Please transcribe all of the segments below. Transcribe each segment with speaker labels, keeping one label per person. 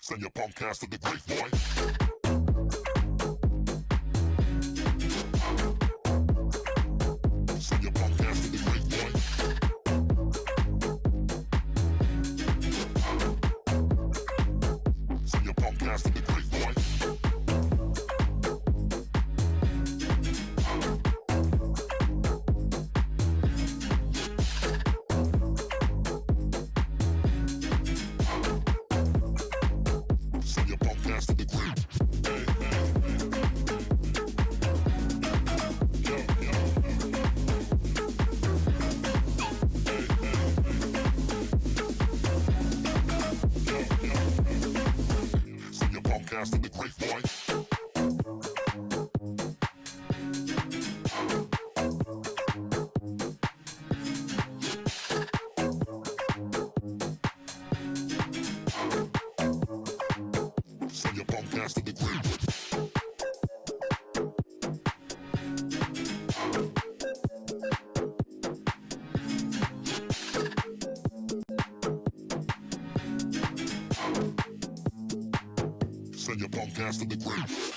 Speaker 1: Send your punk ass to the grave, boy. Send your punk ass to the grave, boy. Send your punk ass to the grave, boy. Send your punk ass to the grave. Hey, hey, yo, yo. Hey, hey, yo, yo. Send your punk ass to the grave, boy. Send your punk ass to the grave. Send your punk ass to the grave.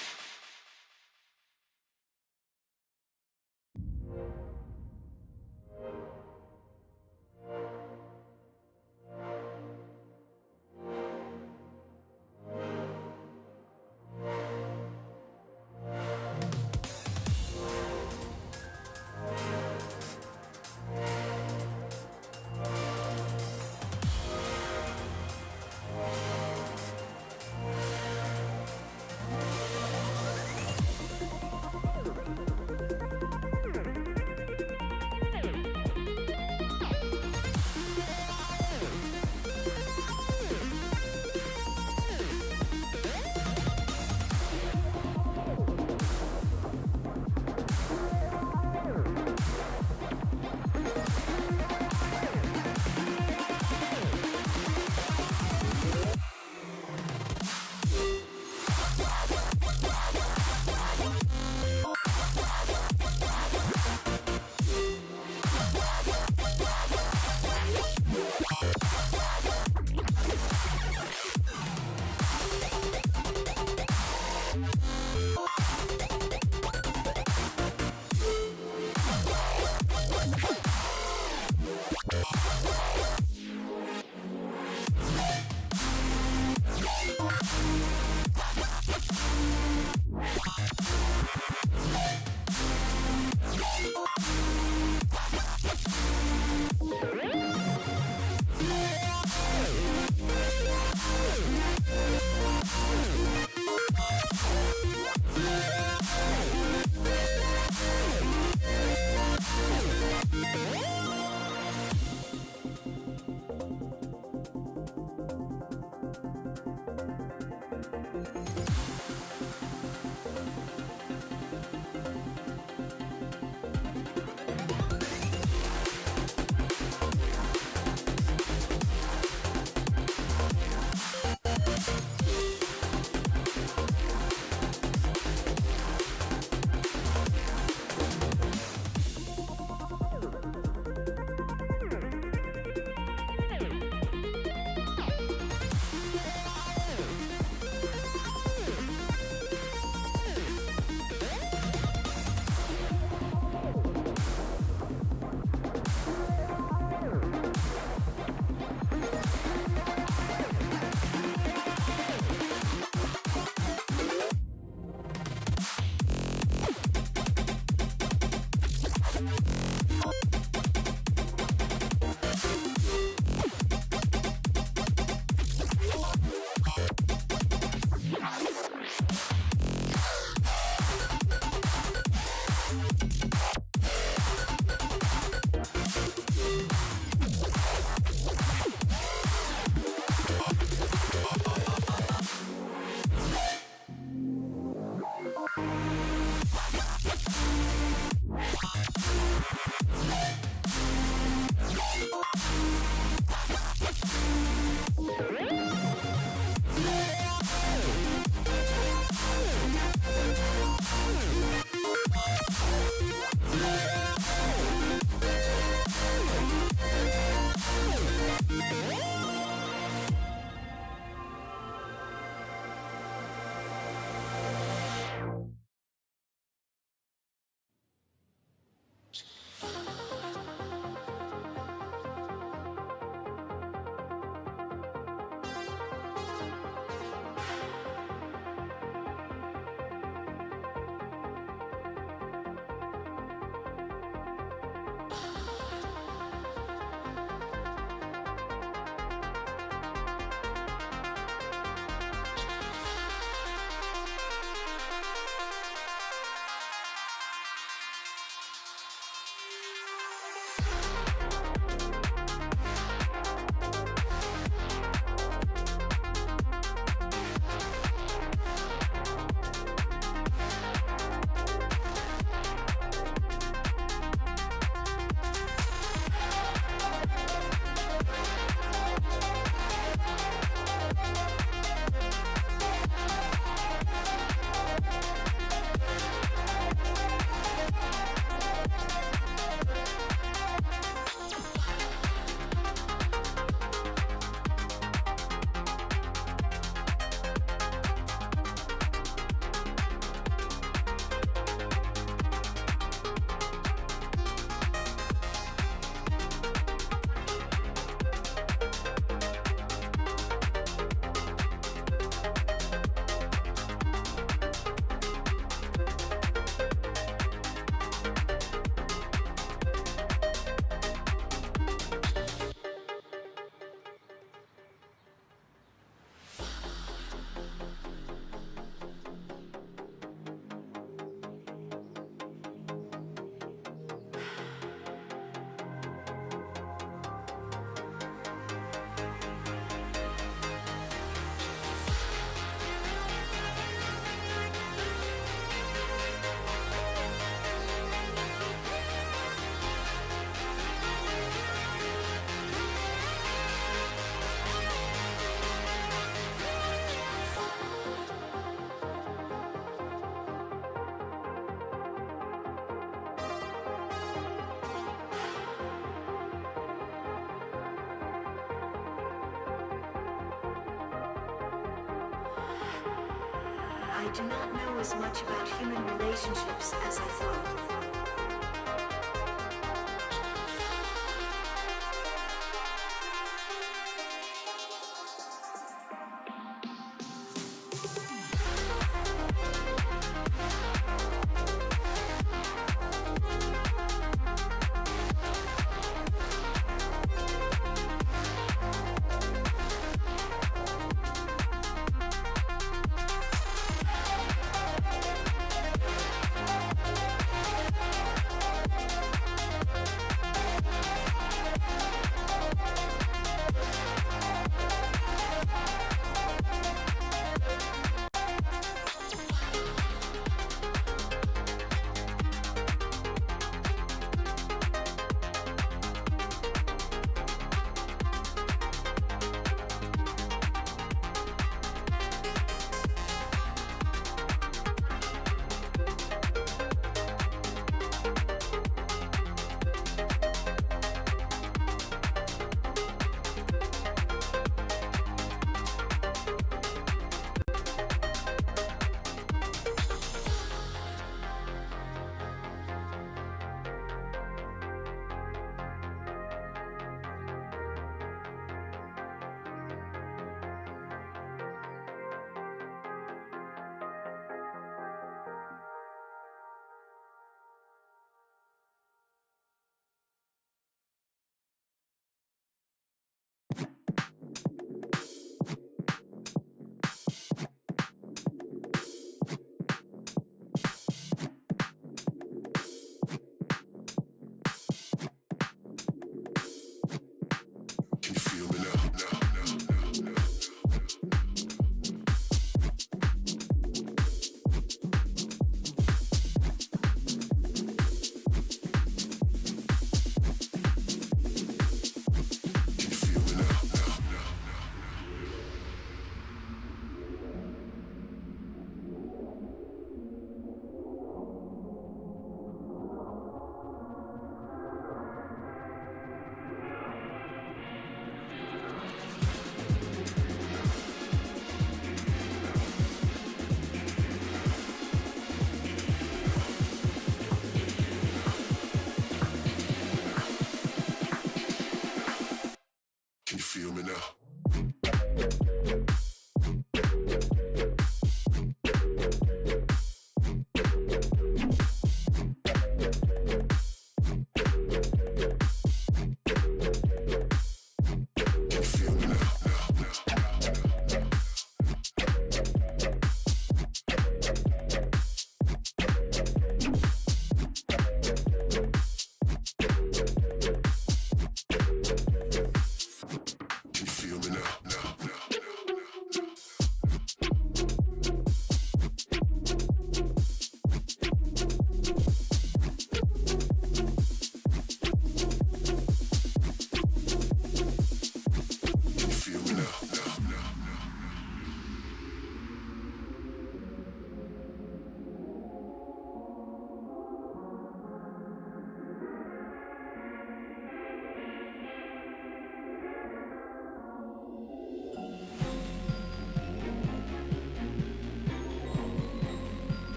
Speaker 2: I do not know as much about human relationships as I thought.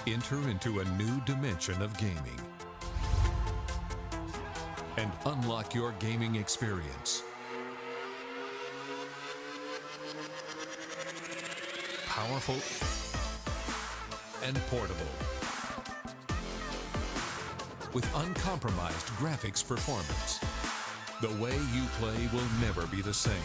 Speaker 3: Enter into a new dimension of gaming and unlock your gaming experience. Powerful and portable, with uncompromised graphics performance. The way you play will never be the same.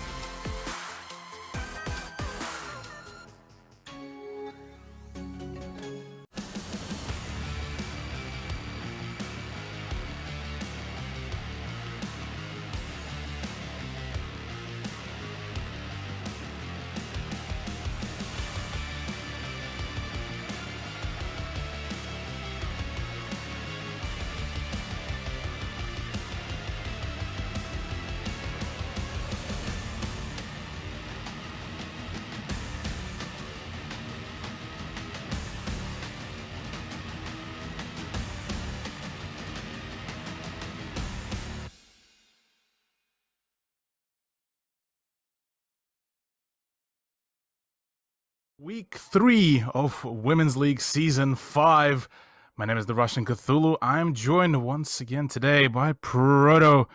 Speaker 4: Week 3 of Women's League Season 5. My name is the Russian Cthulhu. I'm joined once again today by Proto.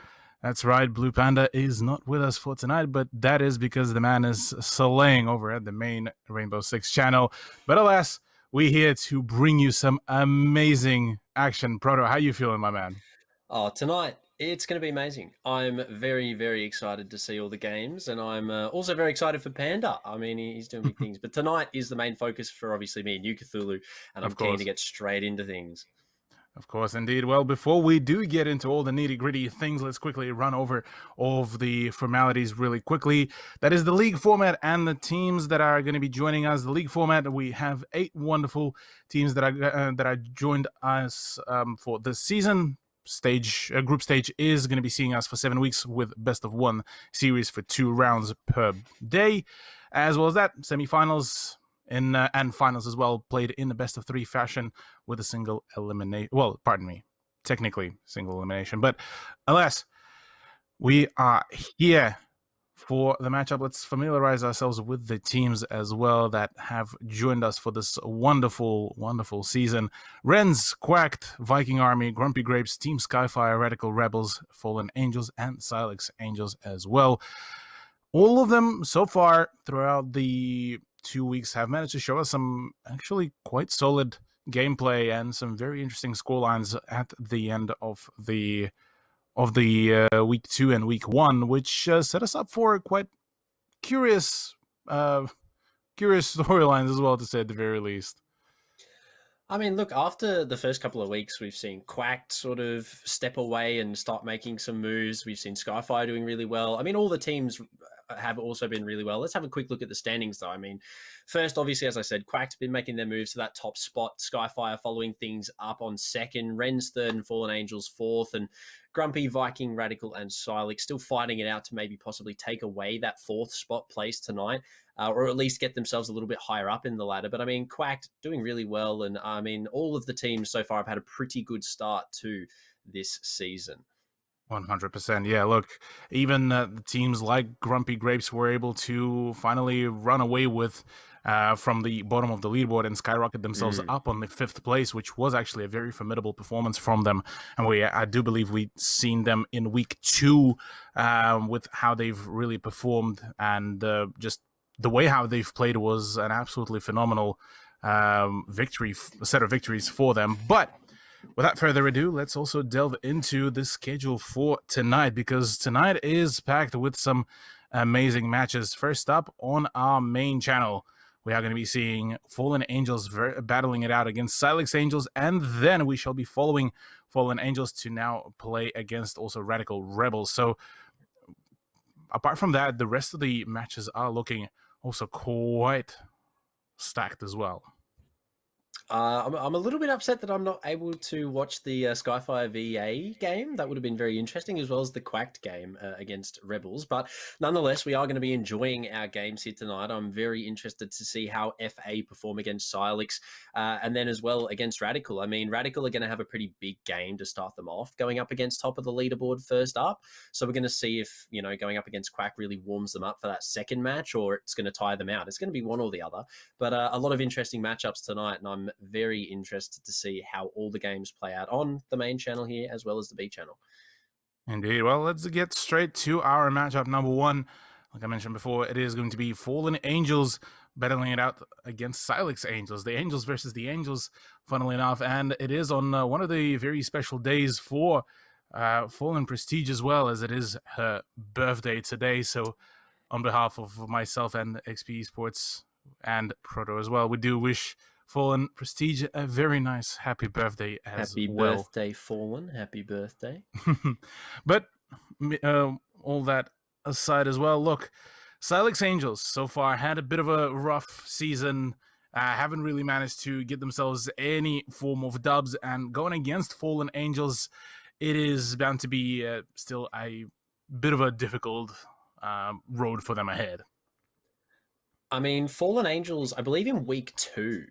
Speaker 4: That's right, Blue Panda is not with us for tonight, but that is because the man is slaying over at the main Rainbow Six channel. But alas, we're here to bring you some amazing action. Proto, how you feeling, my man?
Speaker 5: Oh, tonight it's going to be amazing. I'm very, very excited to see all the games, and I'm also very excited for Panda. I mean, he's doing big things, but tonight is the main focus for obviously me and you, Cthulhu, and I'm
Speaker 4: Of
Speaker 5: keen
Speaker 4: course.
Speaker 5: to get straight into things.
Speaker 4: Of course, indeed. Well, before we do get into all the nitty-gritty things, let's quickly run over all of the formalities really quickly. That is the league format and the teams that are going to be joining us. The league format, we have 8 wonderful teams that are joined us for this season. Group stage is going to be seeing us for 7 weeks with best of 1 series for 2 rounds per day. As well as that, semifinals and finals as well, played in the best of 3 fashion with a single elimination. Well, pardon me, technically single elimination, but alas, we are here for the matchup. Let's familiarize ourselves with the teams as well that have joined us for this wonderful, wonderful season. Wrens, Quacked, Viking Army, Grumpy Grapes, Team Skyfire, Radical Rebels, Fallen Angels, and Silex Angels as well. All of them so far throughout the 2 weeks have managed to show us some actually quite solid gameplay and some very interesting scorelines at the end of the week 2 and week 1, which set us up for quite curious storylines as well, to say at the very least.
Speaker 5: I mean, look, after the first couple of weeks, we've seen Quacked sort of step away and start making some moves. We've seen Skyfire doing really well. I mean, all the teams have also been really well. Let's have a quick look at the standings, though. I mean, first, obviously, as I said, Quack's been making their moves to that top spot. Skyfire following things up on second. Wren's third and Fallen Angels fourth. And Grumpy, Viking, Radical, and Silex still fighting it out to maybe possibly take away that fourth spot place tonight. Or at least get themselves a little bit higher up in the ladder. But I mean, Quacked doing really well. And I mean, all of the teams so far have had a pretty good start to this season.
Speaker 4: 100%. Yeah, look, even teams like Grumpy Grapes were able to finally run away with from the bottom of the leaderboard and skyrocket themselves up on the 5th place, which was actually a very formidable performance from them. And I do believe we've seen them in week 2 with how they've really performed, and just the way how they've played was an absolutely phenomenal set of victories for them. But without further ado, let's also delve into the schedule for tonight, because tonight is packed with some amazing matches. First up on our main channel, we are going to be seeing Fallen Angels battling it out against Silex Angels, and then we shall be following Fallen Angels to now play against also Radical Rebels. So apart from that, the rest of the matches are looking also quite stacked as well.
Speaker 5: I'm a little bit upset that I'm not able to watch the Skyfire VA game. That would have been very interesting, as well as the Quacked game against Rebels. But nonetheless, we are going to be enjoying our games here tonight. I'm very interested to see how FA perform against Silex, and then as well against Radical. I mean, Radical are going to have a pretty big game to start them off, going up against top of the leaderboard first up. So we're going to see if, going up against Quack really warms them up for that second match, or it's going to tire them out. It's going to be one or the other. But a lot of interesting matchups tonight, and I'm very interested to see how all the games play out on the main channel here as well as the B channel.
Speaker 4: Indeed. Well, let's get straight to our matchup number one. Like I mentioned before, it is going to be Fallen Angels battling it out against Silex Angels. The Angels versus the Angels, funnily enough. And it is on one of the very special days for Fallen Prestige as well, as it is her birthday today. So on behalf of myself and XP Esports and Proto as well, we do wish Fallen Prestige a very nice happy birthday as
Speaker 5: Happy
Speaker 4: well.
Speaker 5: birthday, Fallen. Happy birthday.
Speaker 4: But all that aside as well, look, Silex Angels so far had a bit of a rough season. Haven't really managed to get themselves any form of dubs, and going against Fallen Angels, it is bound to be still a bit of a difficult road for them ahead.
Speaker 5: I mean, Fallen Angels, I believe in week 2,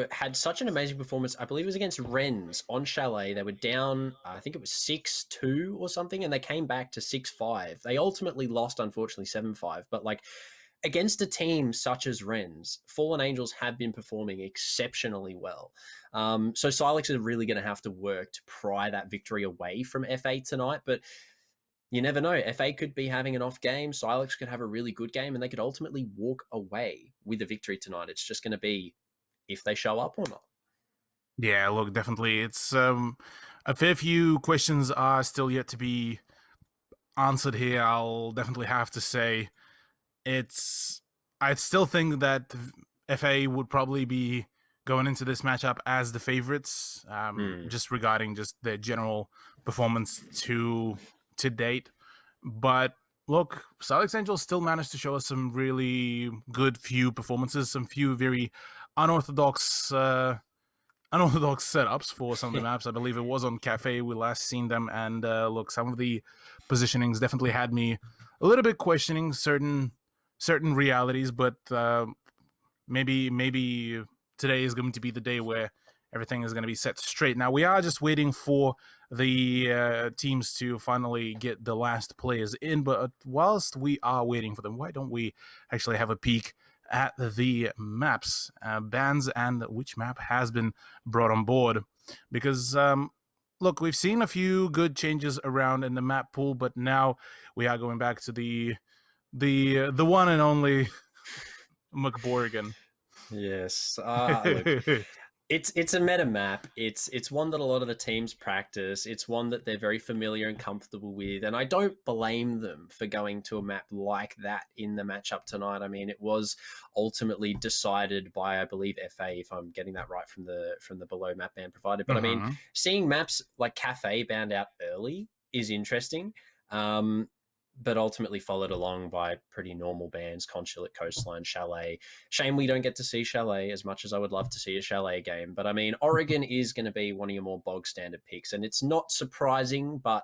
Speaker 5: had such an amazing performance. I believe it was against Rennes on Chalet. They were down, I think it was 6-2 or something, and they came back to 6-5. They ultimately lost, unfortunately, 7-5. But like against a team such as Rennes, Fallen Angels have been performing exceptionally well. So Silex is really going to have to work to pry that victory away from FA tonight. But you never know. FA could be having an off game. Silex could have a really good game, and they could ultimately walk away with a victory tonight. It's just going to be if they show up or not.
Speaker 4: Yeah, look, definitely. It's a fair few questions are still yet to be answered here. I'll definitely have to say I still think that FA would probably be going into this matchup as the favorites, just regarding just their general performance to date. But look, Silex Angels still managed to show us some really good few performances, some few very unorthodox setups for some of the maps. I believe it was on Cafe we last seen them, and look, some of the positionings definitely had me a little bit questioning certain realities, but maybe today is going to be the day where everything is going to be set straight. Now, we are just waiting for the teams to finally get the last players in, but whilst we are waiting for them, why don't we actually have a peek at the maps, bans, and which map has been brought on board? Because look, we've seen a few good changes around in the map pool, but now we are going back to the one and only McBorgan.
Speaker 5: Yes. Look, it's a meta map. It's one that a lot of the teams practice. It's one that they're very familiar and comfortable with. And I don't blame them for going to a map like that in the matchup tonight. I mean, it was ultimately decided by, I believe, FA, if I'm getting that right from the below map ban provided. But I mean, seeing maps like Cafe banned out early is interesting. But ultimately followed along by pretty normal bans, Consulate, Coastline, Chalet. Shame we don't get to see Chalet as much as I would love to see a Chalet game. But I mean, Oregon is going to be one of your more bog standard picks, and it's not surprising, but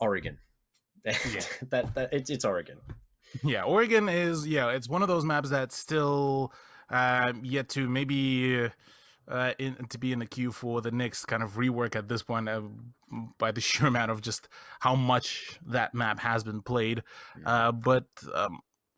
Speaker 5: Oregon. It's Oregon.
Speaker 4: Yeah, Oregon is, it's one of those maps that's still yet to maybe to be in the queue for the next kind of rework at this point, by the sheer amount of just how much that map has been played. But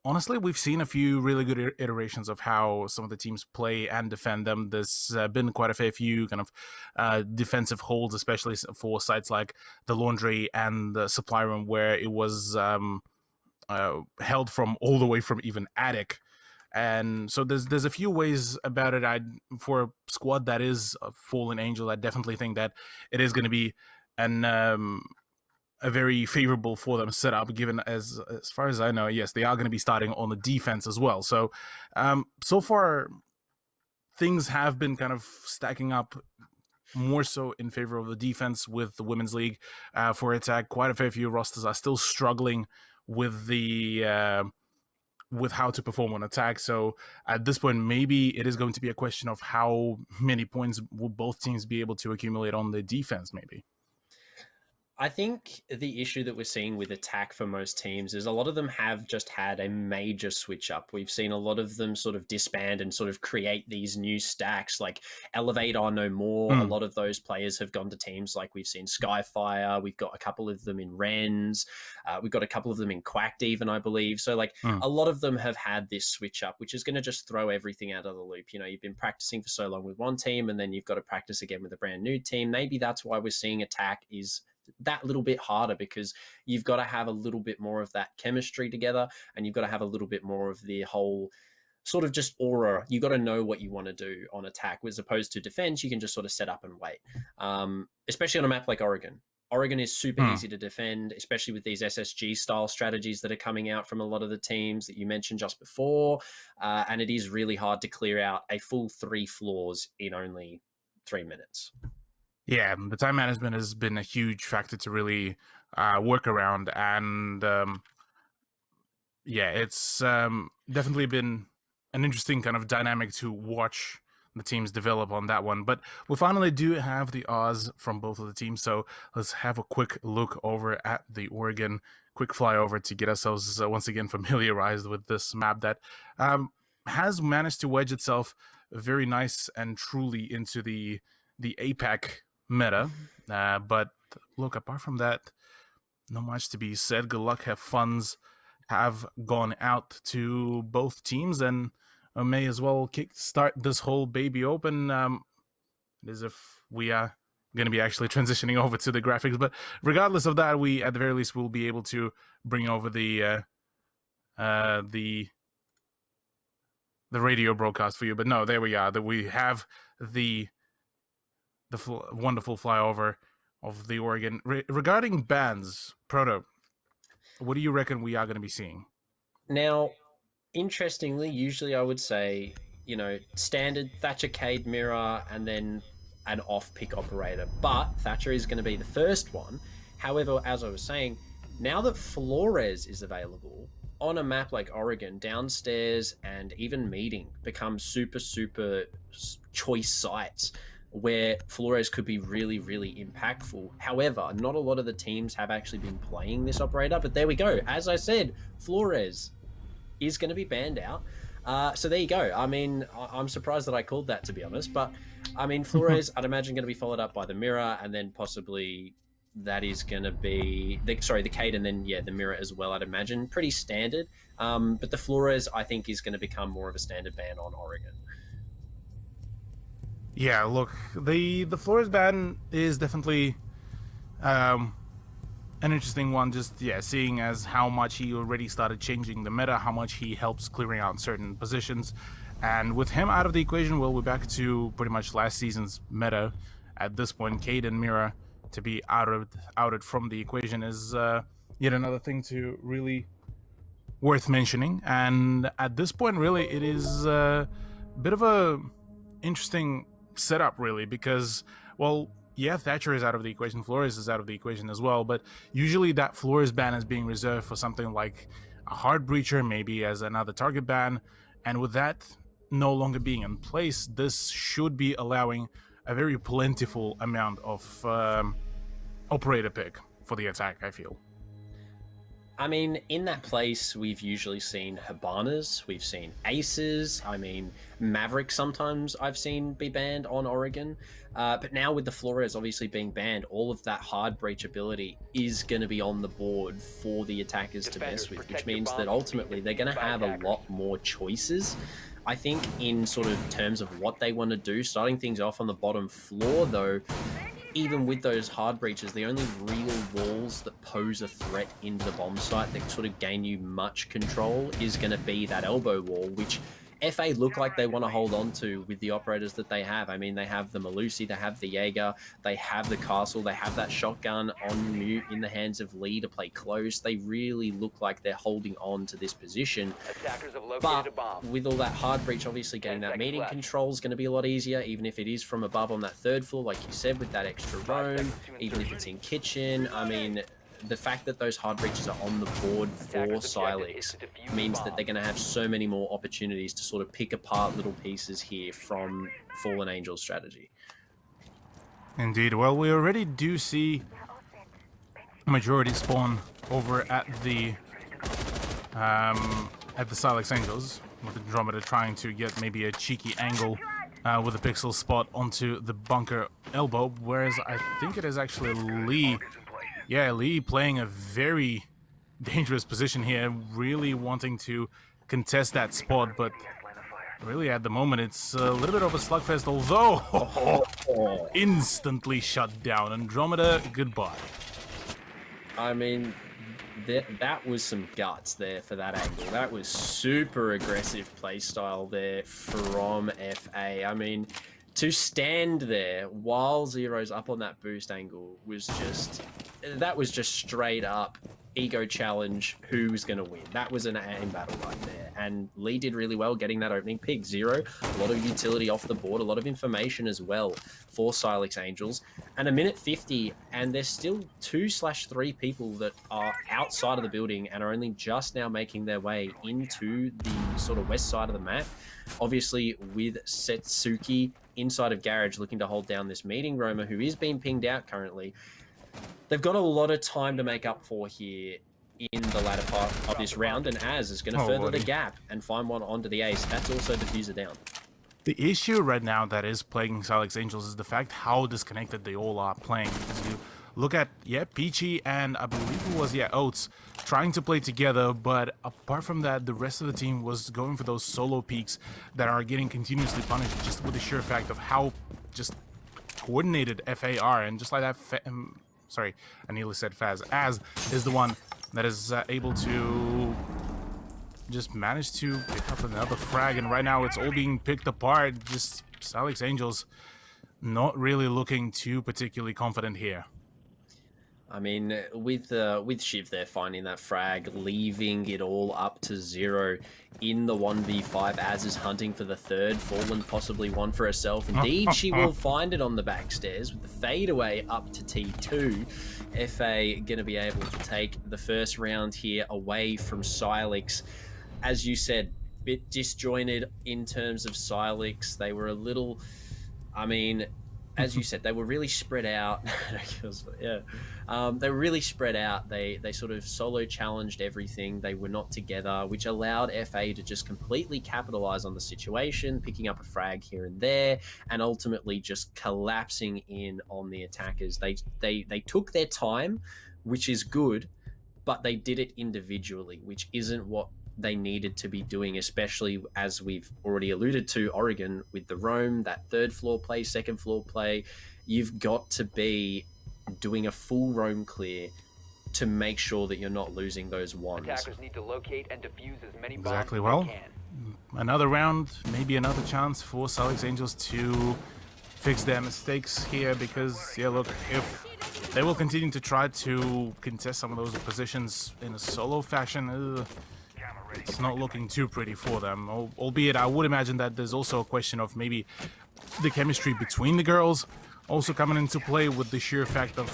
Speaker 4: honestly, we've seen a few really good iterations of how some of the teams play and defend them. There's been quite a fair few kind of defensive holds, especially for sites like the Laundry and the Supply Room, where it was held from all the way from even attic. And so there's a few ways about it. For a squad that is a Fallen Angel, I definitely think that it is going to be a very favorable for them setup, given as far as I know, yes, they are going to be starting on the defense as well. So so far things have been kind of stacking up more so in favor of the defense with the Women's League. For attack, quite a fair few rosters are still struggling with with how to perform on attack. So at this point, maybe it is going to be a question of how many points will both teams be able to accumulate on the defense, maybe.
Speaker 5: I think the issue that we're seeing with attack for most teams is a lot of them have just had a major switch up. We've seen a lot of them sort of disband and sort of create these new stacks like Elevate Are No More. A lot of those players have gone to teams like we've seen Skyfire. We've got a couple of them in Wrens. We've got a couple of them in Quacked even, I believe. So like a lot of them have had this switch up, which is going to just throw everything out of the loop. You know, you've been practicing for so long with one team and then you've got to practice again with a brand new team. Maybe that's why we're seeing attack is that little bit harder, because you've got to have a little bit more of that chemistry together and you've got to have a little bit more of the whole sort of just aura. You got to know what you want to do on attack, as opposed to defense. You can just sort of set up and wait, especially on a map like Oregon. Oregon is super easy to defend, especially with these SSG style strategies that are coming out from a lot of the teams that you mentioned just before. And it is really hard to clear out a full 3 floors in only 3 minutes.
Speaker 4: Yeah, the time management has been a huge factor to really work around, and yeah, it's definitely been an interesting kind of dynamic to watch the teams develop on that one. But we finally do have the Oz from both of the teams, so let's have a quick look over at the Oregon. Quick flyover to get ourselves once again familiarized with this map that has managed to wedge itself very nice and truly into the APAC meta, but look, apart from that, not much to be said. Good luck, have funds have gone out to both teams, and may as well start this whole baby open as if we are going to be actually transitioning over to the graphics. But regardless of that, we at the very least will be able to bring over the radio broadcast for you. But no, there we are. That we have the wonderful flyover of the Oregon. Regarding bans, Proto, what do you reckon we are going to be seeing?
Speaker 5: Now, interestingly, usually I would say, you know, standard Thatcher, Cade, Mirror, and then an off-pick operator. But Thatcher is going to be the first one. However, as I was saying, now that Flores is available on a map like Oregon, downstairs and even meeting become super, super choice sites where Flores could be really, really impactful. However, not a lot of the teams have actually been playing this operator, but there we go. As I said, Flores is going to be banned out. So there you go. I mean, I'm surprised that I called that, to be honest, but I mean, Flores, I'd imagine going to be followed up by the Mirror, and then possibly that is going to be the Cade, and then the Mirror as well, I'd imagine. Pretty standard. But the Flores, I think, is going to become more of a standard ban on Oregon.
Speaker 4: Yeah, look, the Flores ban is definitely an interesting one. Just seeing as how much he already started changing the meta, how much he helps clearing out certain positions, and with him out of the equation, well, we're back to pretty much last season's meta at this point. Cade and Mira to be outed from the equation is yet another thing to really worth mentioning. And at this point, really, it is a bit of a interesting setup, really, because, well, yeah, Thatcher is out of the equation, Flores is out of the equation as well, but usually that Flores ban is being reserved for something like a hard breacher, maybe as another target ban, and with that no longer being in place, this should be allowing a very plentiful amount of operator pick for the attack, I feel.
Speaker 5: I mean, in that place, we've usually seen Habanas, we've seen Aces, I mean, Maverick sometimes I've seen be banned on Oregon. But now with the Flores obviously being banned, all of that hard breach ability is going to be on the board for the attackers to mess with, which means that ultimately they're going to have a lot more choices. I think in sort of terms of what they want to do, starting things off on the bottom floor, though, even with those hard breaches, the only real walls that pose a threat into the bomb site that sort of gain you much control is going to be that elbow wall, which FA look like they want to hold on to with the operators that they have. I mean, they have the Malusi, they have the Jaeger, they have the Castle, they have that shotgun on mute in the hands of Lee to play close. They really look like they're holding on to this position. But with all that hard breach, obviously getting that meeting control is going to be a lot easier, even if it is from above on that third floor, like you said, with that extra roam, even if it's in kitchen. I mean, the fact that those hard breaches are on the board for Silex means that they're going to have so many more opportunities to sort of pick apart little pieces here from Fallen Angel's strategy.
Speaker 4: Indeed. Well, we already do see majority spawn over at the Silex Angels, with Andromeda trying to get maybe a cheeky angle with a pixel spot onto the bunker elbow, whereas I think it is actually Lee. Yeah, Lee playing a very dangerous position here, really wanting to contest that spot, but really at the moment it's a little bit of a slugfest, although instantly shut down. Andromeda, goodbye.
Speaker 5: I mean, that was some guts there for that angle. That was super aggressive playstyle there from FA. I mean, to stand there while Zero's up on that boost angle was just straight up ego challenge. Who's going to win? That was an aim battle right there. And Lee did really well getting that opening pick. Zero, a lot of utility off the board, a lot of information as well for Silex Angels. And a minute 50, and there's still 2/3 people that are outside of the building and are only just now making their way into the sort of west side of the map. Obviously, with Setsuki inside of Garage looking to hold down this meeting, Roma, who is being pinged out currently. They've got a lot of time to make up for here in the latter part of this round, and Az is going to further the gap and find one onto the ace. That's also diffuser down.
Speaker 4: The issue right now that is plaguing Silex Angels is the fact how disconnected they all are playing. Because you look at, Peachy and I believe it was, Oats trying to play together, but apart from that, the rest of the team was going for those solo peaks that are getting continuously punished just with the sheer fact of how just coordinated FA are. And just like that, sorry, I nearly said Faz. Az is the one that is able to just manage to pick up another frag, and right now it's all being picked apart. Just Silex Angels not really looking too particularly confident here.
Speaker 5: I mean, with Shiv there finding that frag, leaving it all up to Zero in the 1v5, Az is hunting for the third, Fallen possibly one for herself. Indeed, she will find it on the back stairs with the fadeaway up to T2. FA going to be able to take the first round here away from Silex. As you said, bit disjointed in terms of Silex. They were a little, I mean, as you said, they were really spread out. They were really spread out. They sort of solo challenged everything. They were not together, which allowed FA to just completely capitalize on the situation, picking up a frag here and there, and ultimately just collapsing in on the attackers. They took their time, which is good, but they did it individually, which isn't what they needed to be doing, especially as we've already alluded to Oregon with the roam, that third floor play, second floor play. You've got to be doing a full roam clear to make sure that you're not losing those ones.
Speaker 6: Attackers need to locate and defuse as many bombs
Speaker 4: Exactly.
Speaker 6: as
Speaker 4: Well,
Speaker 6: they can.
Speaker 4: another round, maybe another chance for Silex Angels to fix their mistakes here, because look, if they will continue to try to contest some of those positions in a solo fashion, it's not looking too pretty for them. Albeit, I would imagine that there's also a question of maybe the chemistry between the girls also coming into play, with the sheer fact of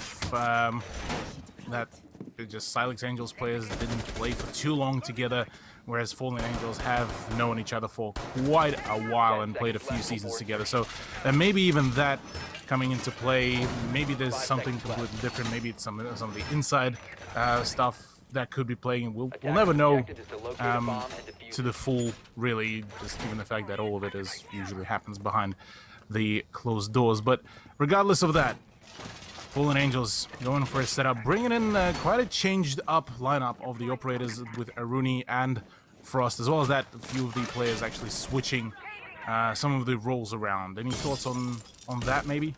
Speaker 4: that just Silex Angels players didn't play for too long together, whereas Fallen Angels have known each other for quite a while and played a few seasons together. So maybe even that coming into play. Maybe there's something completely different. Maybe it's some of the inside stuff that could be playing. We'll never know to the full, really, just given the fact that all of it usually happens behind the closed doors. But regardless of that, Fallen Angels going for a setup, bringing in quite a changed up lineup of the operators with Aruni and Frost, as well as that a few of the players actually switching some of the roles around. Any thoughts on that, maybe?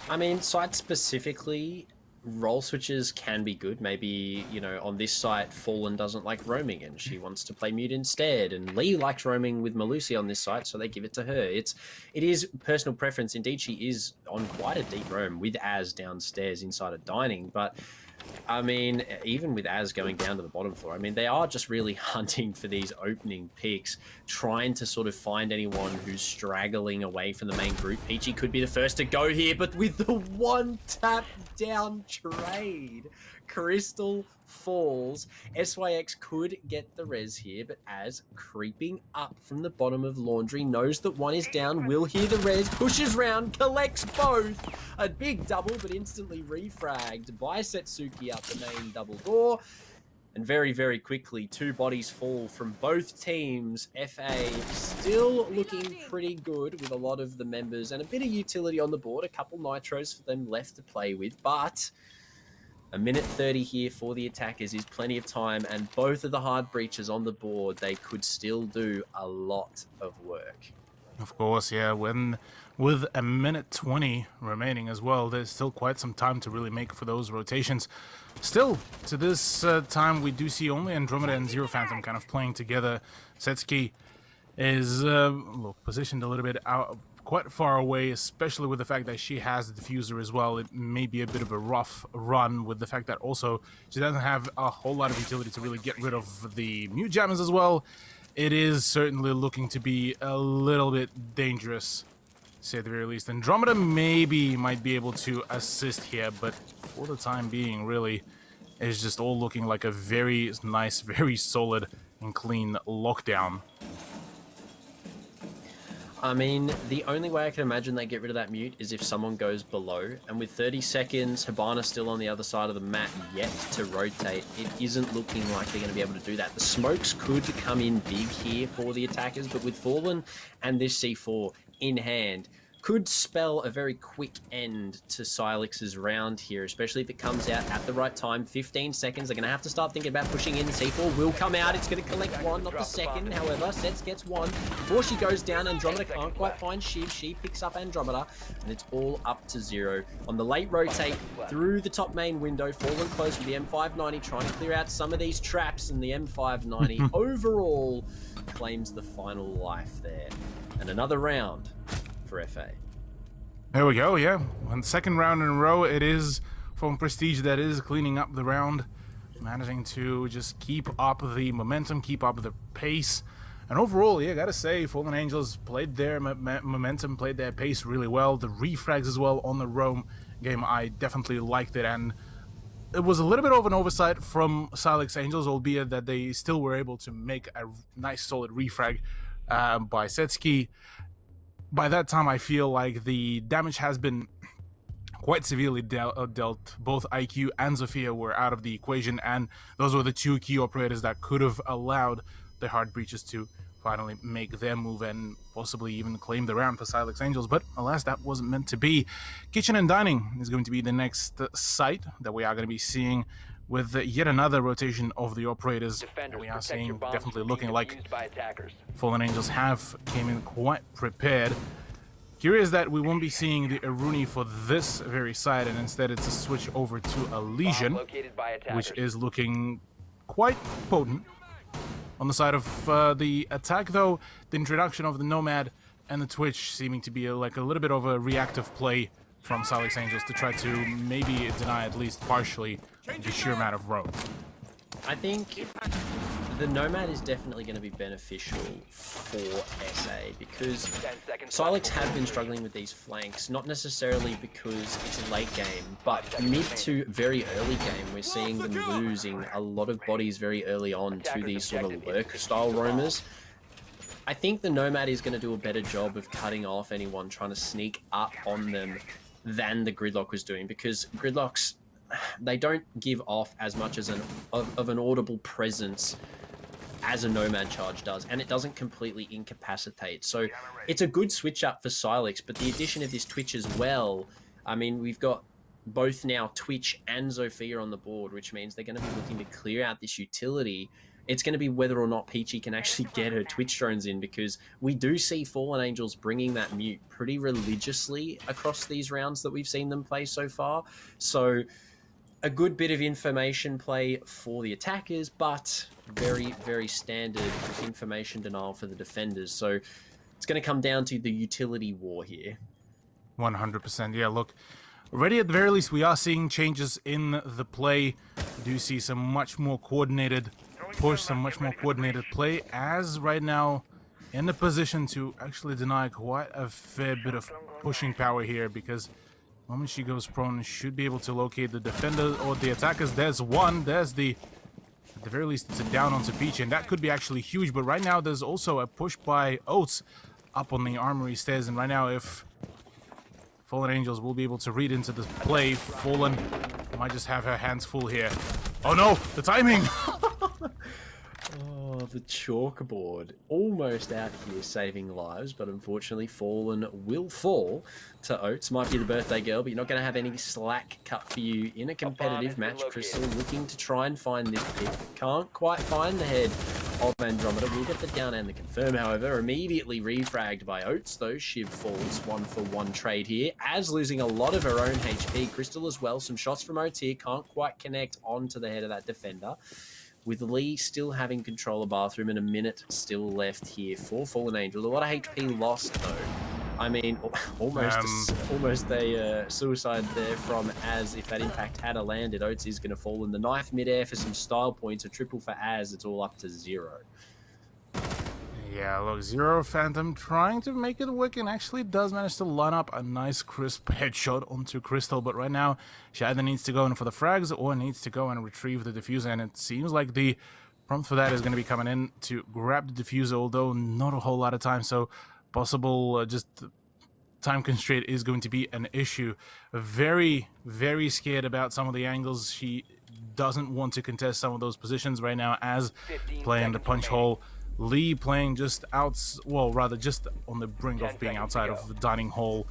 Speaker 5: I mean, site specifically, role switches can be good. Maybe, you know, on this site, Fallen doesn't like roaming and she wants to play mute instead. And Lee likes roaming with Malusi on this site, so they give it to her. It is personal preference. Indeed, she is on quite a deep roam with Az downstairs inside of dining. But I mean, even with Az going down to the bottom floor, I mean, they are just really hunting for these opening picks, trying to sort of find anyone who's straggling away from the main group. Peachy could be the first to go here, but with the one tap down trade, Crystal falls. SYX could get the res here, but Az creeping up from the bottom of Laundry, knows that one is down, will hear the res, pushes round, collects both. A big double, but instantly refragged by Setsuki. Suki out the main double door. And very, very quickly, 2 bodies fall from both teams. FA still looking pretty good with a lot of the members and a bit of utility on the board. A couple nitros for them left to play with, but a minute 30 here for the attackers is plenty of time, and both of the hard breaches on the board, they could still do a lot of work.
Speaker 4: Of course, yeah, with a minute 20 remaining as well, there's still quite some time to really make for those rotations. Still, to this time, we do see only Andromeda and Zero Phantom kind of playing together. Setsuki is positioned a little bit out, quite far away, especially with the fact that she has the diffuser as well. It may be a bit of a rough run with the fact that also she doesn't have a whole lot of utility to really get rid of the mute jammers as well. It is certainly looking to be a little bit dangerous, to say at the very least. Andromeda maybe might be able to assist here, but for the time being, really, it's just all looking like a very nice, very solid and clean lockdown.
Speaker 5: I mean, the only way I can imagine they get rid of that mute is if someone goes below. And with 30 seconds, Hibana still on the other side of the map yet to rotate, it isn't looking like they're going to be able to do that. The smokes could come in big here for the attackers, but with Fallen and this C4 in hand, could spell a very quick end to Silex's round here, especially if it comes out at the right time. 15 seconds, they're going to have to start thinking about pushing in. C4 will come out, it's going to collect 1, not the second. However, Sets gets 1. Before she goes down, Andromeda can't quite find Shiv. She picks up Andromeda, and it's all up to 0. On the late rotate, through the top main window, Fallen close with the M590, trying to clear out some of these traps, and the M590 overall claims the final life there. And another round for FA.
Speaker 4: There we go, yeah. One second round in a row, it is from Prestige that is cleaning up the round, managing to just keep up the momentum, keep up the pace. And overall, yeah, gotta say, Fallen Angels played their momentum, played their pace really well. The refrags as well on the roam game, I definitely liked it. And it was a little bit of an oversight from Silex Angels, albeit that they still were able to make a nice solid refrag by Setsuki. By that time, I feel like the damage has been quite severely dealt. Both IQ and Zofia were out of the equation, and those were the 2 key operators that could have allowed the hard breaches to finally make their move and possibly even claim the round for Silex Angels. But alas, that wasn't meant to be. Kitchen and Dining is going to be the next site that we are going to be seeing, with yet another rotation of the operators. We are seeing, definitely looking like Fallen Angels have came in quite prepared. Curious that we won't be seeing the Aruni for this very side, and instead it's a switch over to a Legion, which is looking quite potent. On the side of the attack, though, the introduction of the Nomad and the Twitch seeming to be like a little bit of a reactive play from Silex Angels to try to maybe deny at least partially the sheer amount of roam.
Speaker 5: I think the Nomad is definitely going to be beneficial for SA because Silex have been struggling with these flanks, not necessarily because it's a late game, but mid to very early game, we're seeing them losing a lot of bodies very early on to these sort of lurk-style roamers. I think the Nomad is going to do a better job of cutting off anyone trying to sneak up on them than the Gridlock was doing, because Gridlocks, they don't give off as much as an audible presence as a Nomad charge does, and it doesn't completely incapacitate. So it's a good switch up for Silex, but the addition of this Twitch as well, I mean, we've got both now Twitch and Zofia on the board, which means they're going to be looking to clear out this utility. It's going to be whether or not Peachy can actually get her Twitch drones in, because we do see Fallen Angels bringing that mute pretty religiously across these rounds that we've seen them play so far. So a good bit of information play for the attackers, but very, very standard information denial for the defenders. So it's going to come down to the utility war here.
Speaker 4: 100%. Yeah, look, already at the very least, we are seeing changes in the play. We do see some much more coordinated push, some much more coordinated play, as right now in the position to actually deny quite a fair bit of pushing power here, because the moment she goes prone, should be able to locate the defender or the attackers. There's one, there's the, at the very least, it's a down onto Peach, and that could be actually huge. But right now there's also a push by Oates up on the armory stairs, and right now if Fallen Angels will be able to read into this play, Fallen might just have her hands full here. Oh no, the timing!
Speaker 5: Oh, the chalkboard. Almost out here saving lives, but unfortunately Fallen will fall to Oates. Might be the birthday girl, but you're not going to have any slack cut for you in a competitive match. Crystal looking to try and find this pick. Can't quite find the head of Andromeda. Will get the down and the confirm, however. Immediately refragged by Oates, though. Shiv falls 1-for-1 trade here, as losing a lot of her own HP. Crystal as well. Some shots from Oates here. Can't quite connect onto the head of that defender. With Lee still having control of Bathroom and a minute still left here for Fallen Angels. A lot of HP lost, though. I mean, almost a suicide there from Az. If that impact had landed, Oates is going to fall in the knife midair for some style points. A triple for Az. It's all up to 0.
Speaker 4: Yeah, look, Zero Phantom trying to make it work and actually does manage to line up a nice crisp headshot onto Crystal, but right now she either needs to go in for the frags or needs to go and retrieve the diffuser, and it seems like the prompt for that is going to be coming in to grab the diffuser, although not a whole lot of time, so possible just time constraint is going to be an issue. Very, very scared about some of the angles. She doesn't want to contest some of those positions right now, as playing the punch hole. Lee playing just just on the brink of being outside of the dining hall.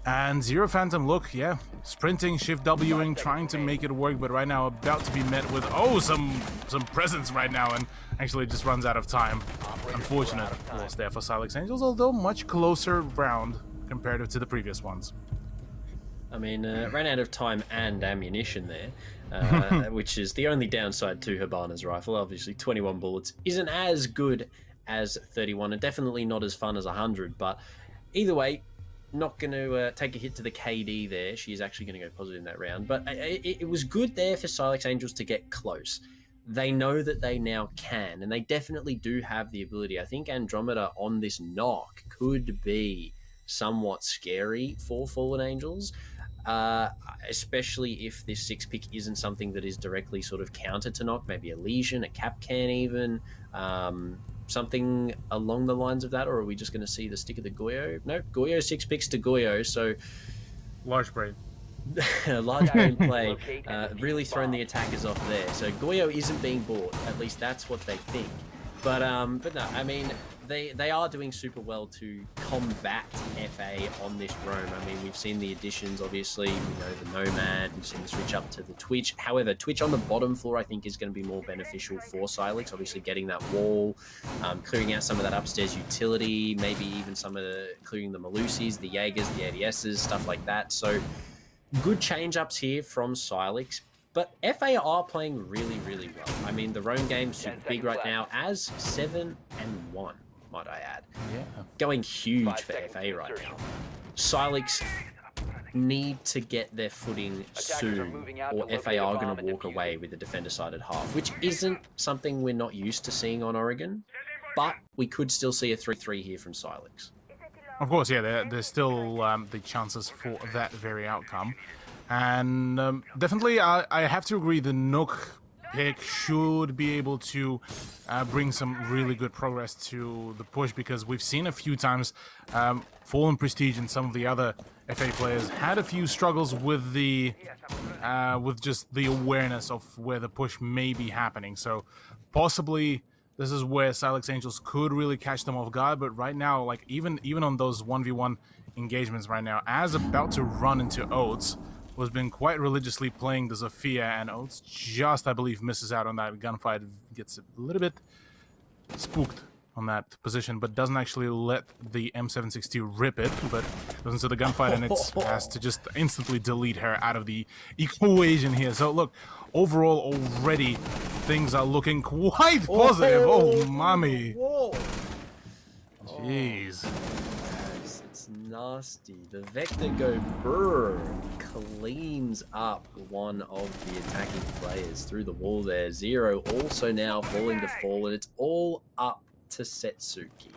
Speaker 4: And Zero Phantom, look, yeah, sprinting, shift Wing, trying to make it work, but right now about to be met with, some presence right now, and actually just runs out of time. Unfortunate loss there for Silex Angels, although much closer round compared to the previous ones.
Speaker 5: I mean, ran out of time and ammunition there, which is the only downside to Hibana's rifle. Obviously, 21 bullets isn't as good as 31, and definitely not as fun as 100, but either way, not going to take a hit to the KD there. She's actually going to go positive in that round, but it was good there for Silex Angels to get close. They know that they now can, and they definitely do have the ability. I think Andromeda on this knock could be somewhat scary for Fallen Angels. Especially if this 6-pick isn't something that is directly sort of counter to knock, maybe a lesion, a cap can even, something along the lines of that, or are we just going to see the stick of the Goyo? No, Goyo 6 picks to Goyo, so
Speaker 4: large brain.
Speaker 5: Large brain play, really thrown the attackers off there. So Goyo isn't being bought, at least that's what they think. But no, I mean, they are doing super well to combat FA on this roam. I mean, we've seen the additions, obviously. We know the Nomad. We've seen the switch up to the Twitch. However, Twitch on the bottom floor, I think, is going to be more beneficial for Silex. Obviously, getting that wall, clearing out some of that upstairs utility, maybe even clearing the Malusis, the Jaegers, the ADSs, stuff like that. So, good change-ups here from Silex. But FA are playing really, really well. I mean, the roam game's super big right now, as 7-1, might I add.
Speaker 4: Yeah.
Speaker 5: Going huge for FA right now. Silex need to get their footing soon, or FA are going to walk away with the defender-sided half, which isn't something we're not used to seeing on Oregon, but we could still see a 3-3 here from Silex.
Speaker 4: Of course, yeah, there's still the chances for that very outcome. And definitely, I have to agree, the Nook pick should be able to bring some really good progress to the push, because we've seen a few times Fallen Prestige and some of the other FA players had a few struggles with the with just the awareness of where the push may be happening. So possibly this is where Silex Angels could really catch them off guard. But right now, like even on those 1v1 engagements right now, as about to run into Oates, was been quite religiously playing the Zofia, and Oates just, I believe, misses out on that gunfight, gets a little bit spooked on that position, but doesn't actually let the M762 rip it, but goes into the gunfight, and it has to just instantly delete her out of the equation here. So look, overall already things are looking quite positive. Oh, mommy.
Speaker 5: Whoa.
Speaker 4: Jeez.
Speaker 5: It's nasty. The Vector go brr, cleans up one of the attacking players through the wall there. Zero also now falling to fall, and it's all up to Setsuki.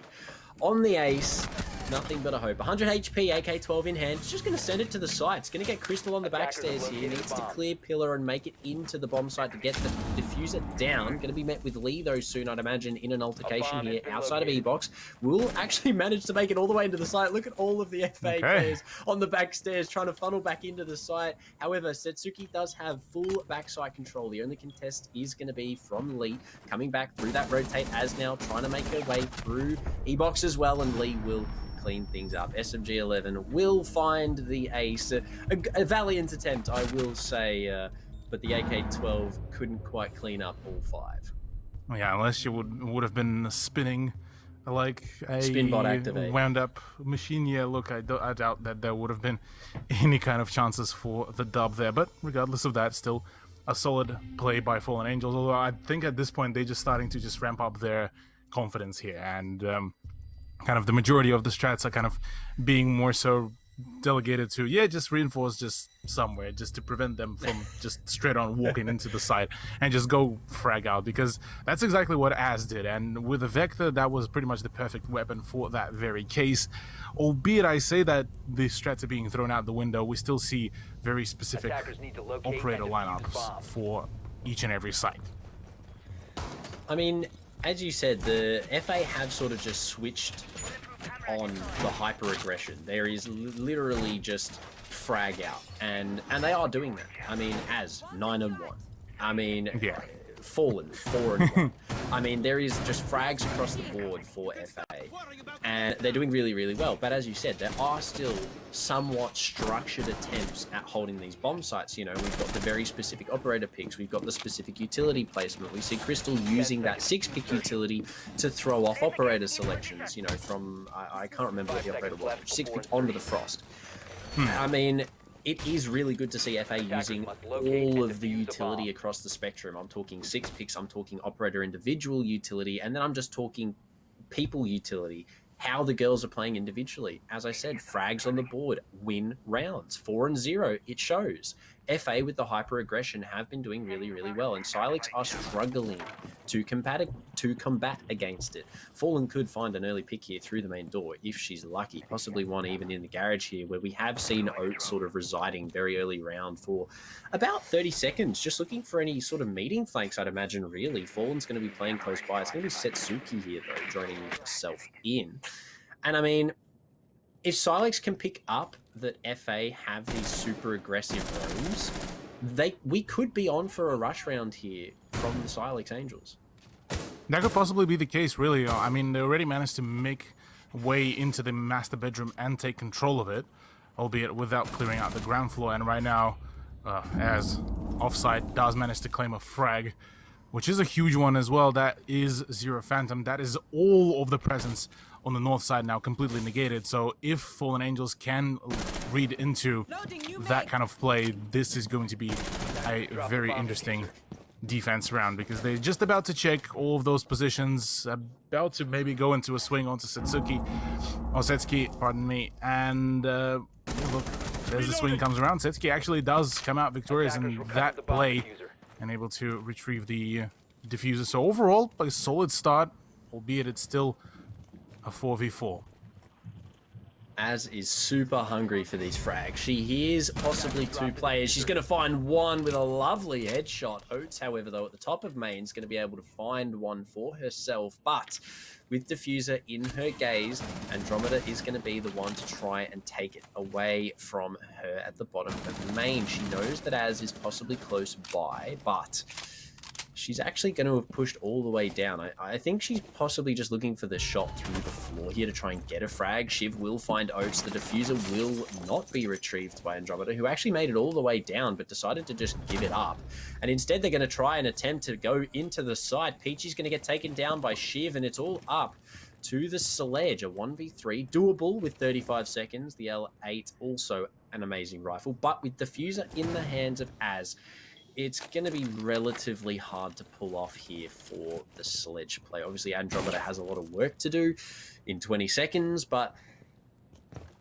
Speaker 5: On the ace, nothing but a hope. 100 HP, AK-12 in hand. It's just going to send it to the site. It's going to get Crystal on the back stairs here. Needs to clear pillar and make it into the bomb site to get the diffuser down. Going to be met with Lee, though, soon, I'd imagine, in an altercation here outside of E-Box. Will actually manage to make it all the way into the site. Look at all of the FA players on the back stairs trying to funnel back into the site. However, Setsuki does have full backside control. The only contest is going to be from Lee, coming back through that rotate as now, trying to make her way through E-Box as well, and Lee will clean things up. SMG11 will find the ace. A valiant attempt, I will say, but the AK-12 couldn't quite clean up all 5.
Speaker 4: Yeah, unless you would have been spinning like a
Speaker 5: Spinbot activate.
Speaker 4: wound up machine. Yeah, look, I doubt that there would have been any kind of chances for the dub there. But regardless of that, still a solid play by Fallen Angels. Although I think at this point they're just starting to just ramp up their confidence here, and kind of the majority of the strats are kind of being more so delegated to just reinforce just somewhere, just to prevent them from just straight on walking into the site and just go frag out, because that's exactly what Az did. And with the Vector, that was pretty much the perfect weapon for that very case. Albeit I say that the strats are being thrown out the window, we still see very specific operator lineups for each and every site.
Speaker 5: I mean, as you said, the FA have sort of just switched on the hyper aggression. There is literally just frag out, and they are doing that. I mean, as 9-1. I mean, Fallen 4-1. I mean, there is just frags across the board for FA, and they're doing really, really well. But as you said, there are still somewhat structured attempts at holding these bomb sites. You know, we've got the very specific operator picks, we've got the specific utility placement. We see Crystal using that 6-pick utility to throw off operator selections, you know, from, I can't remember what the operator was, 6-pick onto the Frost. I mean, it is really good to see FA using all of the utility across the spectrum. I'm talking 6-picks, I'm talking operator individual utility, and then I'm just talking people utility, how the girls are playing individually. As I said, frags on the board, win rounds, 4-0, it shows. FA with the hyper aggression have been doing really, really well, and Silex are struggling to combat against it. Fallen could find an early pick here through the main door if she's lucky, possibly one even in the garage here, where we have seen Oat sort of residing very early round for about 30 seconds, just looking for any sort of meeting flanks, I'd imagine, really. Fallen's going to be playing close by. It's going to be Setsuki here, though, joining herself in. And I mean, if Silex can pick up that FA have these super aggressive roams, we could be on for a rush round here from the Silex Angels.
Speaker 4: That could possibly be the case, really. I mean, they already managed to make way into the master bedroom and take control of it, albeit without clearing out the ground floor. And right now, as Offside does manage to claim a frag, which is a huge one as well. That is Zero Phantom. That is all of the presence on the north side now completely negated. So if Fallen Angels can read into that kind of play, this is going to be a very interesting defense round, because they're just about to check all of those positions, about to maybe go into a swing onto Setsuki, pardon me, and look, there's the swing comes around. Setsuki actually does come out victorious in that play and able to retrieve the diffuser. So overall, a solid start, albeit it's still a 4v4.
Speaker 5: Az is super hungry for these frags. She hears possibly 2 players. She's going to find one with a lovely headshot. Oates, however, though, at the top of main, is going to be able to find one for herself. But with diffuser in her gaze, Andromeda is going to be the one to try and take it away from her at the bottom of main. She knows that Az is possibly close by, but she's actually going to have pushed all the way down. I think she's possibly just looking for the shot through the floor here to try and get a frag. Shiv will find Oates. The diffuser will not be retrieved by Andromeda, who actually made it all the way down, but decided to just give it up. And instead, they're going to try and attempt to go into the side. Peachy's going to get taken down by Shiv, and it's all up to the Sledge. A 1v3, doable with 35 seconds. The L8, also an amazing rifle, but with diffuser in the hands of Az, it's going to be relatively hard to pull off here for the Sledge play. Obviously, Andromeda has a lot of work to do in 20 seconds, but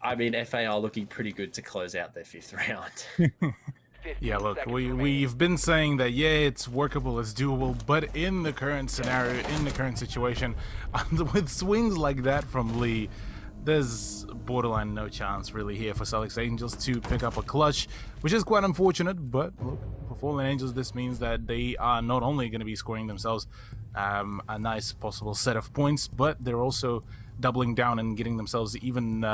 Speaker 5: I mean, FA are looking pretty good to close out their 5th round.
Speaker 4: Yeah, look, we've been saying that, yeah, it's workable, it's doable, but in the current scenario, in the current situation, with swings like that from Lee, there's borderline no chance really here for Alex Angels to pick up a clutch, which is quite unfortunate. But look, for Fallen Angels, this means that they are not only going to be scoring themselves a nice possible set of points, but they're also doubling down and getting themselves even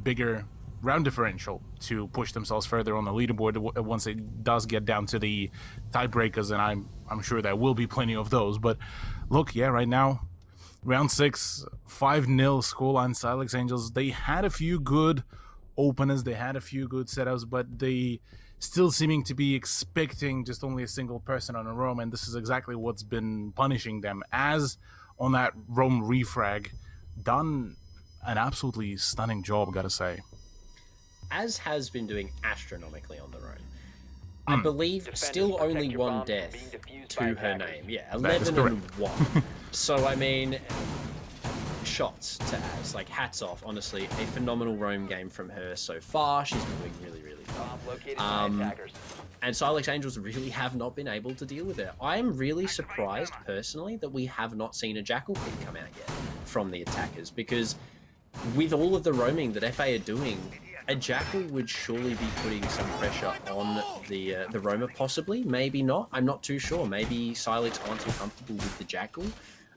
Speaker 4: bigger round differential to push themselves further on the leaderboard once it does get down to the tiebreakers, and I'm sure there will be plenty of those. But look, yeah, right now, round 6, 5-0 scoreline. Silex Angels, they had a few good openers, they had a few good setups, but they still seeming to be expecting just only a single person on a roam, and this is exactly what's been punishing them, as on that roam refrag, done an absolutely stunning job, gotta say.
Speaker 5: As has been doing astronomically on the roam. I believe still only one death to her name. Yeah, 11 and 1. So, I mean, shots to Az. Like, hats off, honestly. A phenomenal roam game from her so far. She's been doing really, really well. And Silex Angels really have not been able to deal with her. I am really surprised, personally, that we have not seen a Jackal pick come out yet from the attackers, because with all of the roaming that FA are doing, a Jackal would surely be putting some pressure on the roamer, possibly. Maybe not. I'm not too sure. Maybe Silex aren't too comfortable with the Jackal.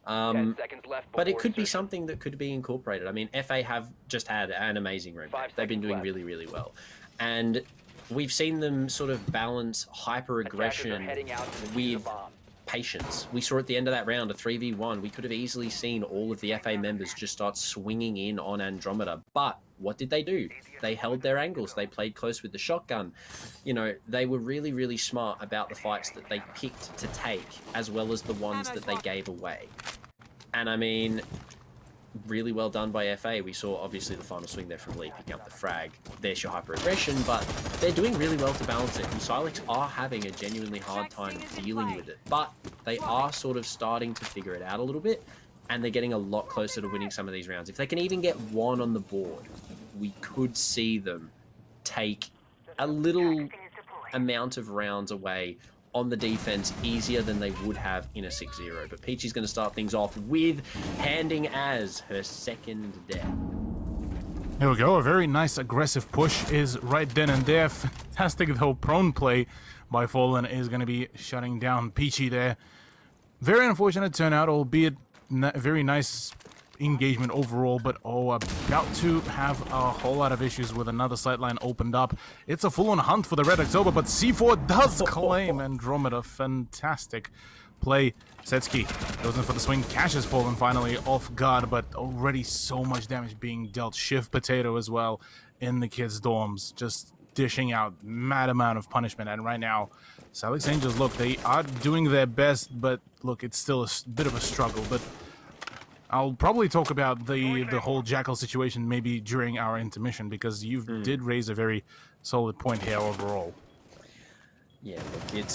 Speaker 6: 10 seconds left
Speaker 5: But it
Speaker 6: before
Speaker 5: could be
Speaker 6: insertion.
Speaker 5: something that could be incorporated. I mean, FA have just had an amazing roam. They've been doing really, really well. And we've seen them sort of balance hyper-aggression
Speaker 6: heading out to defuse
Speaker 5: with
Speaker 6: the bomb.
Speaker 5: patience. We saw at the end of that round, a 3v1. We could have easily seen all of the FA members just start swinging in on Andromeda. But what did they do? They held their angles. They played close with the shotgun. You know, they were really, really smart about the fights that they picked to take, as well as the ones that they gave away. And I mean, really well done by FA. We saw, obviously, the final swing there from Lee picking up the frag. There's your hyper-aggression, but they're doing really well to balance it. And Silex are having a genuinely hard time dealing with it. But they are sort of starting to figure it out a little bit, and they're getting a lot closer to winning some of these rounds. If they can even get one on the board, we could see them take a little amount of rounds away on the defense easier than they would have in a 6-0. But Peachy's going to start things off with handing Az her second death.
Speaker 4: Here we go, a very nice aggressive push is right then and there. Fantastic, though, prone play by Fallen is going to be shutting down Peachy there. Very unfortunate turnout, albeit very nice engagement overall, but about to have a whole lot of issues with another sideline opened up. It's a full-on hunt for the Red October, but C4 does claim Andromeda. Fantastic play. Setsky goes in for the swing, catches Fallen finally off guard, but already so much damage being dealt. Shift Potato as well in the kids' dorms, just dishing out mad amount of punishment. And right now, Silex Angels, look, they are doing their best, but look, it's still a bit of a struggle. But I'll probably talk about the whole Jackal situation maybe during our intermission, because you did raise a very solid point here overall.
Speaker 5: Yeah, look, it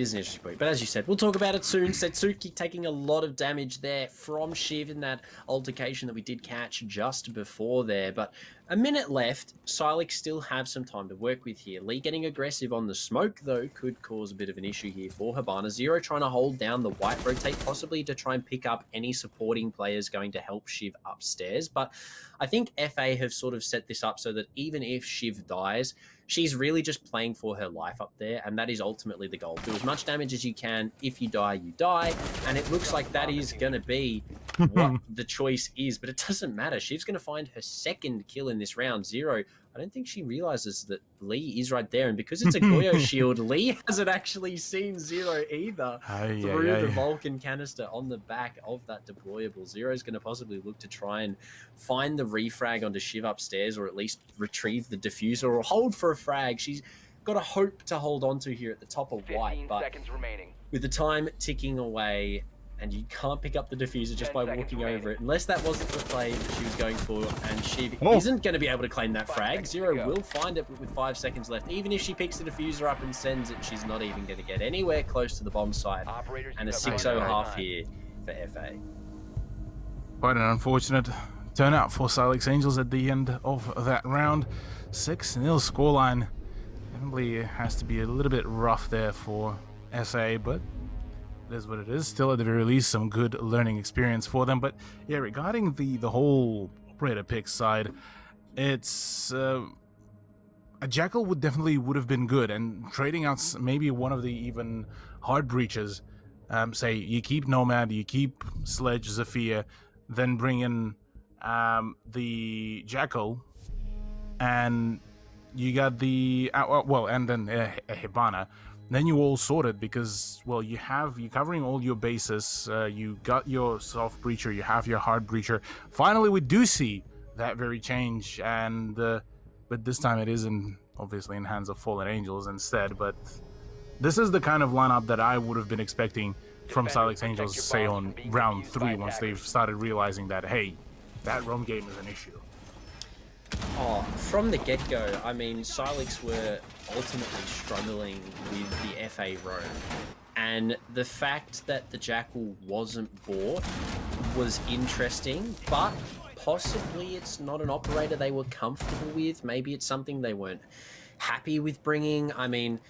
Speaker 5: is an interesting point. But as you said, we'll talk about it soon. Setsuki taking a lot of damage there from Shiv in that altercation that we did catch just before there. But a minute left. Silex still have some time to work with here. Lee getting aggressive on the smoke, though, could cause a bit of an issue here for Habana. Zero trying to hold down the white rotate, possibly to try and pick up any supporting players going to help Shiv upstairs. But I think FA have sort of set this up so that even if Shiv dies, she's really just playing for her life up there, and that is ultimately the goal. Do as much damage as you can. If you die, you die. And it looks like that is going to be what the choice is, but it doesn't matter. Shiv's going to find her second kill in this round. Zero, I don't think she realizes that Lee is right there, and because it's a Goyo shield, Lee hasn't actually seen Zero either through the Vulcan canister on the back of that deployable. Zero's going to possibly look to try and find the refrag onto Shiv upstairs, or at least retrieve the diffuser or hold for a frag. She's got a hope to hold on to here at the top of white,
Speaker 6: 15
Speaker 5: but
Speaker 6: seconds remaining.
Speaker 5: with the time ticking away, and you can't pick up the diffuser just by walking over it, unless that wasn't the play that she was going for, and Shiv isn't going to be able to claim that frag. Zero will find it with 5 seconds left. Even if she picks the diffuser up and sends it, she's not even going to get anywhere close to the bomb site.
Speaker 6: Operators,
Speaker 5: And a
Speaker 6: you have
Speaker 5: 6-0
Speaker 6: right
Speaker 5: half
Speaker 6: time.
Speaker 5: here for FA.
Speaker 4: Quite an unfortunate turnout for Silex Angels at the end of that round. 6-0 scoreline. Definitely has to be a little bit rough there for SA, but it is what it is. Still, at the very least, some good learning experience for them. But yeah, regarding the whole operator pick side, it's a Jackal would have been good, and trading out maybe one of the even hard breaches. Say you keep Nomad, you keep Sledge, Zafia, then bring in the Jackal, and you got the and then a Hibana. Then you all sorted because you're covering all your bases. You got your soft breacher, you have your hard breacher. Finally, we do see that very change, and but this time it is obviously in hands of Fallen Angels instead. But this is the kind of lineup that I would have been expecting from Silex Angels, say on round 3, once they've started realizing that, hey, that roam game is an issue.
Speaker 5: Oh, from the get-go, I mean, Silex were ultimately struggling with the FA roam. And the fact that the Jackal wasn't bought was interesting, but possibly it's not an operator they were comfortable with. Maybe it's something they weren't happy with bringing. I mean,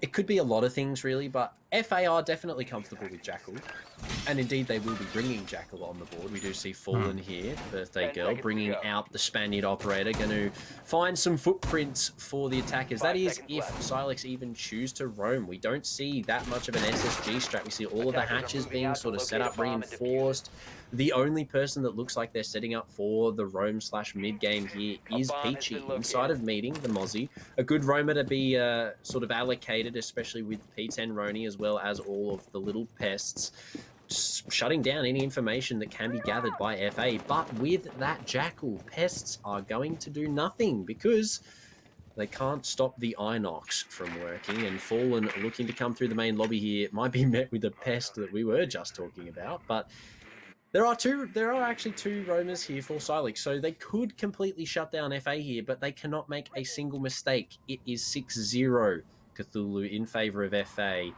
Speaker 5: it could be a lot of things, really, but FA are definitely comfortable with Jackal. And indeed, they will be bringing Jackal on the board. We do see Fallen here, birthday girl, bringing out the Spaniard operator, going to find some footprints for the attackers. That is if Silex even choose to roam. We don't see that much of an SSG strat. We see all of the hatches being sort of set up, reinforced. The only person that looks like they're setting up for the roam / mid game here is Peachy inside of meeting the Mozzie. A good roamer to be sort of allocated, especially with P10 Roni as well as all of the little pests, shutting down any information that can be gathered by FA. But with that Jackal, pests are going to do nothing because they can't stop the Inox from working, and Fallen looking to come through the main lobby here might be met with the pest that we were just talking about. But there are actually two roamers here for Silex, so they could completely shut down FA here, but they cannot make a single mistake. It is 6-0 Cthulhu in favor of FA.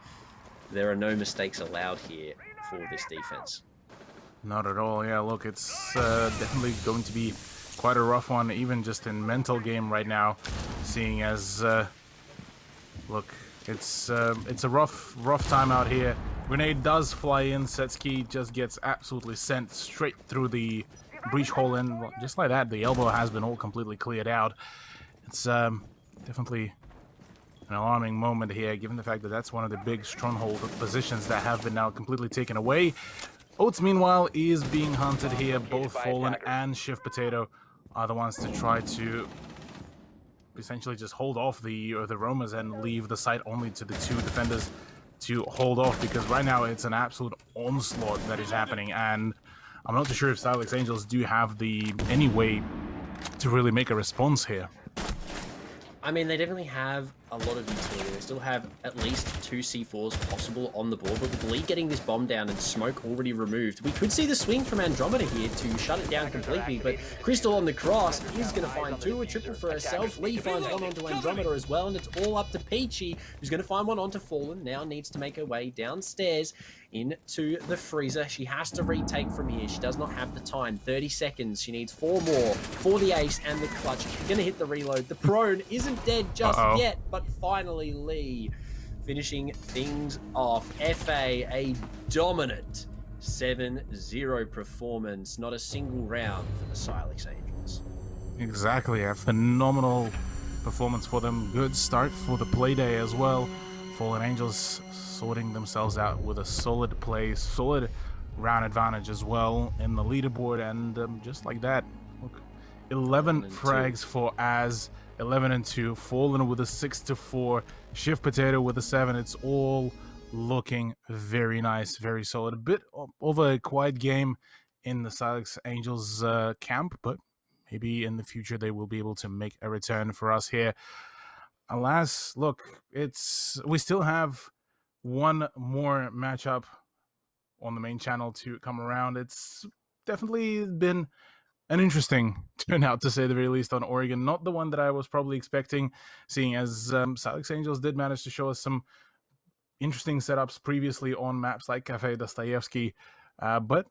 Speaker 5: There are no mistakes allowed here for this defense.
Speaker 4: Not at all. Yeah, look, it's definitely going to be quite a rough one, even just in mental game right now, seeing as look, it's a rough time out here. Grenade does fly in. Setsuki just gets absolutely sent straight through the breach hole, and just like that, the elbow has been all completely cleared out. It's definitely an alarming moment here, given the fact that that's one of the big stronghold positions that have been now completely taken away. Oates, meanwhile, is being hunted here. Both Fallen and Shift Potato are the ones to try to essentially just hold off the roamers and leave the site only to the two defenders to hold off, because right now it's an absolute onslaught that is happening, and I'm not too sure if Silex Angels do have any way to really make a response here.
Speaker 5: I mean, they definitely have a lot of utility. They still have at least 2 C4s possible on the board, but with Lee getting this bomb down and smoke already removed, we could see the swing from Andromeda here to shut it down completely, but Crystal on the cross is going to find 2, a triple for herself. Lee finds one onto Andromeda as well, and it's all up to Peachy, who's going to find one onto Fallen. Now needs to make her way downstairs into the freezer. She has to retake from here. She does not have the time. 30 seconds. She needs 4 more for the ace and the clutch. Gonna hit the reload. The prone isn't dead just yet, but finally Lee finishing things off. FA, a dominant 7-0 performance. Not a single round for the Silex Angels.
Speaker 4: Exactly, a phenomenal performance for them. Good start for the play day as well. Fallen Angels sorting themselves out with a solid play, solid round advantage as well in the leaderboard, and just like that, look, 11 frags for Az, 11-2, Fallen with a 6-4, Shift Potato with a 7. It's all looking very nice, very solid. A bit of a quiet game in the Silex Angels camp, but maybe in the future they will be able to make a return for us here. Alas, look, we still have one more matchup on the main channel to come around. It's definitely been an interesting turnout, to say the very least, on Oregon. Not the one that I was probably expecting, seeing as Silex Angels did manage to show us some interesting setups previously on maps like Cafe Dostoevsky, but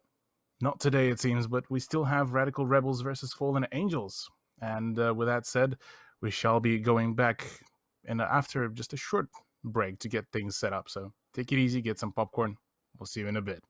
Speaker 4: not today, it seems. But we still have Radical Rebels versus Fallen Angels. And with that said, we shall be going back after just a short break to get things set up. So take it easy, get some popcorn. We'll see you in a bit.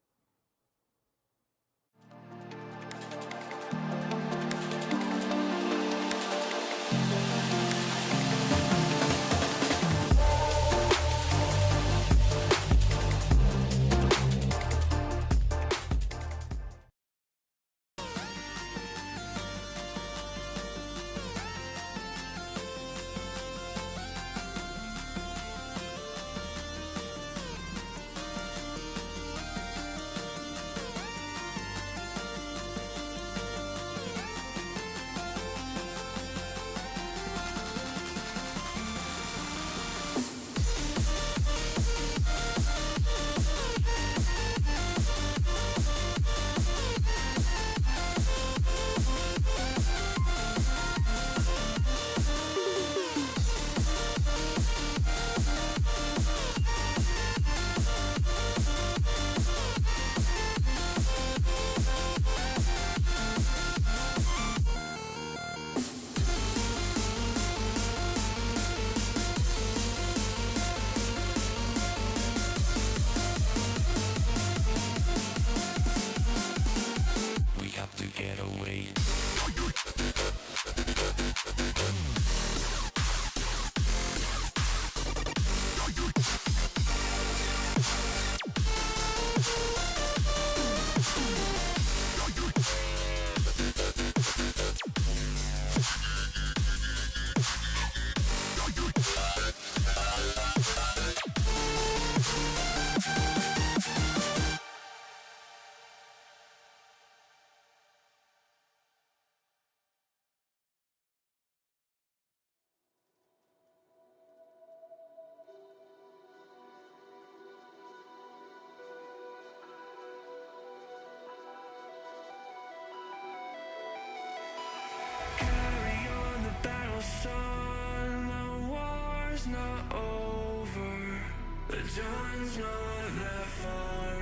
Speaker 7: is not over. The dawn's not that far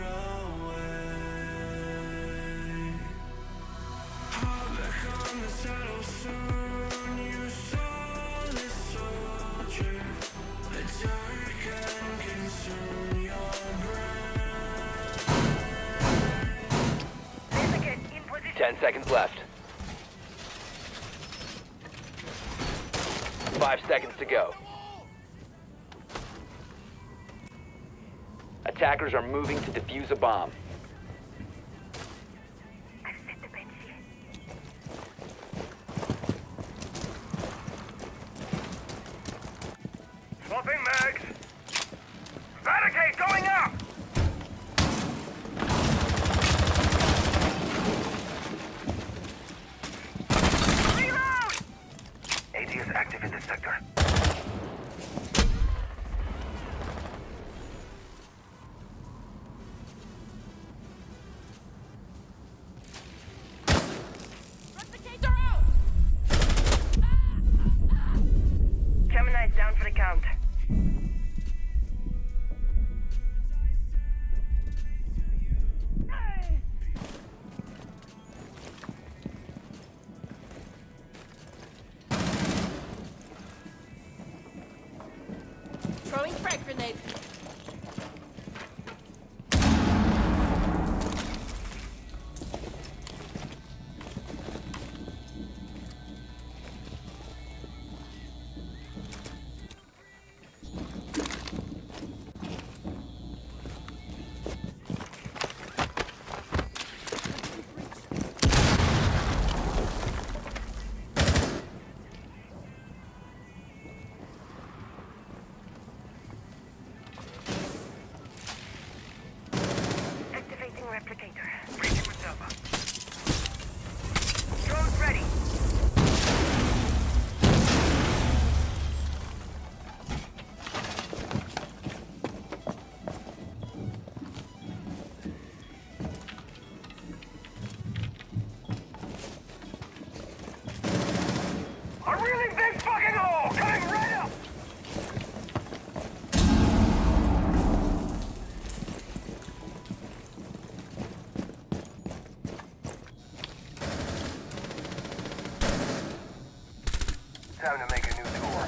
Speaker 7: away. Hop back on the saddle soon. You saw this soldier. The dark can consume your brain.
Speaker 6: 10 seconds left. 5 seconds to go. Attackers are moving to defuse a bomb.
Speaker 1: Swapping mags. Barricade going up! Reload! AT is active in this sector.
Speaker 2: Gemini's down for the count.
Speaker 8: Throwing frag grenade.
Speaker 2: Activating replicator.
Speaker 1: Breaching with Delta.
Speaker 2: Drones ready.
Speaker 1: A really big fucking hole coming right up! Time to make a new tour.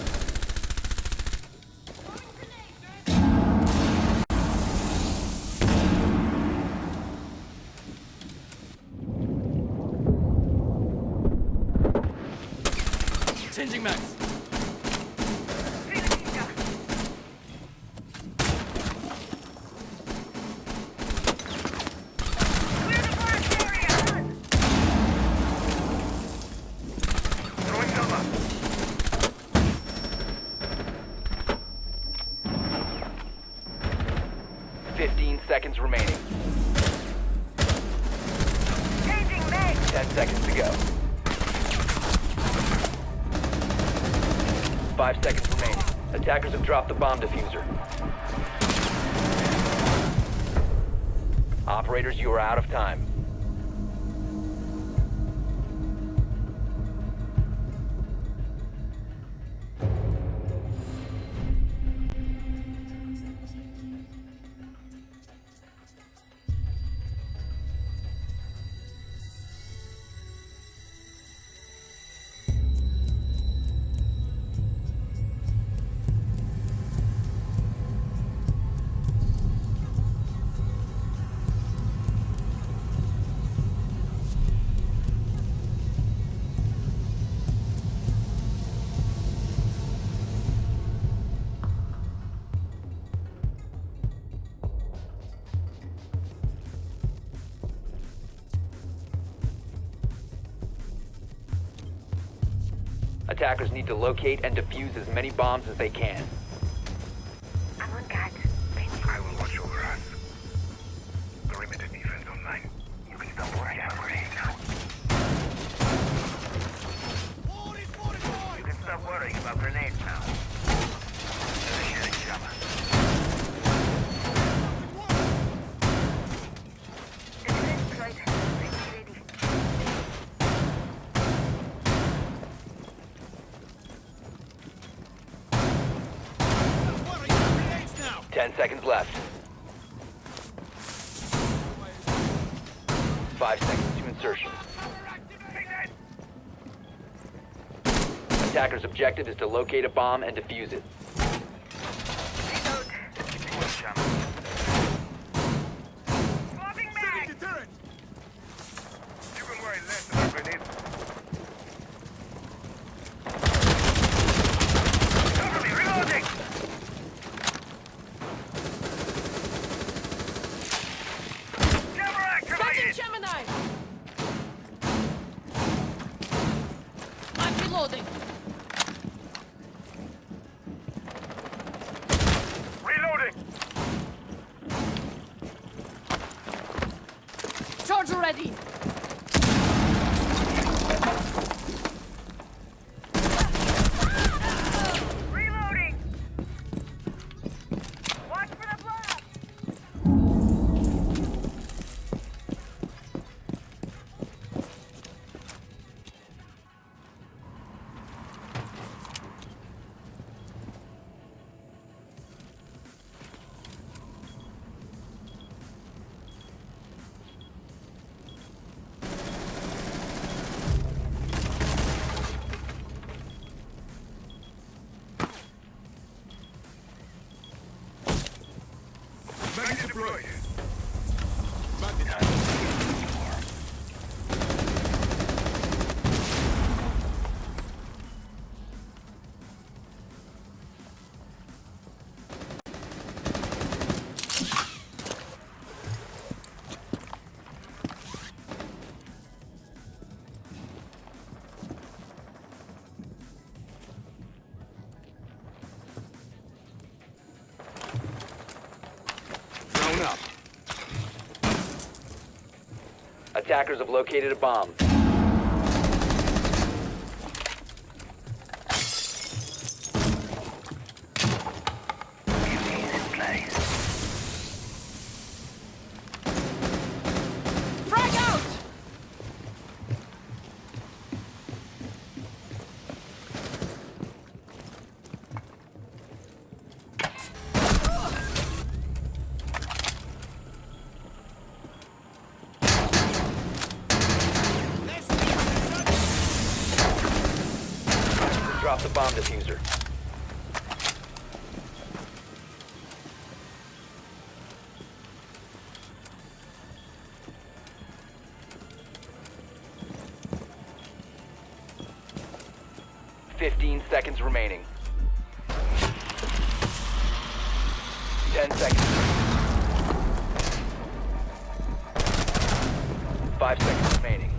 Speaker 5: Changing max.
Speaker 2: Clear the blast area!
Speaker 1: Throwing Nova.
Speaker 6: 15 seconds remaining.
Speaker 2: Changing mag!
Speaker 6: 10 seconds to go. 5 seconds remaining. Attackers have dropped the bomb diffuser. Operators, you are out of time. Attackers need to locate and defuse as many bombs as they can.
Speaker 2: I'm on guard.
Speaker 1: I will watch over us. Perimeter defense online. You can stop worrying about grenades now. You can stop worrying about grenades now.
Speaker 2: Defense deployed. Ready.
Speaker 6: 10 seconds left. 5 seconds to insertion. Attacker's objective is to locate a bomb and defuse it.
Speaker 8: Reloading. Charger ready.
Speaker 9: Reloading. Watch for the blast.
Speaker 6: Up. Attackers have located a bomb.
Speaker 8: Frag out.
Speaker 6: Drop the bomb diffuser. Fifteen seconds remaining. 10 seconds. 5 seconds remaining.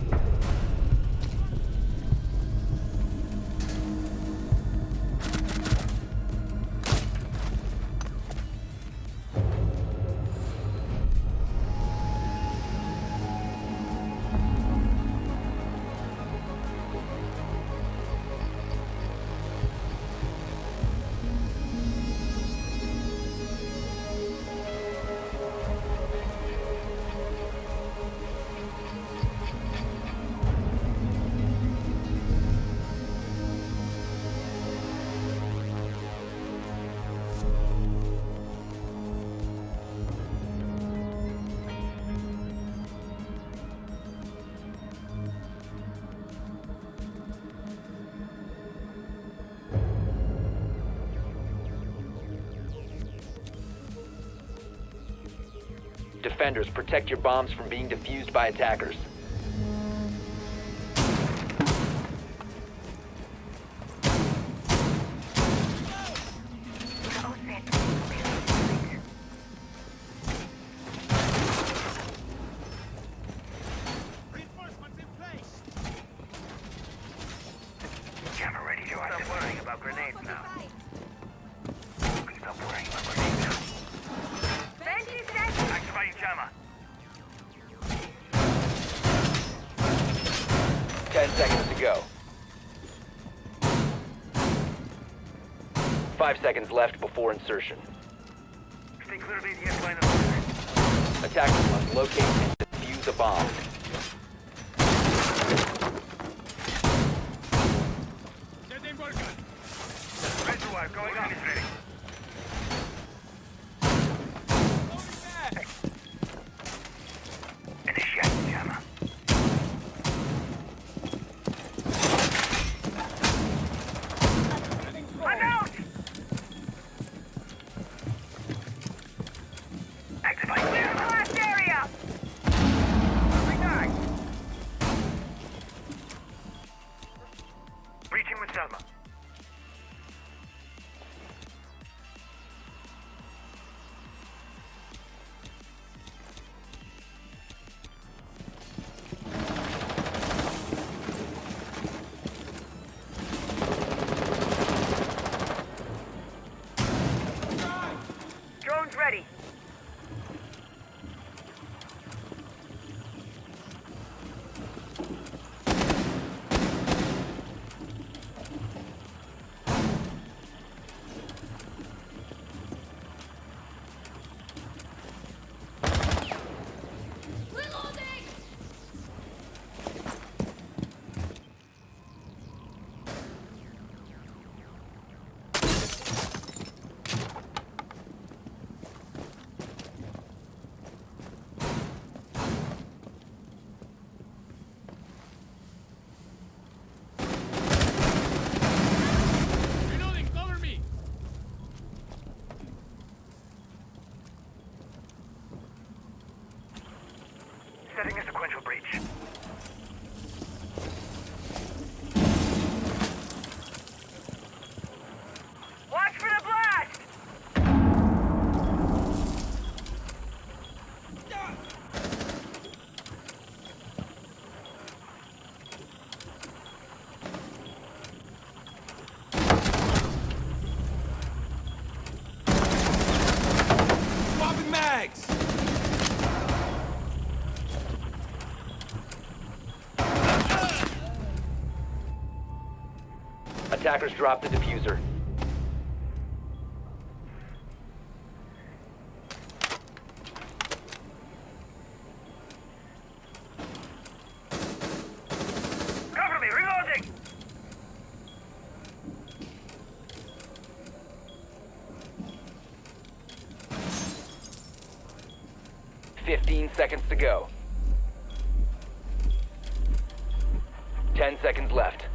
Speaker 6: Defenders, protect your bombs from being defused by attackers.
Speaker 9: Reinforcements in place. Camera ready to stop worrying about grenades now. Stop worrying about grenades now. Activating jammer.
Speaker 6: 10 seconds to go. 5 seconds left before insertion.
Speaker 9: Stay clear of ATS line of fire.
Speaker 6: Attackers must locate and defuse a bomb.
Speaker 9: Reservoir going on is ready. ready.
Speaker 8: Reloading! Reloading, cover me!
Speaker 9: Setting a sequential breach. Watch for the blast!
Speaker 7: Swapping mags!
Speaker 6: Attackers dropped the diffuser.
Speaker 9: Cover me, reloading!
Speaker 6: Fifteen seconds to go. 10 seconds left.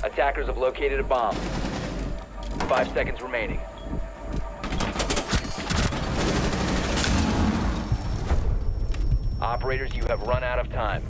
Speaker 6: Attackers have located a bomb. 5 seconds remaining. Operators, you have run out of time.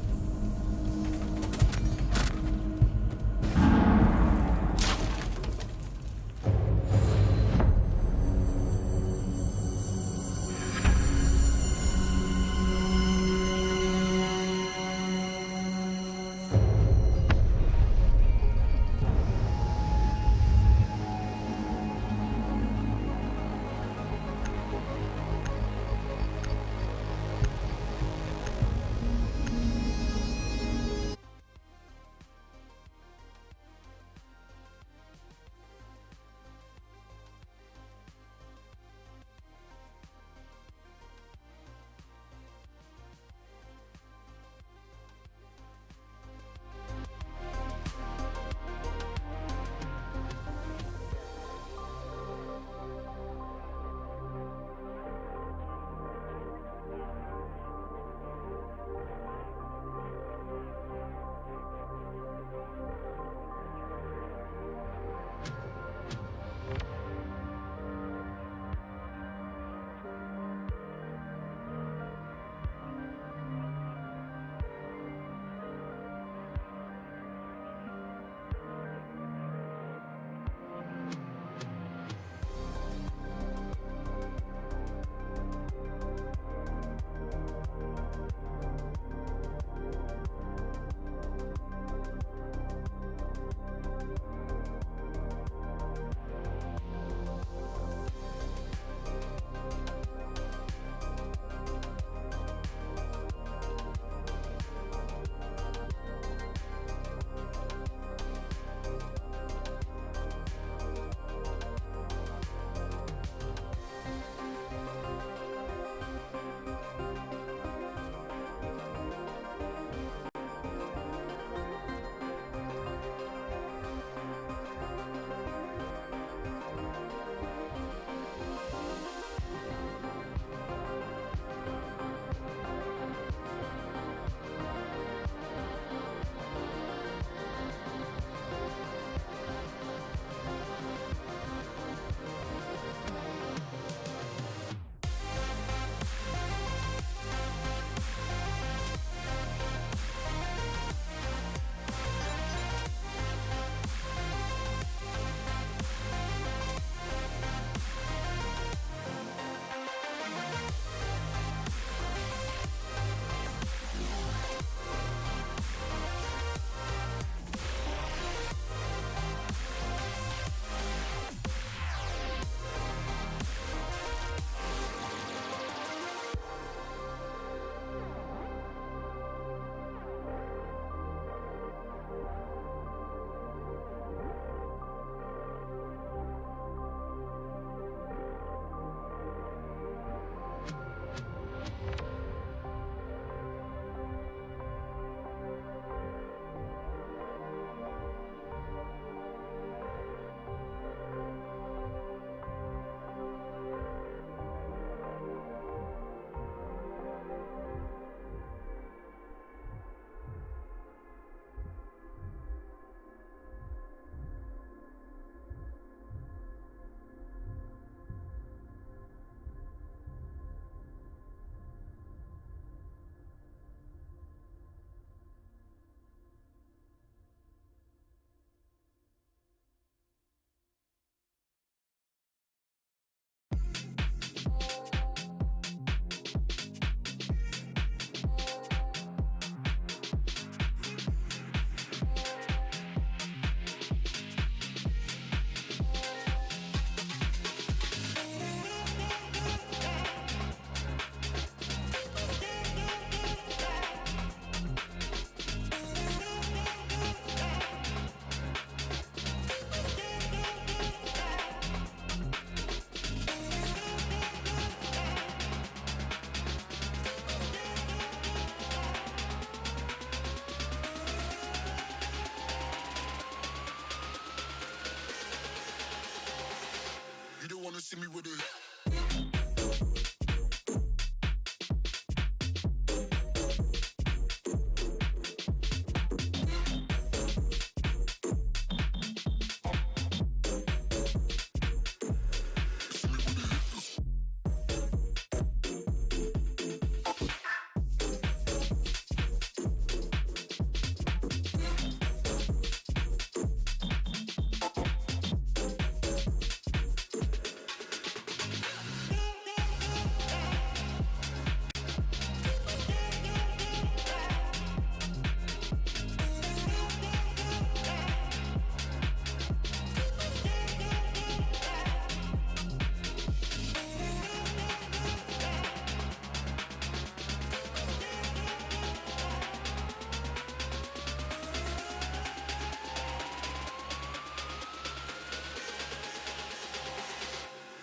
Speaker 1: wanna see me with it?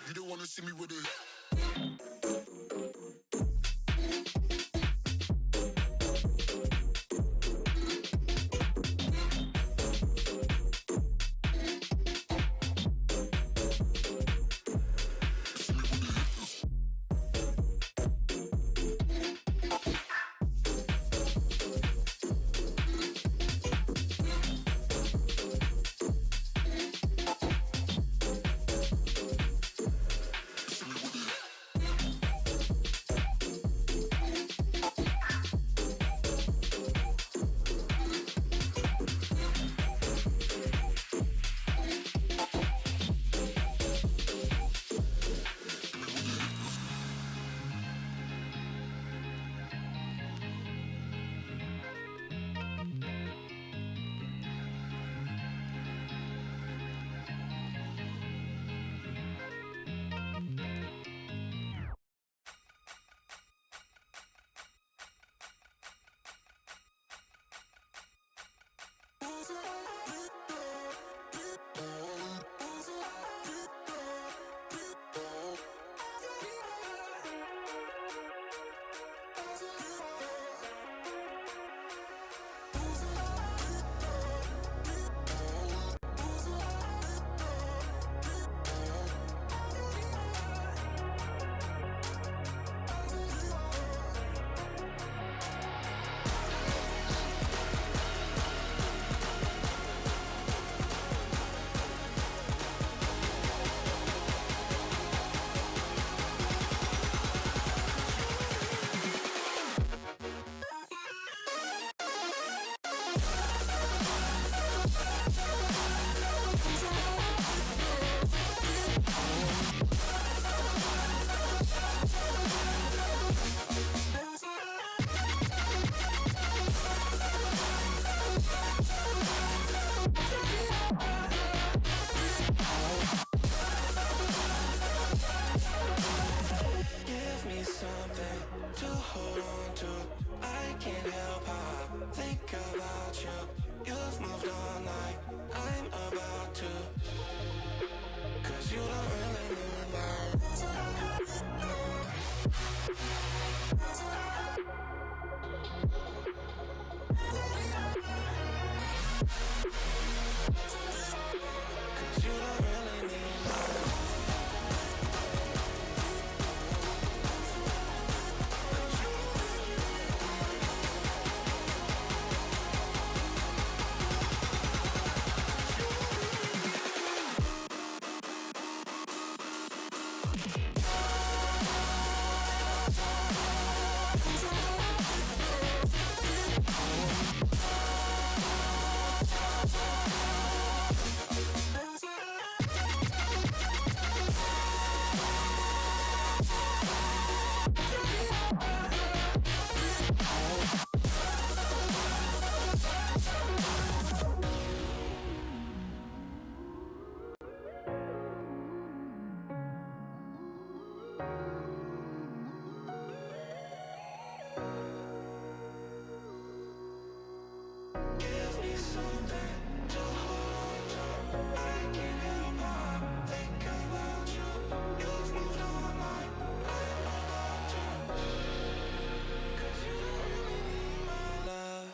Speaker 1: You don't wanna see me with it.
Speaker 7: Give me something to hold on to. I can't help how I think about you. You've moved on like I'm about to. Cause you don't really mean that. Cause you don't really mean that. Give me something to hold on. I can't help but think about you. You've moved on like I'm about to. Cause you don't really need my love.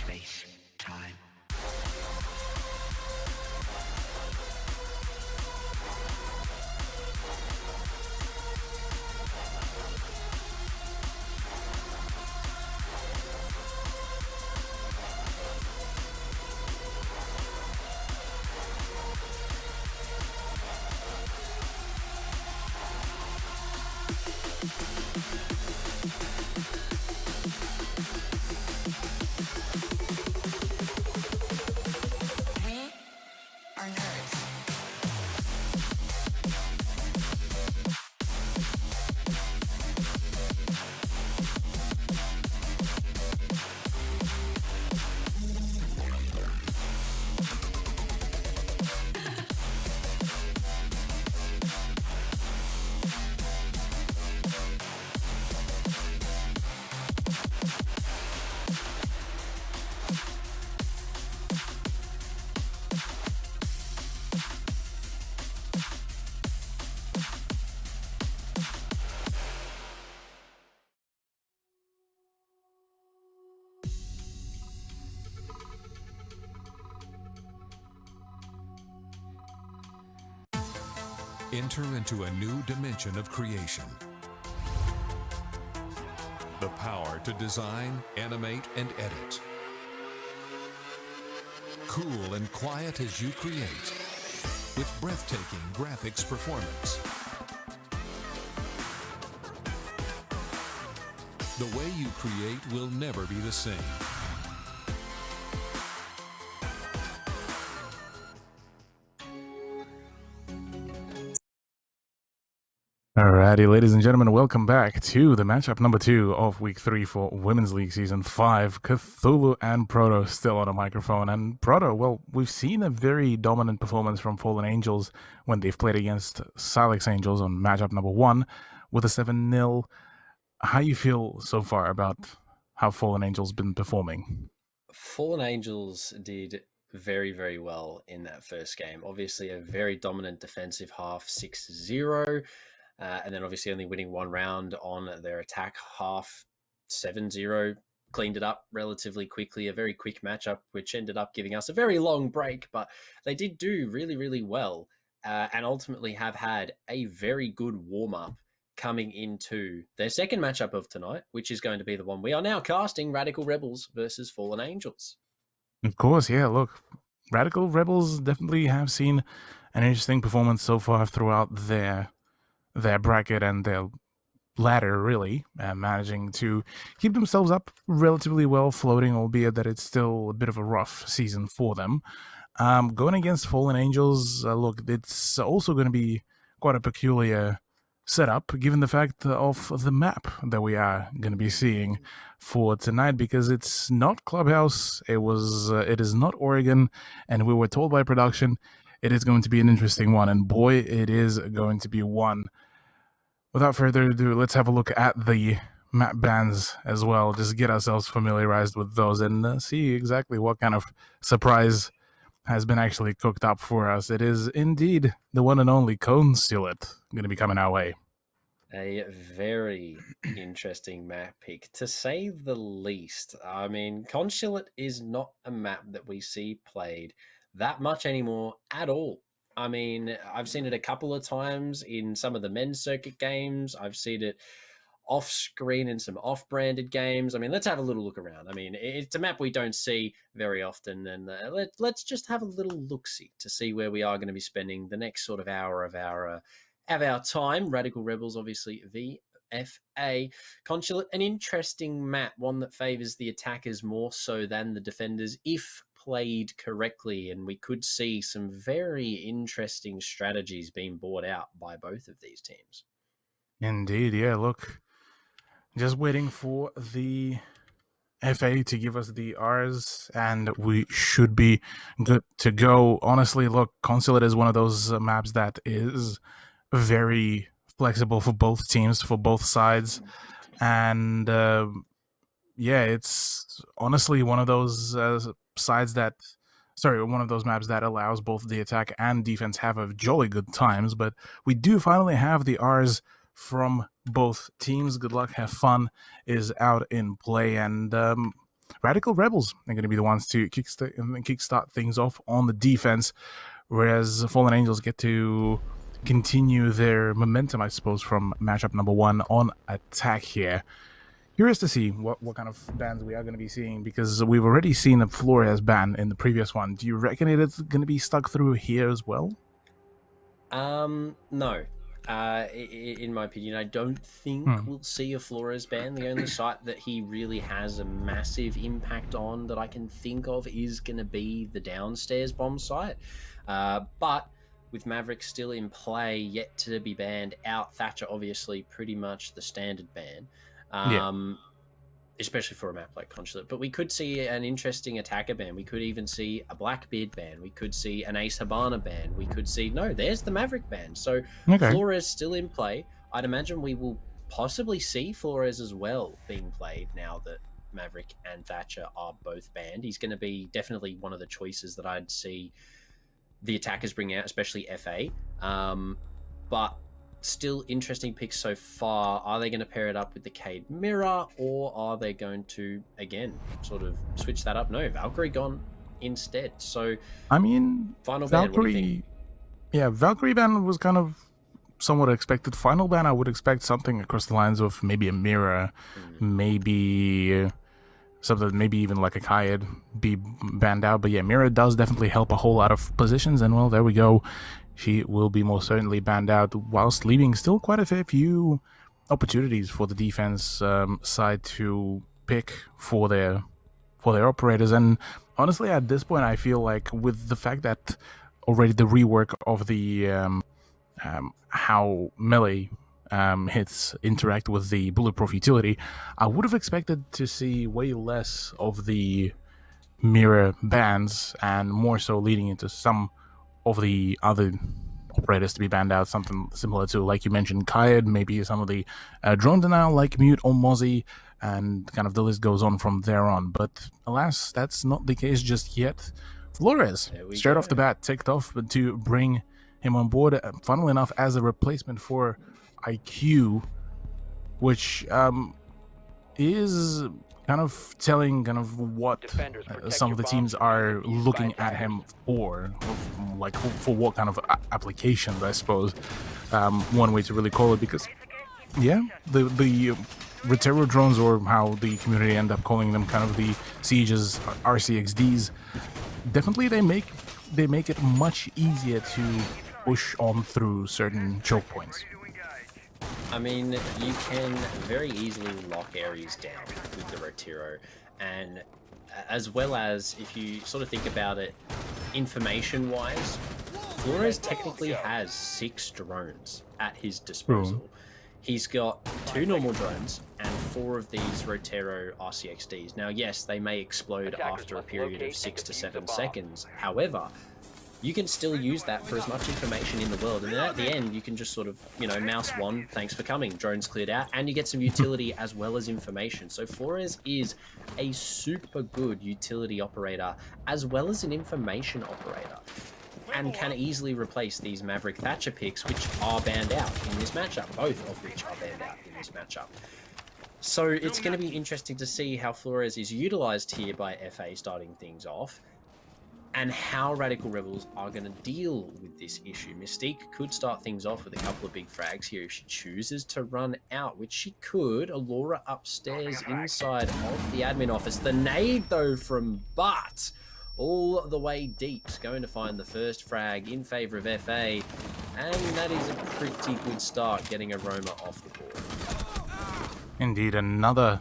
Speaker 7: Space, time. We are nerds.
Speaker 3: Enter into a new dimension of creation. The power to design, animate, and edit. Cool and quiet as you create, with breathtaking graphics performance. The way you create will never be the same.
Speaker 4: Alrighty, ladies and gentlemen, welcome back to the matchup number 2 of Week 3 for Women's League Season 5. Cthulhu and Proto still on a microphone. And Proto, well, we've seen a very dominant performance from Fallen Angels when they've played against Silex Angels on matchup number 1 with a 7-0. How you feel so far about how Fallen Angels been performing?
Speaker 5: Fallen Angels did very, very well in that first game. Obviously, a very dominant defensive half, 6-0. And then obviously only winning one round on their attack half, 7-0. Cleaned it up relatively quickly, a very quick matchup, which ended up giving us a very long break. But they did do really, really well and ultimately have had a very good warm-up coming into their second matchup of tonight, which is going to be the one we are now casting, Radical Rebels versus Fallen Angels.
Speaker 4: Of course, yeah, look, Radical Rebels definitely have seen an interesting performance so far throughout their bracket and their ladder, really, managing to keep themselves up relatively well, floating, albeit that it's still a bit of a rough season for them. Going against Fallen Angels, look, it's also going to be quite a peculiar setup, given the fact of the map that we are going to be seeing for tonight, because it's not Clubhouse, it is not Oregon, and we were told by production it is going to be an interesting one, and boy, it is going to be one. Without further ado, let's have a look at the map bans as well, just get ourselves familiarized with those and see exactly what kind of surprise has been actually cooked up for us. It is indeed the one and only Consulate going to be coming our way.
Speaker 5: A very interesting map pick, to say the least. I mean, Consulate is not a map that we see played that much anymore at all. I mean, I've seen it a couple of times in some of the men's circuit games. I've seen it off screen in some off-branded games. I mean, let's have a little look around. I mean, it's a map we don't see very often, and let's just have a little look-see to see where we are going to be spending the next sort of hour of our Of our time, Radical Rebels, obviously, VFA. Consulate, an interesting map, one that favours the attackers more so than the defenders, if played correctly. And we could see some very interesting strategies being brought out by both of these teams.
Speaker 4: Indeed, yeah. Look, just waiting for the FA to give us the Rs, and we should be good to go. Honestly, look, Consulate is one of those maps that is very flexible for both teams, for both sides, and yeah, it's honestly one of those one of those maps that allows both the attack and defense have a jolly good times. But we do finally have the Rs from both teams. Good luck, have fun is out in play, and Radical Rebels are going to be the ones to kickstart things off on the defense, whereas Fallen Angels get to continue their momentum, I suppose, from matchup number 1 on attack here. Curious to see what kind of bans we are going to be seeing, because we've already seen a Flores ban in the previous one. Do you reckon it's going to be stuck through here as well?
Speaker 5: No. In my opinion, I don't think we'll see a Flores ban. The only site that he really has a massive impact on that I can think of is going to be the downstairs bomb site. But with Maverick still in play, yet to be banned out, Thatcher obviously pretty much the standard ban. Especially for a map like Consulate. But we could see an interesting attacker ban. We could even see a Blackbeard ban. We could see an Ace Habana ban. We could see... No, there's the Maverick ban. So Flores still in play. I'd imagine we will possibly see Flores as well being played now that Maverick and Thatcher are both banned. He's going to be definitely one of the choices that I'd see the attackers bring out, especially FA. But still interesting picks so far. Are they going to pair it up with the Cade Mirror, or are they going to, again, sort of switch that up? No, Valkyrie gone instead. So,
Speaker 4: I mean,
Speaker 5: final ban, what do you think?
Speaker 4: Yeah, Valkyrie ban was kind of somewhat expected. Final ban, I would expect something across the lines of maybe a Mirror, maybe something, maybe even like a Kaid be banned out. But yeah, Mirror does definitely help a whole lot of positions, and well, there we go. She will be most certainly banned out, whilst leaving still quite a fair few opportunities for the defense side to pick for their operators. And honestly, at this point, I feel like with the fact that already the rework of the how melee hits interact with the bulletproof utility, I would have expected to see way less of the Mirror bans and more so leading into some of the other operators to be banned out, something similar to, like you mentioned, Kaid, maybe some of the drone denial like Mute or Mozzie, and kind of the list goes on from there on. But alas, that's not the case just yet. Flores, straight off the bat, ticked off to bring him on board, funnily enough, as a replacement for IQ, which is kind of telling kind of what some of the teams are looking at him for, like for what kind of applications, I suppose, one way to really call it, because yeah, the Retero drones, or how the community end up calling them, kind of the Sieges, RCXDs, definitely they make it much easier to push on through certain choke points.
Speaker 5: I mean, you can very easily lock areas down with the Rotiro, and as well as, if you sort of think about it information-wise, Flores technically has 6 drones at his disposal. He's got 2 normal drones and 4 of these Rotero RCXDs. Now, yes, they may explode after a period of 6 to 7 seconds. However, you can still use that for as much information in the world. And then at the end, you can just sort of, mouse 1, thanks for coming, drones cleared out, and you get some utility as well as information. So Flores is a super good utility operator as well as an information operator, and can easily replace these Maverick Thatcher picks, which are banned out in this matchup, both of which are banned out in this matchup. So it's going to be interesting to see how Flores is utilized here by FA starting things off, and how Radical Rebels are going to deal with this issue. Mystique could start things off with a couple of big frags here if she chooses to run out, which she could. Allura upstairs inside of the admin office. The nade, though, from Butt all the way deep, going to find the first frag in favor of FA. And that is a pretty good start, getting a Roma off the board.
Speaker 4: Indeed, another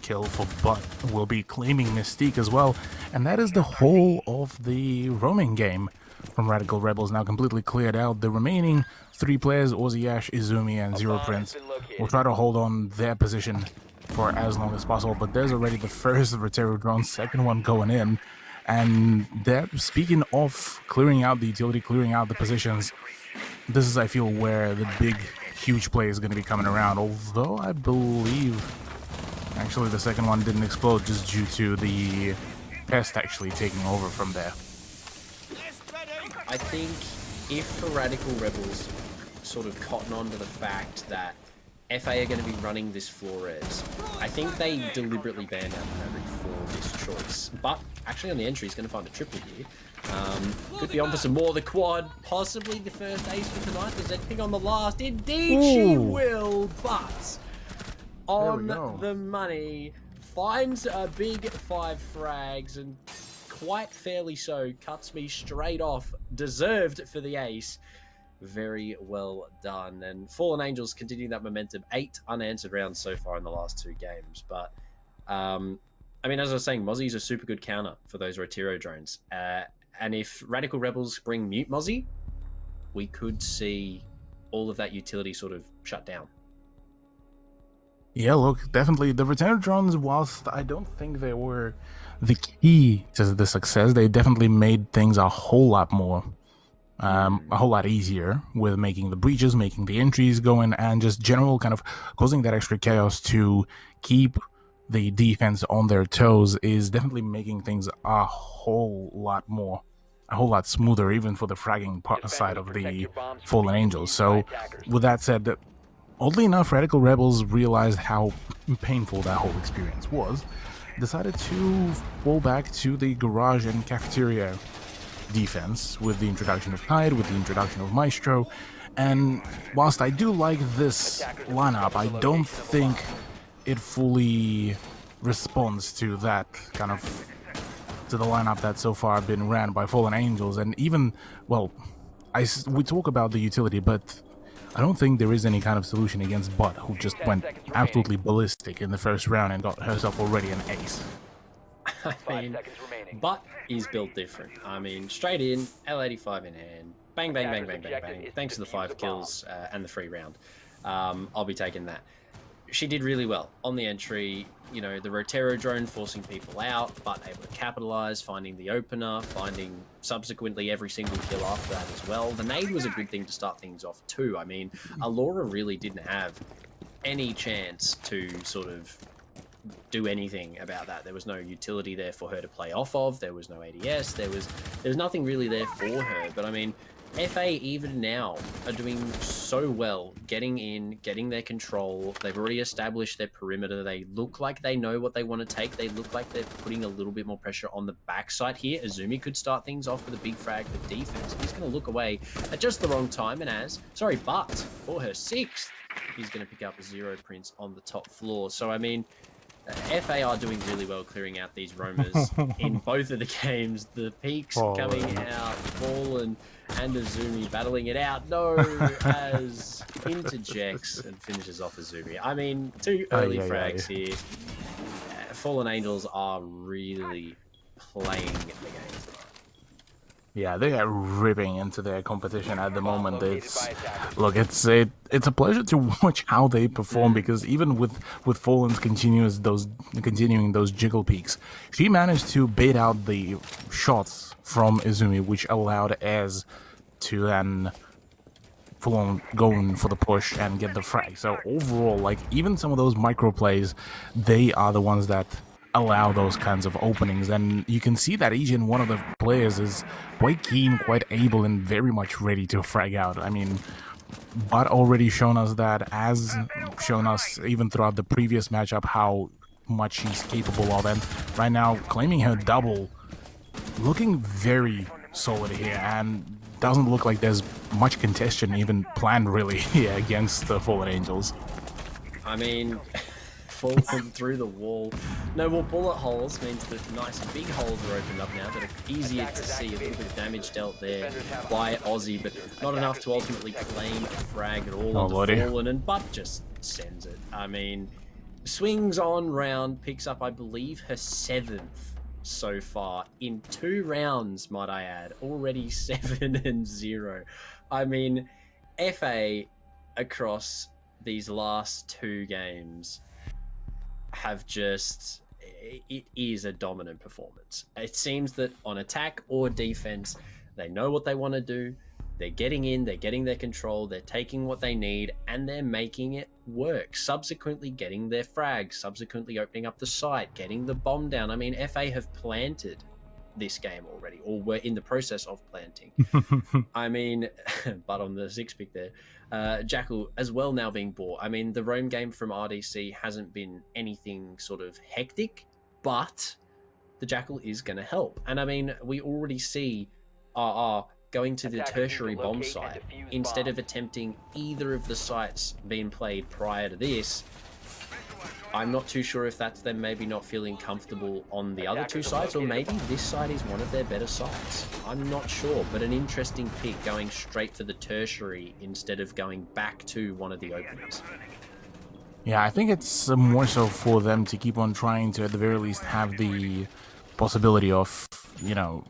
Speaker 4: kill for Butt will be claiming Mystique as well, and that is the whole of the roaming game from Radical Rebels now completely cleared out. The remaining 3 players, Aussie Ash, Izumi, and Zero Prince, will try to hold on their position for as long as possible, but there's already the first Rotero drone, second one going in, and that, speaking of clearing out the utility, clearing out the positions, this is, I feel, where the big, huge play is going to be coming around, although I believe actually the second one didn't explode just due to the pest actually taking over from there.
Speaker 5: I think if the Radical Rebels sort of cotton on to the fact that FA are going to be running this floor res, I think they deliberately banned out Maverick for this choice. But actually on the entry, he's going to find a triple here. Could be on for some more. The quad, possibly the first ace for tonight. The Z ping on the last. Indeed, she will, but on the money, finds a big 5 frags and quite fairly so, cuts me straight off. Deserved for the ace. Very well done. And Fallen Angels continue that momentum. 8 unanswered rounds so far in the last 2 games. But, I mean, as I was saying, Mozzie's a super good counter for those Rotero drones. And if Radical Rebels bring Mute Mozzie, we could see all of that utility sort of shut down.
Speaker 4: Yeah, look, definitely the Rotero drones, whilst I don't think they were the key to the success, they definitely made things a whole lot more, a whole lot easier with making the breaches, making the entries going, and just general kind of causing that extra chaos to keep the defense on their toes is definitely making things a whole lot smoother, even for the fragging side of the Fallen Angels. So with that said, oddly enough, Radical Rebels realized how painful that whole experience was, decided to fall back to the garage and cafeteria defense with the introduction of Tide, with the introduction of Maestro, and whilst I do like this lineup, I don't think it fully responds to that kind of, to the lineup that's so far been ran by Fallen Angels. And even, well, we talk about the utility, but I don't think there is any kind of solution against Butt, who just went absolutely ballistic in the first round and got herself already an ace.
Speaker 5: I mean, Butt is built different. I mean, straight in, L85 in hand, bang, bang, bang, bang, bang, bang. Thanks to the 5 kills and the free round. I'll be taking that. She did really well on the entry, you know, the Rotero drone forcing people out, but able to capitalize, finding the opener, finding subsequently every single kill after that as well. The nade was a good thing to start things off too. I mean, Alora really didn't have any chance to sort of do anything about that. There was no utility there for her to play off of. There was no ADS. There was nothing really there for her. But I mean, FA even now are doing so well, getting in, getting their control. They've already established their perimeter. They look like they know what they want to take. They look like they're putting a little bit more pressure on the backside here. Azumi could start things off with a big frag for defense. He's going to look away at just the wrong time, and but for her 6th, he's going to pick up a Zero Prince on the top floor. So, I mean, FA are doing really well clearing out these roamers in both of the games. The peaks coming out, Fallen and Azumi battling it out. No, as interjects and finishes off Azumi. I mean, 2 early frags here. Fallen Angels are really playing the game.
Speaker 4: Yeah, they are ripping into their competition at the moment. Look, it's a pleasure to watch how they perform, because even with Fallen's continuing those jiggle peaks, she managed to bait out the shots from Izumi, which allowed Ez to then full on going for the push and get the frag. So overall, like, even some of those micro plays, they are the ones that allow those kinds of openings. And you can see that each and one of the players is quite keen, quite able, and very much ready to frag out. I mean, Bud already shown us that, has shown us even throughout the previous matchup how much she's capable of, and right now claiming her double, looking very solid here, and doesn't look like there's much contention even planned really here against the Fallen Angels.
Speaker 5: I mean, fallen through the wall. No more bullet holes means that nice big holes are opened up now that are easier to see. A little bit of damage dealt there by Aussie, but not enough to ultimately claim a frag at all onto Fallen, and Butt just sends it. I mean, swings on round, picks up, I believe, her 7th so far in 2 rounds, might I add. Already 7-0. I mean, FA across these last 2 games have just... It is a dominant performance. It seems that on attack or defense, they know what they want to do. They're getting in, they're getting their control, they're taking what they need, and they're making it work. Subsequently getting their frag, subsequently opening up the site, getting the bomb down. I mean, FA have planted this game already, or were in the process of planting. I mean, but on the 6 pick there, Jackal as well now being bought. I mean, the roam game from RDC hasn't been anything sort of hectic, but the Jackal is going to help. And I mean, we already see RR going to the tertiary bomb site instead of attempting either of the sites being played prior to this. I'm not too sure if that's them maybe not feeling comfortable on the other 2 sites, or maybe this site is one of their better sites. I'm not sure, but an interesting pick going straight for the tertiary instead of going back to one of the openings.
Speaker 4: Yeah, I think it's more so for them to keep on trying to, at the very least, have the possibility of, you know,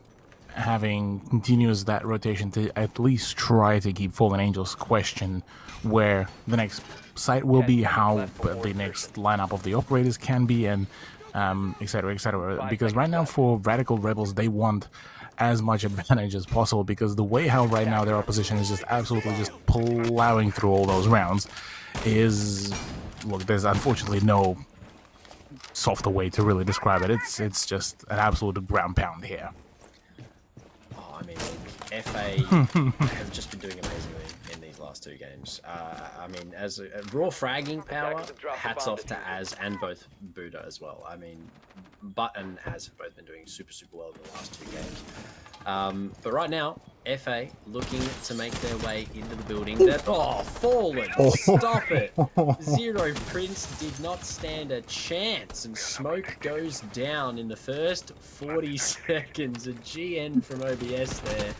Speaker 4: having continuous that rotation to at least try to keep Fallen Angels question where the next site will be, how the next lineup of the operators can be, and etc, etc. Because right now for Radical Rebels, they want as much advantage as possible, because the way how right now their opposition is just absolutely just plowing through all those rounds is, look, there's unfortunately no softer way to really describe it. It's just an absolute ground pound here.
Speaker 5: I mean, FA have just been doing amazingly in these last 2 games. I mean, as a raw fragging power, hats off to Az and both Buddha as well. I mean, Butt and Az have both been doing super well in the last 2 games. But right now, FA looking to make their way into the building. Oh, Fallen! Stop it! Zero Prince did not stand a chance, and Smoke goes down in the first 40 seconds. A GN from OBS there.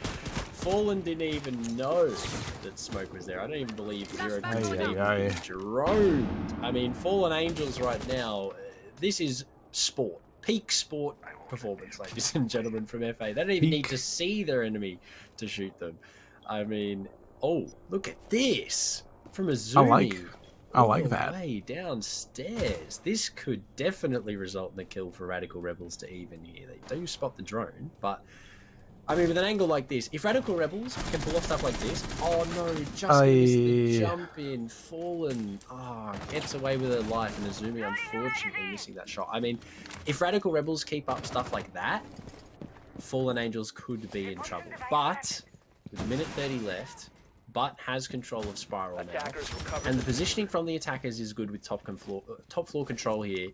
Speaker 5: Fallen didn't even know that Smoke was there. I don't even believe Zero Prince had even been droned. I mean, Fallen Angels right now, this is sport. Peak sport performance, ladies and gentlemen, from FA. They don't even need to see their enemy to shoot them. I mean, oh, look at this from a zoom.
Speaker 4: I like that.
Speaker 5: Way downstairs. This could definitely result in a kill for Radical Rebels to even here. They do spot the drone, but I mean, with an angle like this, if Radical Rebels can pull off stuff like this, oh no, just missed the jump in, Fallen, gets away with her life, and Azumi unfortunately missing that shot. I mean, if Radical Rebels keep up stuff like that, Fallen Angels could be in trouble. But with a minute 30 left, Butt has control of Spiral now, and the positioning from the attackers is good with top floor control here.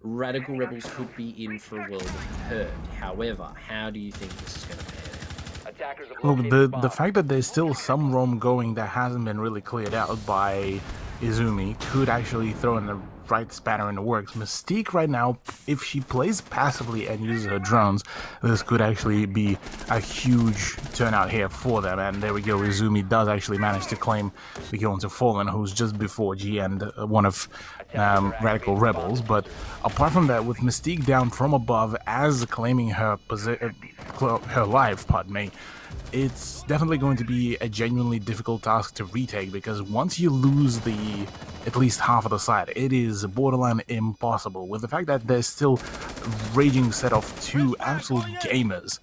Speaker 5: Radical Rebels could be in for a world of hurt. However, how do you think this is going to pan out?
Speaker 4: Look, the fact that there's still some roam going that hasn't been really cleared out by Izumi could actually throw in the right spanner in the works. Mystique right now, if she plays passively and uses her drones, this could actually be a huge turnout here for them. And there we go, Izumi does actually manage to claim the kill into Fallen, who's just before G and one of Radical Rebels. But apart from that, with Mystique down from above as claiming her life, pardon me, it's definitely going to be a genuinely difficult task to retake, because once you lose at least half of the side, it is borderline impossible. With the fact that there's still a raging set of 2 absolute gamers,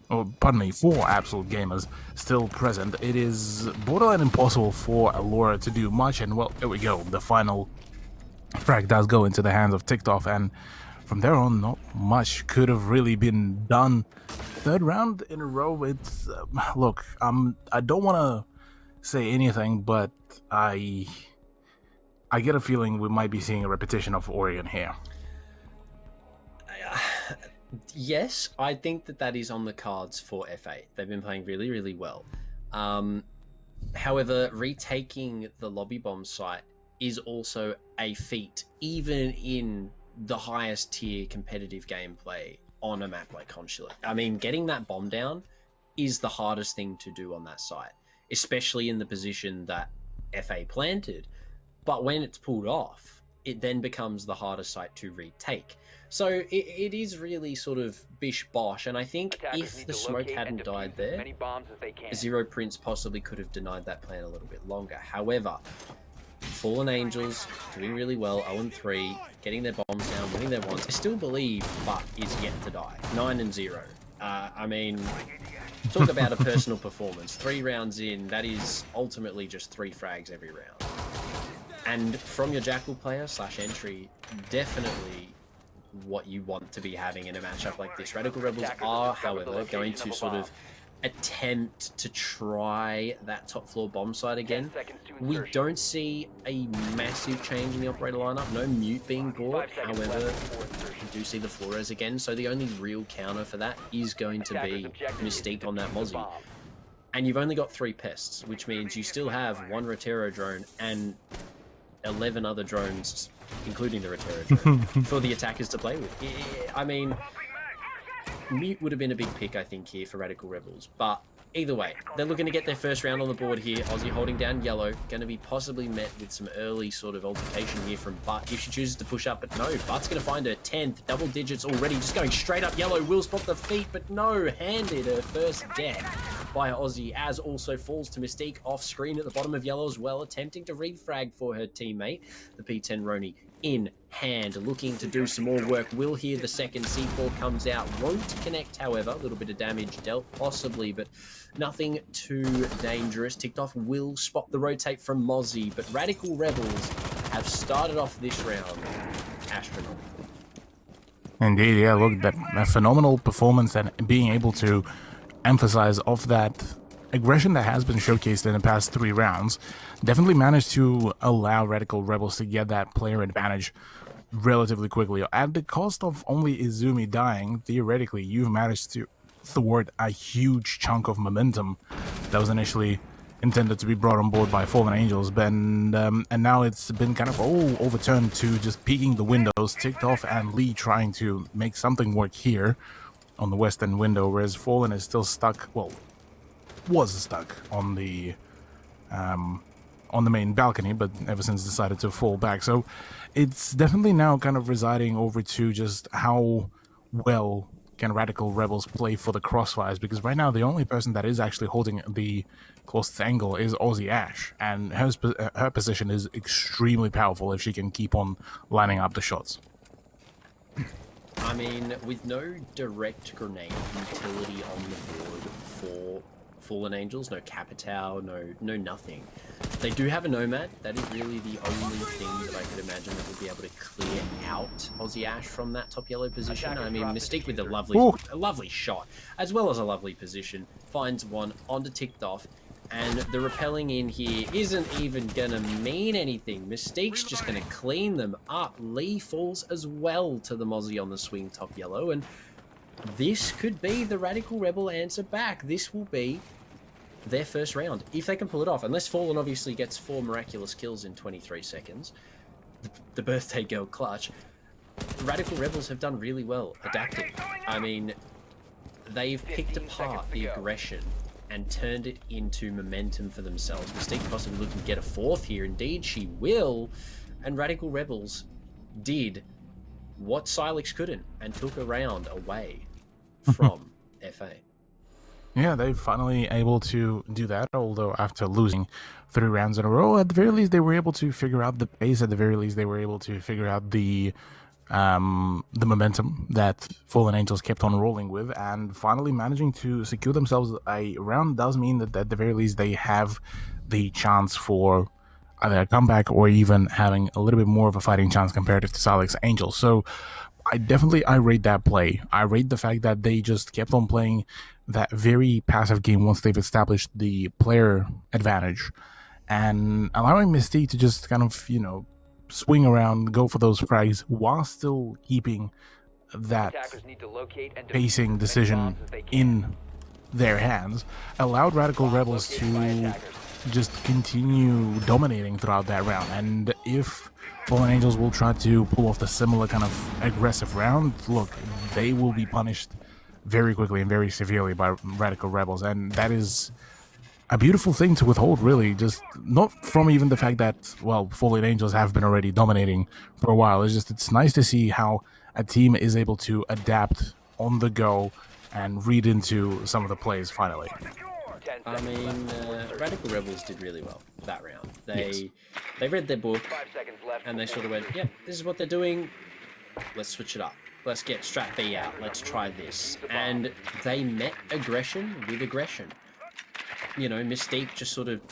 Speaker 4: or pardon me, 4 absolute gamers still present, it is borderline impossible for Allura to do much. And well, there we go, the final frag does go into the hands of TikTok, and from there on, not much could have really been done. 3rd round in a row, it's look, I don't want to say anything, but I get a feeling we might be seeing a repetition of Oregon here.
Speaker 5: Yes, I think that is on the cards for FA. They've been playing really, really well. However, retaking the lobby bomb site is also a feat, even in the highest tier competitive gameplay on a map like Consulate. I mean, getting that bomb down is the hardest thing to do on that site, especially in the position that FA planted. But when it's pulled off, it then becomes the hardest site to retake. So it is really sort of bish bosh, and I think
Speaker 6: Attackers
Speaker 5: if
Speaker 6: need
Speaker 5: the
Speaker 6: to
Speaker 5: smoke
Speaker 6: locate
Speaker 5: hadn't
Speaker 6: and
Speaker 5: died
Speaker 6: defuse
Speaker 5: there,
Speaker 6: as many bombs as they can.
Speaker 5: Zero Prince possibly could have denied that plan a little bit longer. However, Fallen Angels doing really well, 0-3, getting their bombs down, winning their ones. I still believe, but is yet to die. 9-0. I mean, talk about a personal performance. 3 rounds in, that is ultimately just 3 frags every round. And from your Jackal player / entry, definitely what you want to be having in a matchup like this. Radical Rebels are, however, going to sort of attempt to try that top floor bomb site again. We don't see a massive change in the operator lineup. No mute being brought. However, we do see the Flores again. So the only real counter for that is going to be Mystique on that Mozzie. And you've only got 3 pests, which means you still have 1 Rotero drone and 11 other drones, including the Rotero drone, for the attackers to play with. I mean, mute would have been a big pick, I think, here for Radical Rebels. But either way, they're looking to get their first round on the board here. Aussie holding down yellow. Going to be possibly met with some early sort of altercation here from Butt if she chooses to push up. But no, Butt's going to find her 10th. Double digits already. Just going straight up yellow. Will spot the feet, but no. Handed her first death by Aussie, as also falls to Mystique off screen at the bottom of yellow as well, attempting to refrag for her teammate. The P10 Roni in hand, looking to do some more work. Will here, the second C4 comes out, won't connect, however. A little bit of damage dealt, possibly, but nothing too dangerous. Ticked off, will spot the rotate from Mozzie, but Radical Rebels have started off this round astronomical.
Speaker 4: Indeed, yeah, look, that a phenomenal performance and being able to emphasize off that aggression that has been showcased in the past 3 rounds definitely managed to allow Radical Rebels to get that player advantage relatively quickly. At the cost of only Izumi dying, theoretically, you've managed to thwart a huge chunk of momentum that was initially intended to be brought on board by Fallen Angels, and now it's been kind of all overturned to just peeking the windows, ticked off, and Lee trying to make something work here on the western window, whereas Fallen is still stuck, well, was stuck on the main balcony, but ever since decided to fall back. So it's definitely now kind of residing over to just how well can Radical Rebels play for the crossfires, because right now the only person that is actually holding the closest angle is Aussie Ash, and her position is extremely powerful if she can keep on lining up the shots.
Speaker 5: I mean, with no direct grenade utility on the board for Fallen Angels, no Capitao, no nothing. They do have a Nomad. That is really the only thing that I could imagine that would be able to clear out Aussie Ash from that top yellow position. I mean, Mystique with a lovely shot, as well as a lovely position, finds one onto ticked off, and the repelling in here isn't even gonna mean anything. Mystique's just gonna clean them up. Lee falls as well to the Mozzie on the swing top yellow, and this could be the Radical Rebel answer back. This will be their first round, if they can pull it off. Unless Fallen obviously gets 4 miraculous kills in 23 seconds. The birthday girl clutch. Radical Rebels have done really well adapting. I mean, they've picked apart the aggression and turned it into momentum for themselves. Mystique possibly looking to get a 4th here. Indeed, she will. And Radical Rebels did what Silex couldn't and took a round away from FA.
Speaker 4: Yeah, they're finally able to do that, although after losing 3 rounds in a row, at the very least they were able to figure out the pace, at the very least they were able to figure out the momentum that Fallen Angels kept on rolling with, and finally managing to secure themselves a round does mean that at the very least they have the chance for either a comeback or even having a little bit more of a fighting chance comparative to Silex Angels. So I rate that play. I rate the fact that they just kept on playing that very passive game once they've established the player advantage, and allowing Mystique to just kind of, swing around, go for those frags while still keeping that pacing decision in their hands, allowed Radical Rebels to just continue dominating throughout that round. And if Fallen Angels will try to pull off the similar kind of aggressive round, look, they will be punished very quickly and very severely by Radical Rebels. And that is a beautiful thing to withhold, really. Just not from even the fact that, well, Fallen Angels have been already dominating for a while. It's nice to see how a team is able to adapt on the go and read into some of the plays finally.
Speaker 5: I mean, Radical Rebels did really well that round. They read their book and they sort of went, yeah, this is what they're doing. Let's switch it up. Let's get Strat B out. Let's try this. And they met aggression with aggression. You know, Mystique just sort of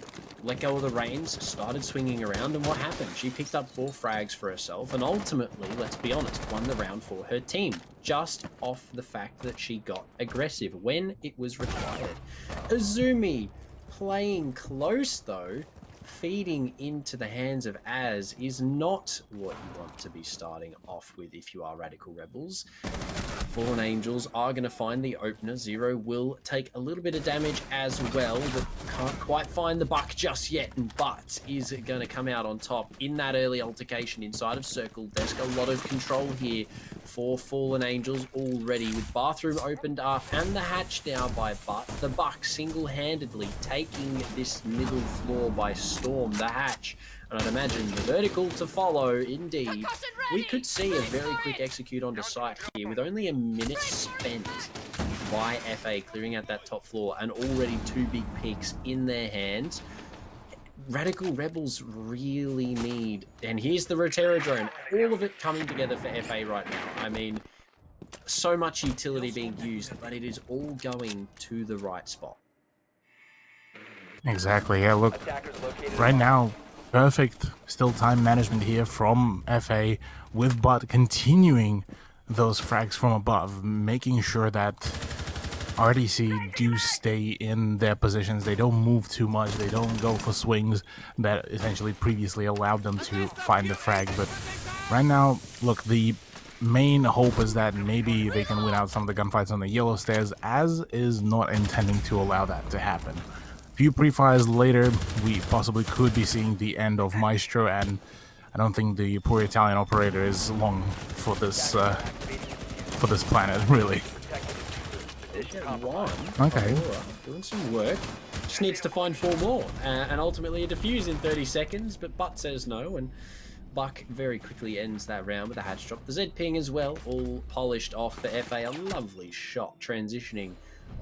Speaker 5: let go of the reins, started swinging around, and what happened? She picked up 4 frags for herself, and ultimately, let's be honest, won the round for her team, just off the fact that she got aggressive when it was required. Azumi playing close, though, feeding into the hands of Az is not what you want to be starting off with if you are Radical Rebels. Fallen Angels are going to find the opener. Zero will take a little bit of damage as well, but can't quite find the buck just yet. But is going to come out on top in that early altercation inside of Circle. There's a lot of control here for Fallen Angels already, with Bathroom opened up and the hatch now by Butt. The buck single-handedly taking this middle floor by storm. The hatch, and I'd imagine the vertical to follow. Indeed, we could see a very quick execute onto site here with only a minute spent by FA clearing out that top floor and already 2 big picks in their hands. Radical Rebels really need, and here's the Rotero drone, all of it coming together for FA right now. I mean, so much utility being used, but it is all going to the right spot.
Speaker 4: Exactly, yeah, look, right now, perfect still time management here from FA, with Butt continuing those frags from above, making sure that RDC do stay in their positions. They don't move too much. They don't go for swings that essentially previously allowed them to find the frag. But right now, look, the main hope is that maybe they can win out some of the gunfights on the yellow stairs, as is not intending to allow that to happen. A few pre-fires later, we possibly could be seeing the end of Maestro, and I don't think the poor Italian operator is long for this planet, really. Okay.
Speaker 5: Doing some work. Just needs to find 4 more, and ultimately a defuse in 30 seconds, but Butt says no, and Buck very quickly ends that round with a hatch drop. The Z ping as well, all polished off for FA. A lovely shot transitioning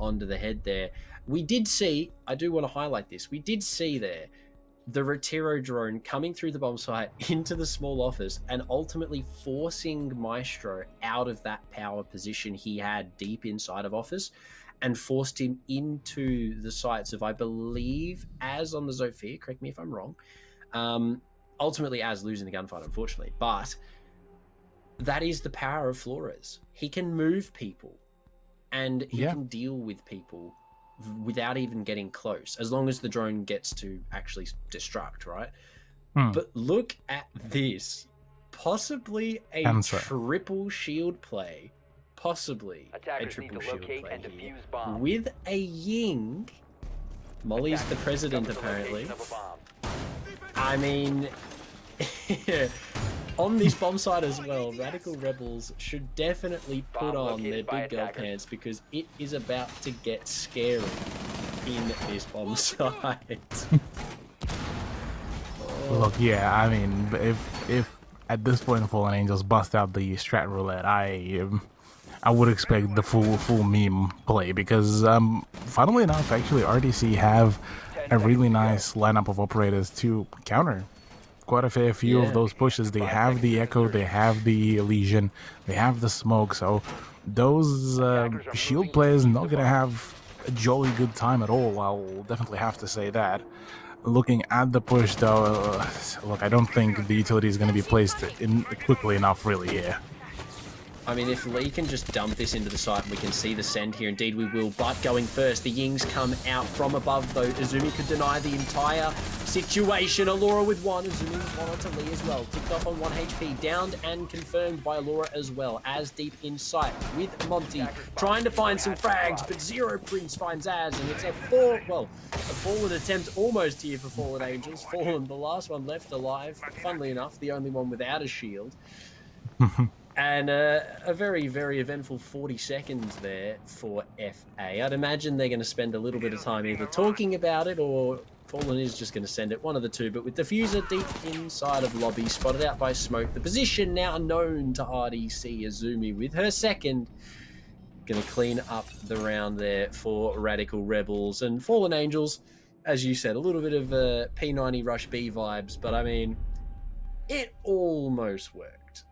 Speaker 5: onto the head there. We did see, I do want to highlight this, we did see there the Rotero drone coming through the bomb site into the small office and ultimately forcing Maestro out of that power position he had deep inside of office and forced him into the sights of, I believe, Az on the Zofia, correct me if I'm wrong. Ultimately, Az losing the gunfight, unfortunately, but that is the power of Flores. He can move people and he can deal with people without even getting close, as long as the drone gets to actually destruct, right? But look at this. Possibly a triple shield play. Possibly a triple shield play here. With a Ying. Molly's the president, apparently. I mean, on this bomb site as well, Radical Rebels should definitely put on their big girl pants, because it is about to get scary in this bomb site.
Speaker 4: Look, yeah, I mean, if at this point Fallen Angels bust out the strat roulette, I would expect the full meme play, because funnily enough, actually RDC have a really nice lineup of operators to counter quite a fair few of those pushes. They have the Echo, they have the Elysian, they have the Smoke, so those shield players not gonna have a jolly good time at all. I'll definitely have to say that. Looking at the push though, look, I don't think the utility is going to be placed in quickly enough really here.
Speaker 5: I mean, if Lee can just dump this into the site, we can see the send here. Indeed, we will. But going first, the Yings come out from above, though. Azumi could deny the entire situation. Allura with one. Azumi with one onto Lee as well. Ticked off on 1 HP. Downed and confirmed by Allura as well. As deep in sight with Monty. Trying to find some frags, but Zero Prince finds Az. And it's a fallen attempt almost here for Fallen Angels. Fallen, the last one left alive. Funnily enough, the only one without a shield. And a very, very eventful 40 seconds there for FA. I'd imagine they're going to spend a little bit of time either talking about it or Fallen is just going to send it, one of the two. But with Diffuser deep inside of lobby, spotted out by Smoke, the position now known to RDC. Azumi with her second. Going to clean up the round there for Radical Rebels. And Fallen Angels, as you said, a little bit of P90 Rush B vibes. But I mean, it almost worked.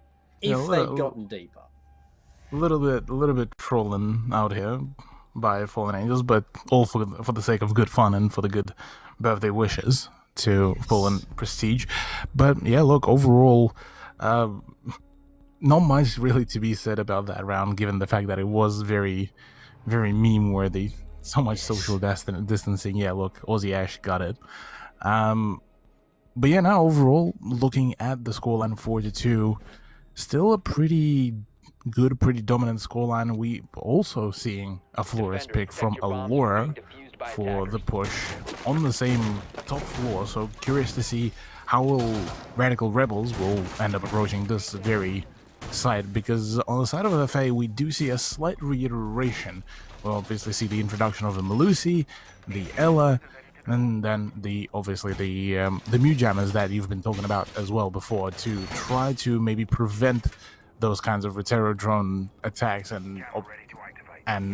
Speaker 5: If they'd gotten deeper.
Speaker 4: A little bit trolling out here by Fallen Angels, but all for the sake of good fun and for the good birthday wishes to Fallen Prestige. But yeah, look, overall, not much really to be said about that round, given the fact that it was very, very meme-worthy. So much social distancing. Yeah, look, Aussie Ash got it. But yeah, now overall, looking at the scoreline 4-2, still a pretty good, pretty dominant scoreline. We also seeing a Flores pick from Allura for the push on the same top floor. So curious to see how Radical Rebels will end up approaching this very site, because on the side of FA we do see a slight reiteration. We'll obviously see the introduction of the Melusi, the Ella, and then the Mew Jammers that you've been talking about as well before, to try to maybe prevent those kinds of Retero drone attacks and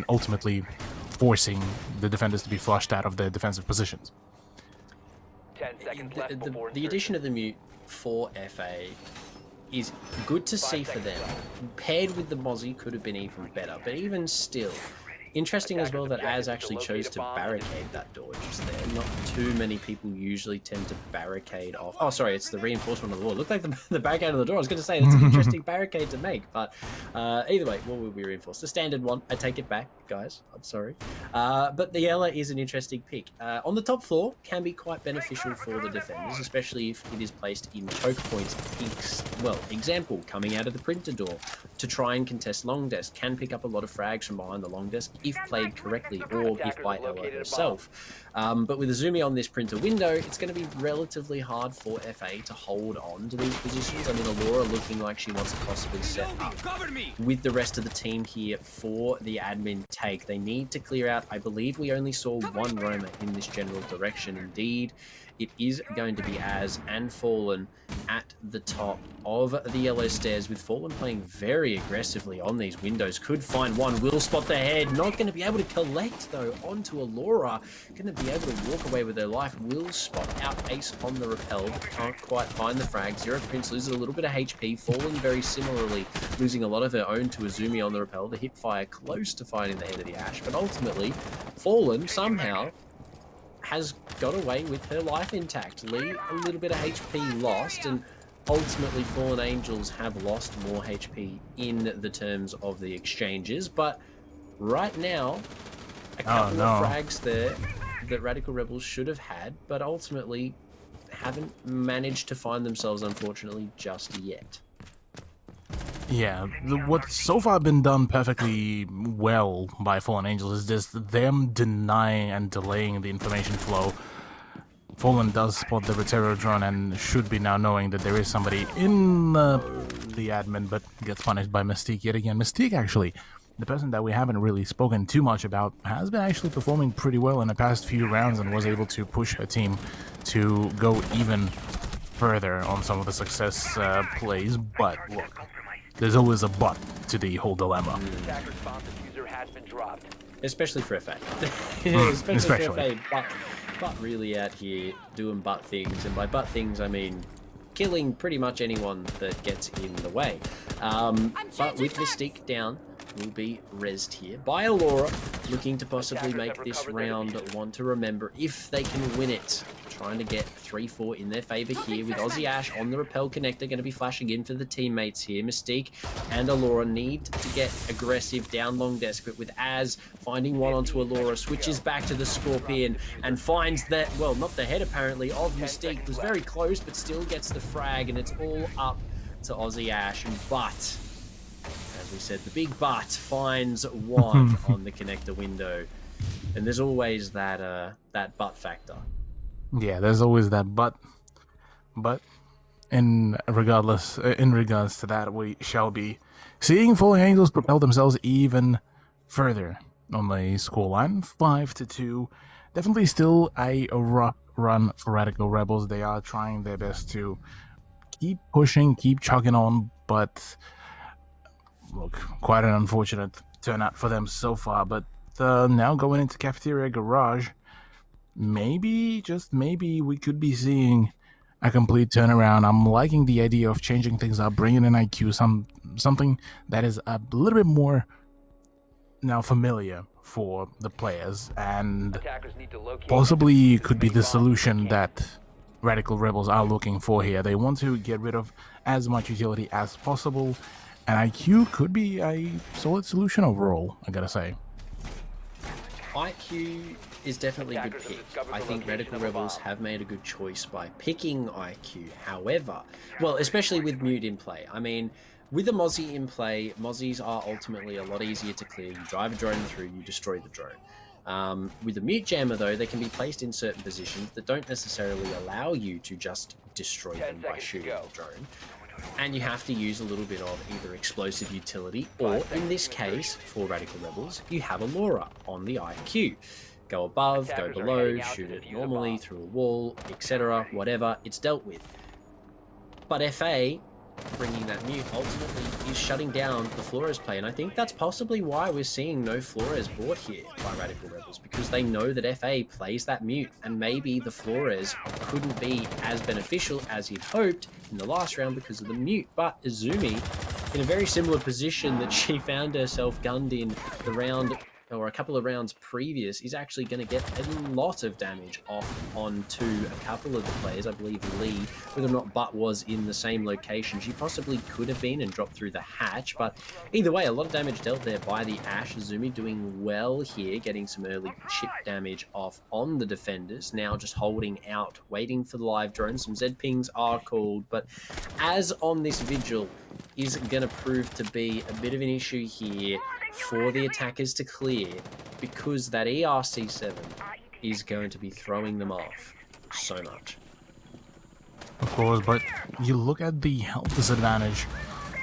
Speaker 4: ultimately forcing the defenders to be flushed out of their defensive positions.
Speaker 6: 10 seconds left before
Speaker 5: The addition of the Mute for FA is good to see for them. Paired with the Mozzie could have been even better, but even still, interesting as well that Az actually chose to barricade that door just there. Not too many people usually tend to barricade off. Oh, sorry, it's the reinforcement of the wall. Looked like the barricade of the door. I was going to say, that's an interesting barricade to make, but either way, wall will be reinforced. The standard one, I take it back, guys. I'm sorry. But the Ella is an interesting pick. On the top floor, can be quite beneficial for the defenders, especially if it is placed in choke points. Example, coming out of the printer door to try and contest long desk. Can pick up a lot of frags from behind the long desk if played correctly, or if by Ella herself. But with Azumi on this printer window, it's going to be relatively hard for FA to hold on to these positions. I mean, Allura looking like she wants to possibly set up with the rest of the team here for the admin take. They need to clear out. I believe we only saw one roamer in this general direction. Indeed, it is going to be Az and Fallen at the top of the yellow stairs, with Fallen playing very aggressively on these windows. Could find one, will spot the head. Not going to be able to collect, though, onto Allura. Going to be able to walk away with their life. Will spot out Ace on the rappel. Can't quite find the frag. Zero Prince loses a little bit of HP. Fallen very similarly, losing a lot of her own to Azumi on the rappel. The hip fire close to finding the head of the Ash, but ultimately, Fallen somehow has got away with her life intact. Lee, a little bit of HP lost, and ultimately Fallen Angels have lost more HP in the terms of the exchanges. But right now, a couple of frags there that Radical Rebels should have had, but ultimately haven't managed to find themselves, unfortunately, just yet.
Speaker 4: Yeah, what's so far been done perfectly well by Fallen Angels is just them denying and delaying the information flow. Fallen does spot the Retero drone and should be now knowing that there is somebody in the admin, but gets punished by Mystique yet again. Mystique, actually, the person that we haven't really spoken too much about, has been actually performing pretty well in the past few rounds and was able to push her team to go even further on some of the success plays. But look, there's always a but to the whole dilemma.
Speaker 5: Especially for FA. Especially for FA, but really out here doing butt things. And by butt things, I mean killing pretty much anyone that gets in the way. But with Mystique down, will be rezzed here by Allura, looking to possibly make this round one to remember if they can win it. Trying to get 3-4 in their favor here with Aussie Ash on the rappel connector, going to be flashing in for the teammates here. Mystique and Allura need to get aggressive down long desperate with Az finding one onto Allura, switches back to the Scorpion and finds that, well, not the head apparently of Mystique, was very close but still gets the frag, and it's all up to Aussie Ash. But as we said, the big but finds one on the connector window, and there's always that but factor.
Speaker 4: Yeah, there's always that but in regards to that, we shall be seeing Falling Angels propel themselves even further on the scoreline, 5-2. Definitely still a rough run for Radical Rebels. They are trying their best to keep pushing, keep chugging on, but look, quite an unfortunate turnout for them so far. But now going into Cafeteria Garage, maybe, just maybe, we could be seeing a complete turnaround. I'm liking the idea of changing things up, bringing in IQ, something that is a little bit more now familiar for the players, and possibly could be the solution that Radical Rebels are looking for here. They want to get rid of as much utility as possible, and IQ could be a solid solution overall, I gotta say.
Speaker 5: IQ is definitely a good pick. I think Radical Rebels have made a good choice by picking IQ. However, well, especially with Mute in play. I mean, with a Mozzie in play, Mozzies are ultimately a lot easier to clear. You drive a drone through, you destroy the drone. With a Mute Jammer, though, they can be placed in certain positions that don't necessarily allow you to just destroy them by shooting the drone. And you have to use a little bit of either explosive utility, or in this case, for Radical Rebels, you have Allura on the IQ. Go above, go below, shoot it normally through a wall, etc., whatever, it's dealt with. But FA, bringing that mute, ultimately is shutting down the Flores play, and I think that's possibly why we're seeing no Flores bought here by Radical Rebels, because they know that FA plays that mute, and maybe the Flores couldn't be as beneficial as he'd hoped in the last round because of the mute. But Izumi, in a very similar position that she found herself gunned in the round, or a couple of rounds previous, is actually going to get a lot of damage off onto a couple of the players. I believe Lee, whether or not Butt was in the same location, she possibly could have been and dropped through the hatch, but either way, a lot of damage dealt there by the Ash. Izumi doing well here, getting some early chip damage off on the defenders, now just holding out, waiting for the live drone. Some Z pings are called, but as on this Vigil is going to prove to be a bit of an issue here for the attackers to clear, because that ERC7 is going to be throwing them off so much.
Speaker 4: Of course, but you look at the health disadvantage,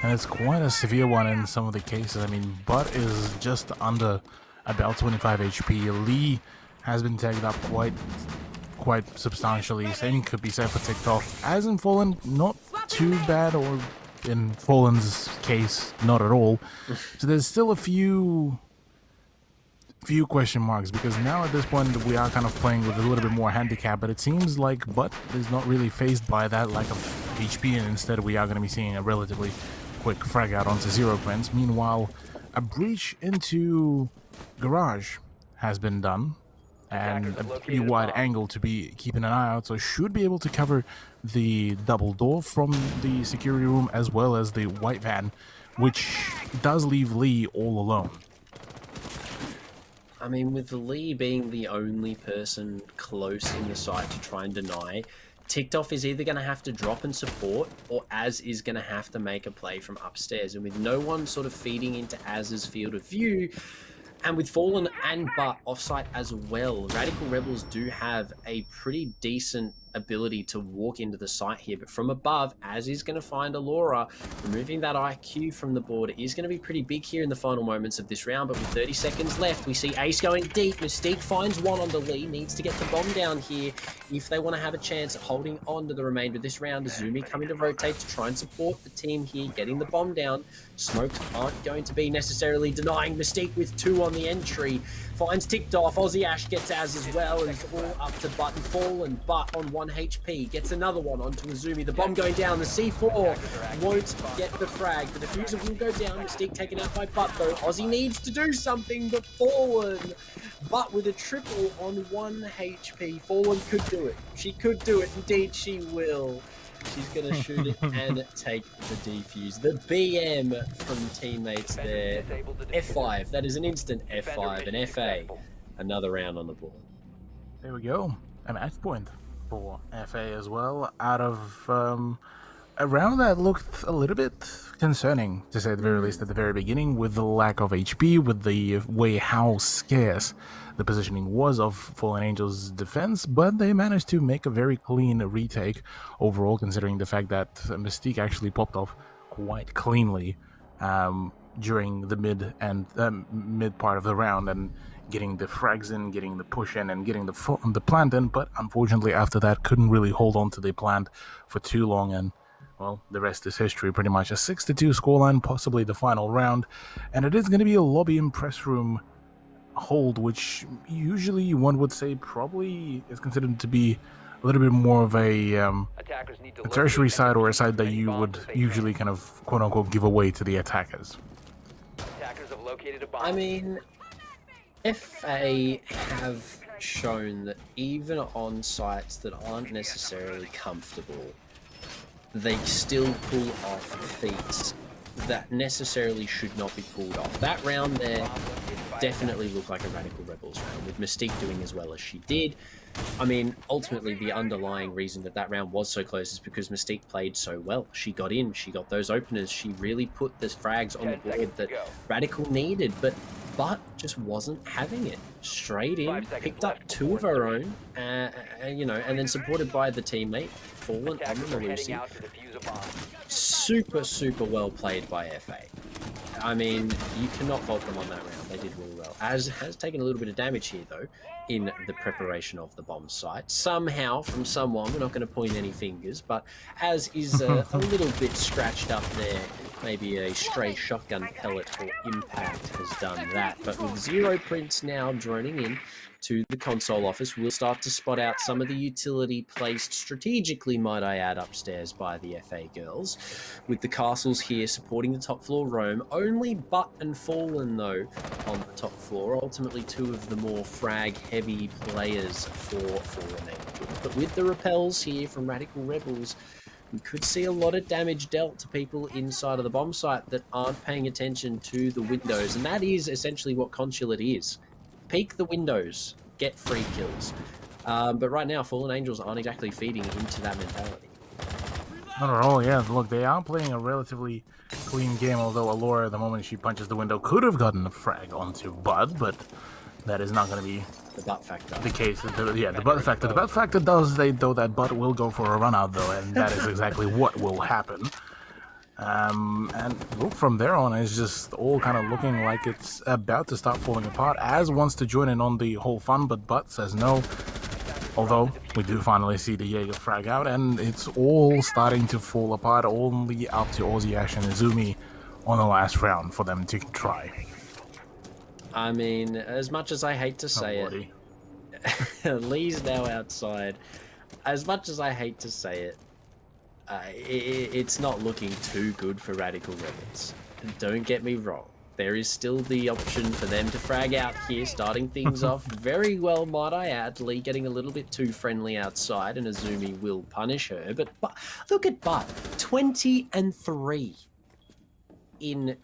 Speaker 4: and it's quite a severe one in some of the cases. I mean, Butt is just under about 25 HP. Lee has been tagged up quite substantially. Same could be said for TikTok. As in Fallen, not too bad, or in Fallen's case, not at all. So there's still a few question marks, because now at this point we are kind of playing with a little bit more handicap, but it seems like Butt is not really phased by that lack of HP, and instead we are going to be seeing a relatively quick frag out onto 0 Quents. Meanwhile, a breach into Garage has been done, and a pretty wide angle to be keeping an eye out, so should be able to cover the double door from the security room as well as the white van, which does leave Lee all alone.
Speaker 5: I mean, with Lee being the only person close in the site to try and deny, TikTok is either going to have to drop and support, or Az is going to have to make a play from upstairs. And with no one sort of feeding into Az's field of view, and with Fallen and Butt offsite as well, Radical Rebels do have a pretty decent ability to walk into the site here, but from above, Az is going to find Allura. Removing that IQ from the board is going to be pretty big here in the final moments of this round, but with 30 seconds left, we see Ace going deep. Mystique finds one on the Lee, needs to get the bomb down here if they want to have a chance at holding on to the remainder of this round. Izumi coming to rotate to try and support the team here, getting the bomb down. Smokes aren't going to be necessarily denying. Mystique with 2 on the entry, finds ticked off. Aussie Ash gets Az as well, and it's all up to Butt and Fallen. Butt on one 1 HP. Gets another one onto Azumi. The bomb going down. The C4 won't get the frag. The diffuser will go down. Mystique taken out by Butt, though. Aussie needs to do something, but Fallen. But with a triple on 1 HP, Fallen could do it. She could do it. Indeed, she will. She's going to shoot it and take the defuse. The BM from teammates there. F5. That is an instant F5. And FA. Another round on the board.
Speaker 4: There we go. A match point for FA as well. Out of a round that looked a little bit concerning, to say the very least, at the very beginning, with the lack of HP, with the way how scarce the positioning was of Fallen Angels' defense, but they managed to make a very clean retake overall, considering the fact that Mystique actually popped off quite cleanly during the mid part of the round, and getting the frags in, getting the push in, and getting the plant in, but unfortunately after that couldn't really hold on to the plant for too long, and well, the rest is history pretty much. A 6-2 scoreline, possibly the final round, and it is going to be a lobby and press room hold, which usually one would say probably is considered to be a little bit more of a tertiary side, or a side that you would usually kind of quote-unquote give away to the attackers.
Speaker 5: I mean, FA have shown that even on sites that aren't necessarily comfortable, they still pull off feats that necessarily should not be pulled off. That round there definitely looked like a Radical Rebels round, with Mystique doing as well as she did. I mean, ultimately, the underlying reason that that round was so close is because Mystique played so well. She got in, she got those openers, she really put the frags on the board that Radical needed, but just wasn't having it. Straight in, picked up 2 of her own, you know, and then supported by the teammate, Fallen on the Malusi. Super well played by FA. I mean, you cannot fault them on that round. They did really well. Az has taken a little bit of damage here, though, in the preparation of the bomb site. Somehow, from someone, we're not going to point any fingers, but Az is a little bit scratched up there. Maybe a stray shotgun pellet or impact has done that. But with Zero Prince now droning in to the console office, we'll start to spot out some of the utility placed strategically, might I add, upstairs by the FA girls. With the castles here supporting the top floor roam. Only Butt and Fallen, though, on the top floor. Ultimately, 2 of the more frag-heavy players for Fallen Angels. But with the repels here from Radical Rebels, we could see a lot of damage dealt to people inside of the bomb site that aren't paying attention to the windows. And that is essentially what Consulate is. Peek the windows, get free kills. But right now, Fallen Angels aren't exactly feeding into that mentality.
Speaker 4: Not at all, yeah. Look, they are playing a relatively clean game, although Allura, the moment she punches the window, could have gotten a frag onto Bud, but that is not going to be
Speaker 5: the butt factor.
Speaker 4: The case. The butt factor. The butt factor does say, though, that Bud will go for a run out, though, and that is exactly what will happen. And look, from there on, it's just all kind of looking like it's about to start falling apart. Az wants to join in on the whole fun, but Butt says no. Although, we do finally see the Jaeger frag out, and it's all starting to fall apart, only up to Aussie Ash and Izumi on the last round for them to try.
Speaker 5: I mean, as much as I hate to say it, Lee's now outside. As much as I hate to say it, it's not looking too good for Radical Rebels. Don't get me wrong. There is still the option for them to frag out here, starting things off very well, might I add. Lee getting a little bit too friendly outside, and Azumi will punish her. But look at Butt, 20-3 in,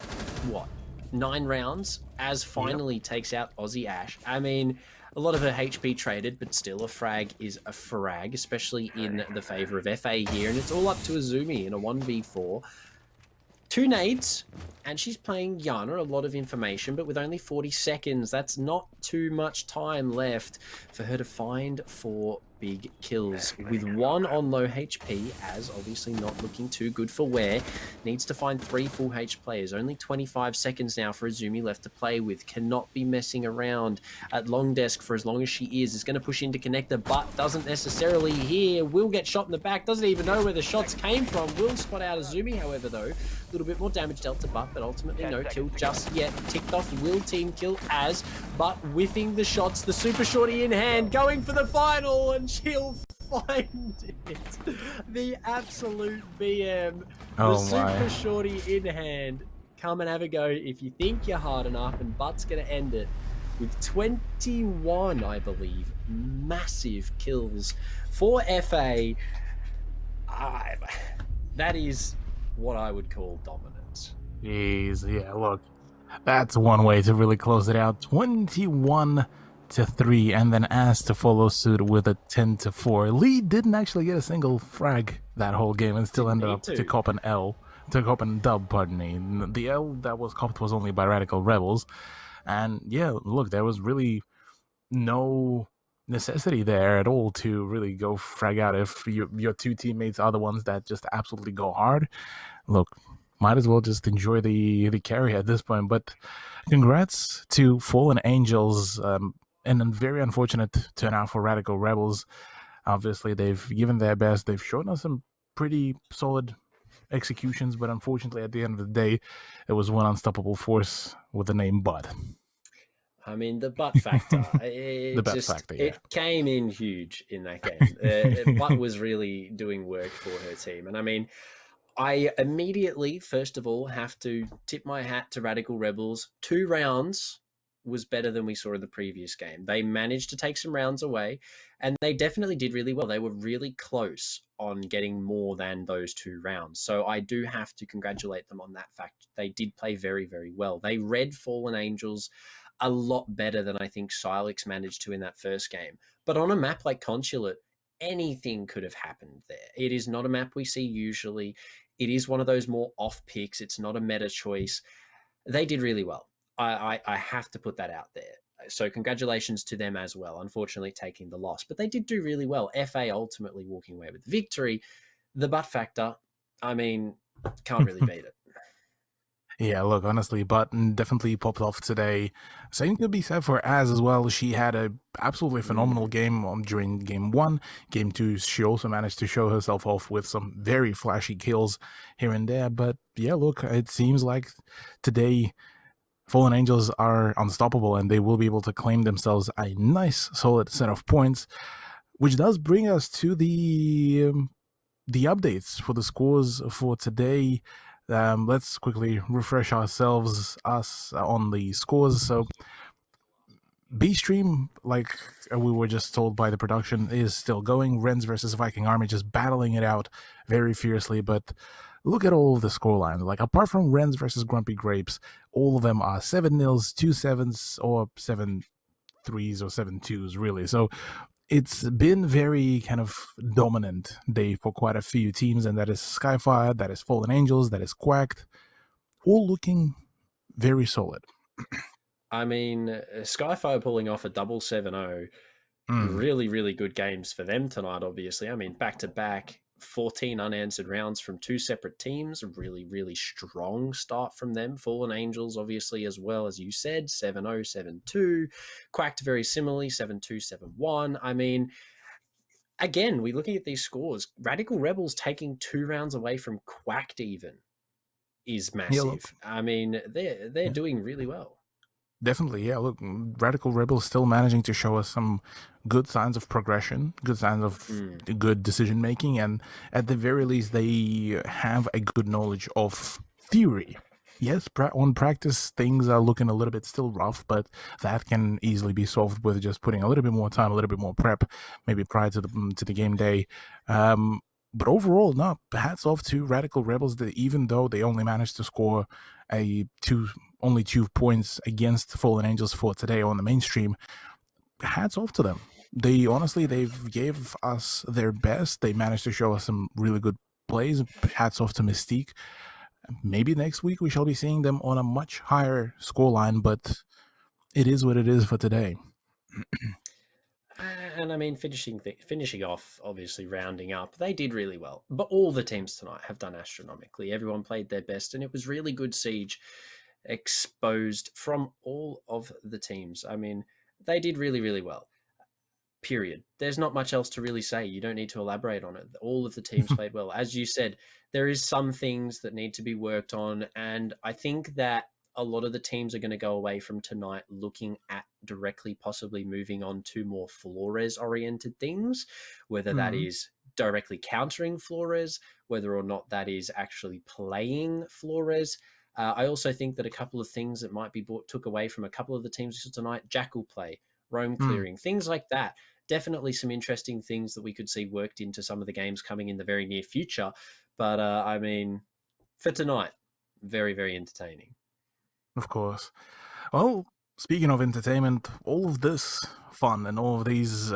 Speaker 5: what, 9 rounds? Az finally takes out Aussie Ash. I mean, a lot of her HP traded, but still a frag is a frag, especially in the favor of FA here. And it's all up to Azumi in a 1v4. 2 nades, and she's playing Yana, a lot of information, but with only 40 seconds, that's not too much time left for her to find 4 big kills. With 1 on low HP, Az obviously not looking too good for wear, needs to find 3 full H players. Only 25 seconds now for Azumi left to play with. Cannot be messing around at long desk for as long as she is going to push into connector, but doesn't necessarily hear. Will get shot in the back, doesn't even know where the shots came from. Will spot out Azumi, however, though. A little bit more damage dealt to Butt, but ultimately no kill just yet. Ticked off, will team kill Az, but whiffing the shots, the super shorty in hand, going for the final, and she'll find it. The absolute BM, the
Speaker 4: Oh
Speaker 5: super
Speaker 4: my.
Speaker 5: shorty in hand. Come and have a go if you think you're hard enough, and Butt's going to end it with 21, I believe, massive kills for FA. That is what I would call dominance.
Speaker 4: Jeez, yeah, look. That's one way to really close it out. 21-3, and then asked to follow suit with a 10-4. Lee didn't actually get a single frag that whole game and still
Speaker 5: Didn't
Speaker 4: ended
Speaker 5: need
Speaker 4: up to
Speaker 5: to.
Speaker 4: cop an L. To cop an dub, pardon me. The L that was copped was only by Radical Rebels. And yeah, look, there was really no necessity there at all to really go frag out if your two teammates are the ones that just absolutely go hard. Look, might as well just enjoy the carry at this point. But congrats to Fallen Angels, and a very unfortunate turnout for Radical Rebels. Obviously, they've given their best. They've shown us some pretty solid executions, but unfortunately, at the end of the day, it was one unstoppable force with the name Bud.
Speaker 5: I mean, the butt factor,
Speaker 4: The Bud factor, yeah.
Speaker 5: it came in huge in that game. Butt was really doing work for her team. And I mean, I immediately, first of all, have to tip my hat to Radical Rebels. 2 rounds was better than we saw in the previous game. They managed to take some rounds away, and they definitely did really well. They were really close on getting more than those 2 rounds. So I do have to congratulate them on that fact. They did play very, very well. They read Fallen Angels a lot better than I think Silex managed to in that first game. But on a map like Consulate, anything could have happened there. It is not a map we see usually. It is one of those more off picks. It's not a meta choice. They did really well. I have to put that out there. So congratulations to them as well. Unfortunately, taking the loss, but they did do really well. FA ultimately walking away with the victory. The butt factor, I mean, can't really beat it.
Speaker 4: Yeah, look, honestly, Button definitely popped off today. Same could be said for Az as well. She had a absolutely phenomenal game during game 1. Game 2, she also managed to show herself off with some very flashy kills here and there. But yeah, look, it seems like today Fallen Angels are unstoppable, and they will be able to claim themselves a nice, solid set of points, which does bring us to the updates for the scores for today. Let's quickly refresh ourselves on the scores. So B stream, like we were just told by the production, is still going. Rens versus Viking Army just battling it out very fiercely. But look at all of the scorelines. Like, apart from Rens versus Grumpy Grapes, all of them are 7-0s, 2-7s, or 7-3s or 7-2s, really. So it's been very kind of dominant day for quite a few teams, and that is Skyfire, that is Fallen Angels, that is Quacked, all looking very solid.
Speaker 5: I mean, Skyfire pulling off a double 7-0, really, really good games for them tonight, obviously. I mean, back-to-back, 14 unanswered rounds from 2 separate teams. A really, really strong start from them. Fallen Angels, obviously, as well, as you said, 7-0, 7-2. Quacked very similarly, 7-2, 7-1. I mean, again, we're looking at these scores. Radical Rebels taking 2 rounds away from Quacked even is massive. I mean, they're doing really well.
Speaker 4: Definitely, yeah. Look, Radical Rebels still managing to show us some good signs of progression, good signs of good decision making, and at the very least, they have a good knowledge of theory. Yes, on practice, things are looking a little bit still rough, but that can easily be solved with just putting a little bit more time, a little bit more prep, maybe prior to the game day. But overall, no, hats off to Radical Rebels, that even though they only managed to score only 2 points against Fallen Angels for today on the mainstream, hats off to them. They've gave us their best. They managed to show us some really good plays. Hats off to Mystique. Maybe next week we shall be seeing them on a much higher scoreline, but it is what it is for today.
Speaker 5: And I mean, finishing off, obviously rounding up, they did really well. But all the teams tonight have done astronomically. Everyone played their best, and it was really good siege exposed from all of the teams. I mean, they did really, really well. Period. There's not much else to really say. You don't need to elaborate on it. All of the teams played well. As you said, there is some things that need to be worked on, and I think that a lot of the teams are going to go away from tonight looking at directly possibly moving on to more Flores oriented things, whether that is directly countering Flores, whether or not that is actually playing Flores. I also think that a couple of things that might be took away from a couple of the teams tonight, Jackal play, roam clearing, things like that. Definitely some interesting things that we could see worked into some of the games coming in the very near future. But I mean, for tonight, very, very entertaining.
Speaker 4: Of course. Well, speaking of entertainment, all of this fun and all of these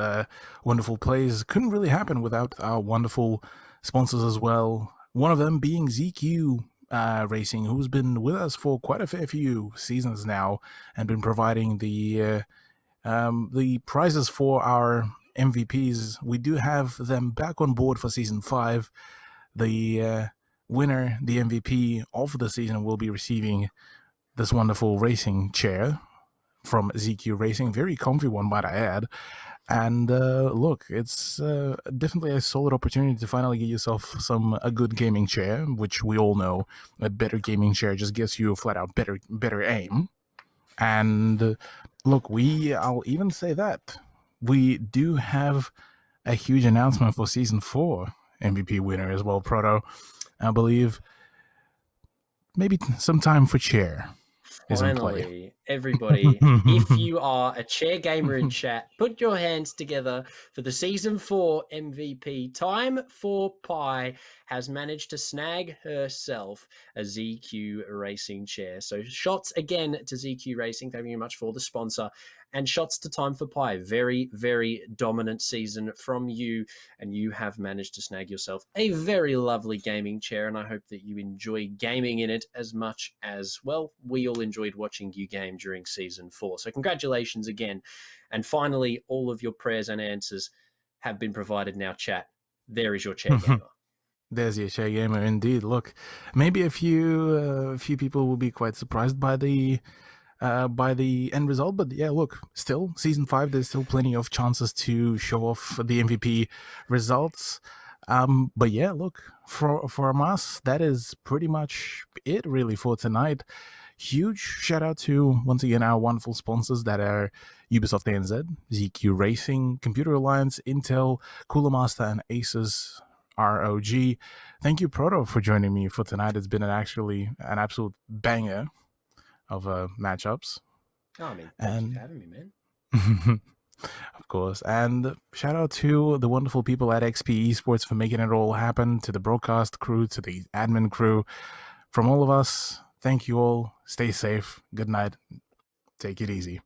Speaker 4: wonderful plays couldn't really happen without our wonderful sponsors as well. One of them being ZQ Racing, who's been with us for quite a fair few seasons now and been providing the prizes for our MVPs. We do have them back on board for Season 5. The winner, the MVP of the season, will be receiving this wonderful racing chair from ZQ Racing. Very comfy one, might I add. And look, it's definitely a solid opportunity to finally get yourself a good gaming chair, which we all know a better gaming chair just gets you a flat out better aim. And look, I'll even say that we do have a huge announcement for Season 4 MVP winner as well, Proto. I believe maybe some time for chair.
Speaker 5: Finally, everybody, if you are a chair gamer in chat, put your hands together for the Season 4 MVP. Time for Pi has managed to snag herself a ZQ Racing chair. So shots again to ZQ Racing. Thank you very much for the sponsor. And shots to Time for Pi. Very, very dominant season from you. And you have managed to snag yourself a very lovely gaming chair. And I hope that you enjoy gaming in it as much as, well, we all enjoyed watching you game during Season 4. So congratulations again. And finally, all of your prayers and answers have been provided now, chat. There is your chair gamer.
Speaker 4: There's your chair gamer, indeed. Look, maybe a few people will be quite surprised by the end result, but yeah, look, still Season 5, there's still plenty of chances to show off the MVP results. But yeah, look, from us, that is pretty much it really for tonight. Huge shout out to, once again, our wonderful sponsors that are Ubisoft ANZ, ZQ Racing, Computer Alliance, Intel, Cooler Master, and Asus ROG. Thank you, Proto, for joining me for tonight. It's been an absolute banger of matchups.
Speaker 5: Oh, I mean, thank you for having me, man.
Speaker 4: Of course. And shout out to the wonderful people at XP Esports for making it all happen, to the broadcast crew, to the admin crew. From all of us, thank you all. Stay safe. Good night. Take it easy.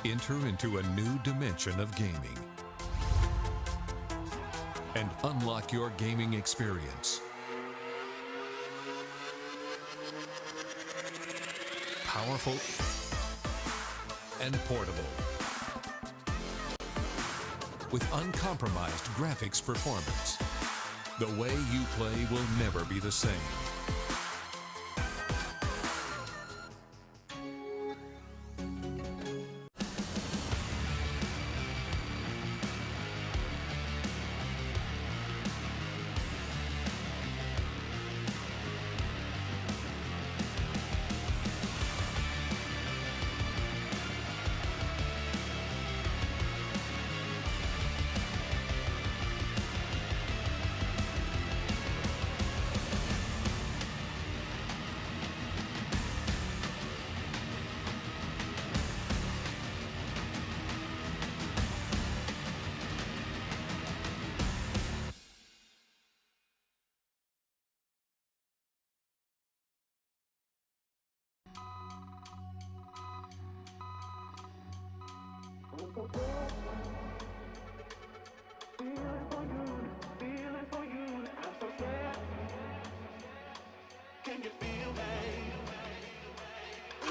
Speaker 3: Enter into a new dimension of gaming and unlock your gaming experience. Powerful and portable, with uncompromised graphics performance. The way you play will never be the same.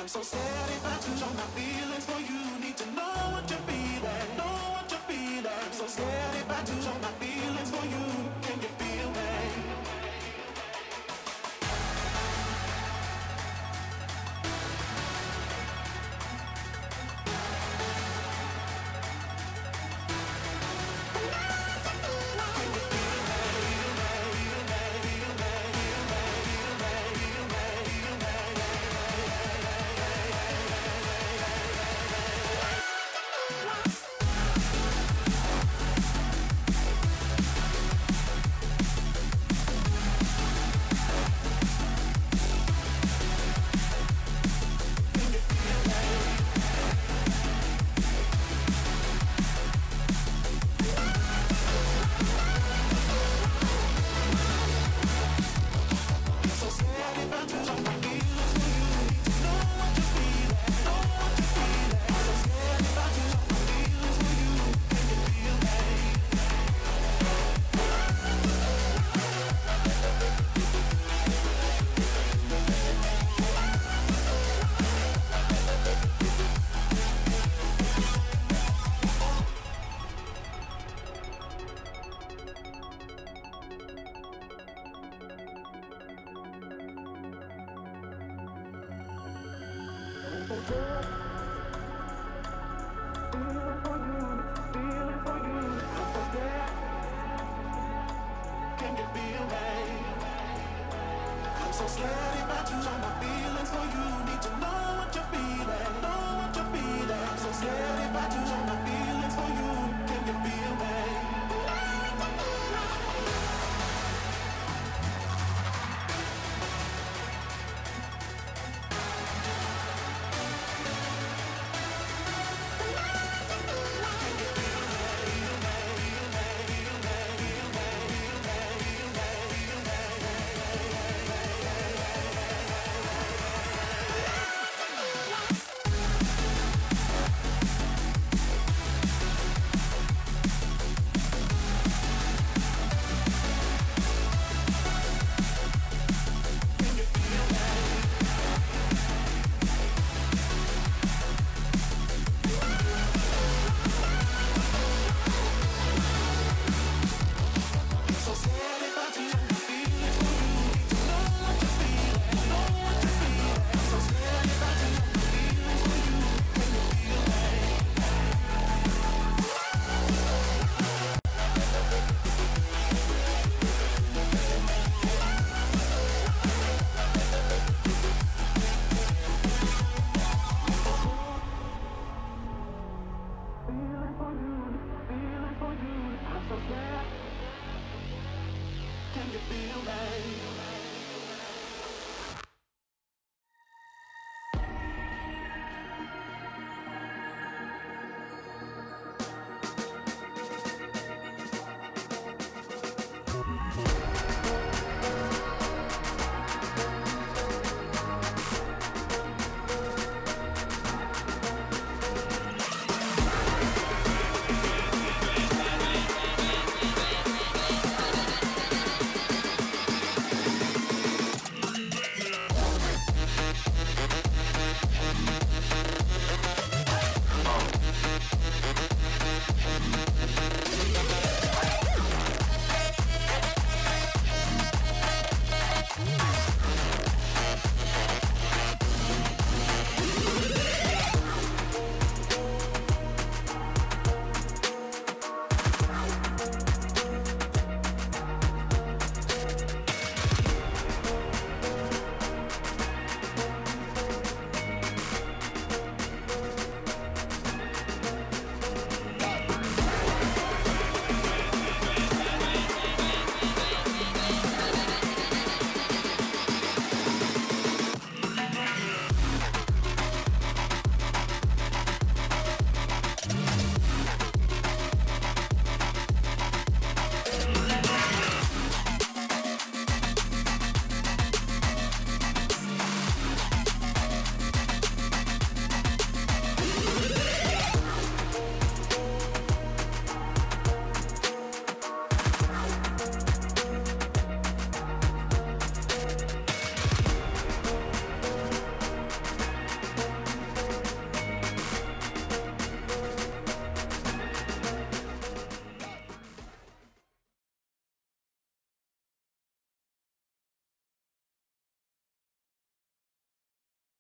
Speaker 7: I'm so scared if I do show my feelings for you. Need to know what you're feeling, know what you're feeling. I'm so scared if I do show my feelings for you. Can you feel me? Can you feel me? I'm so scared if I do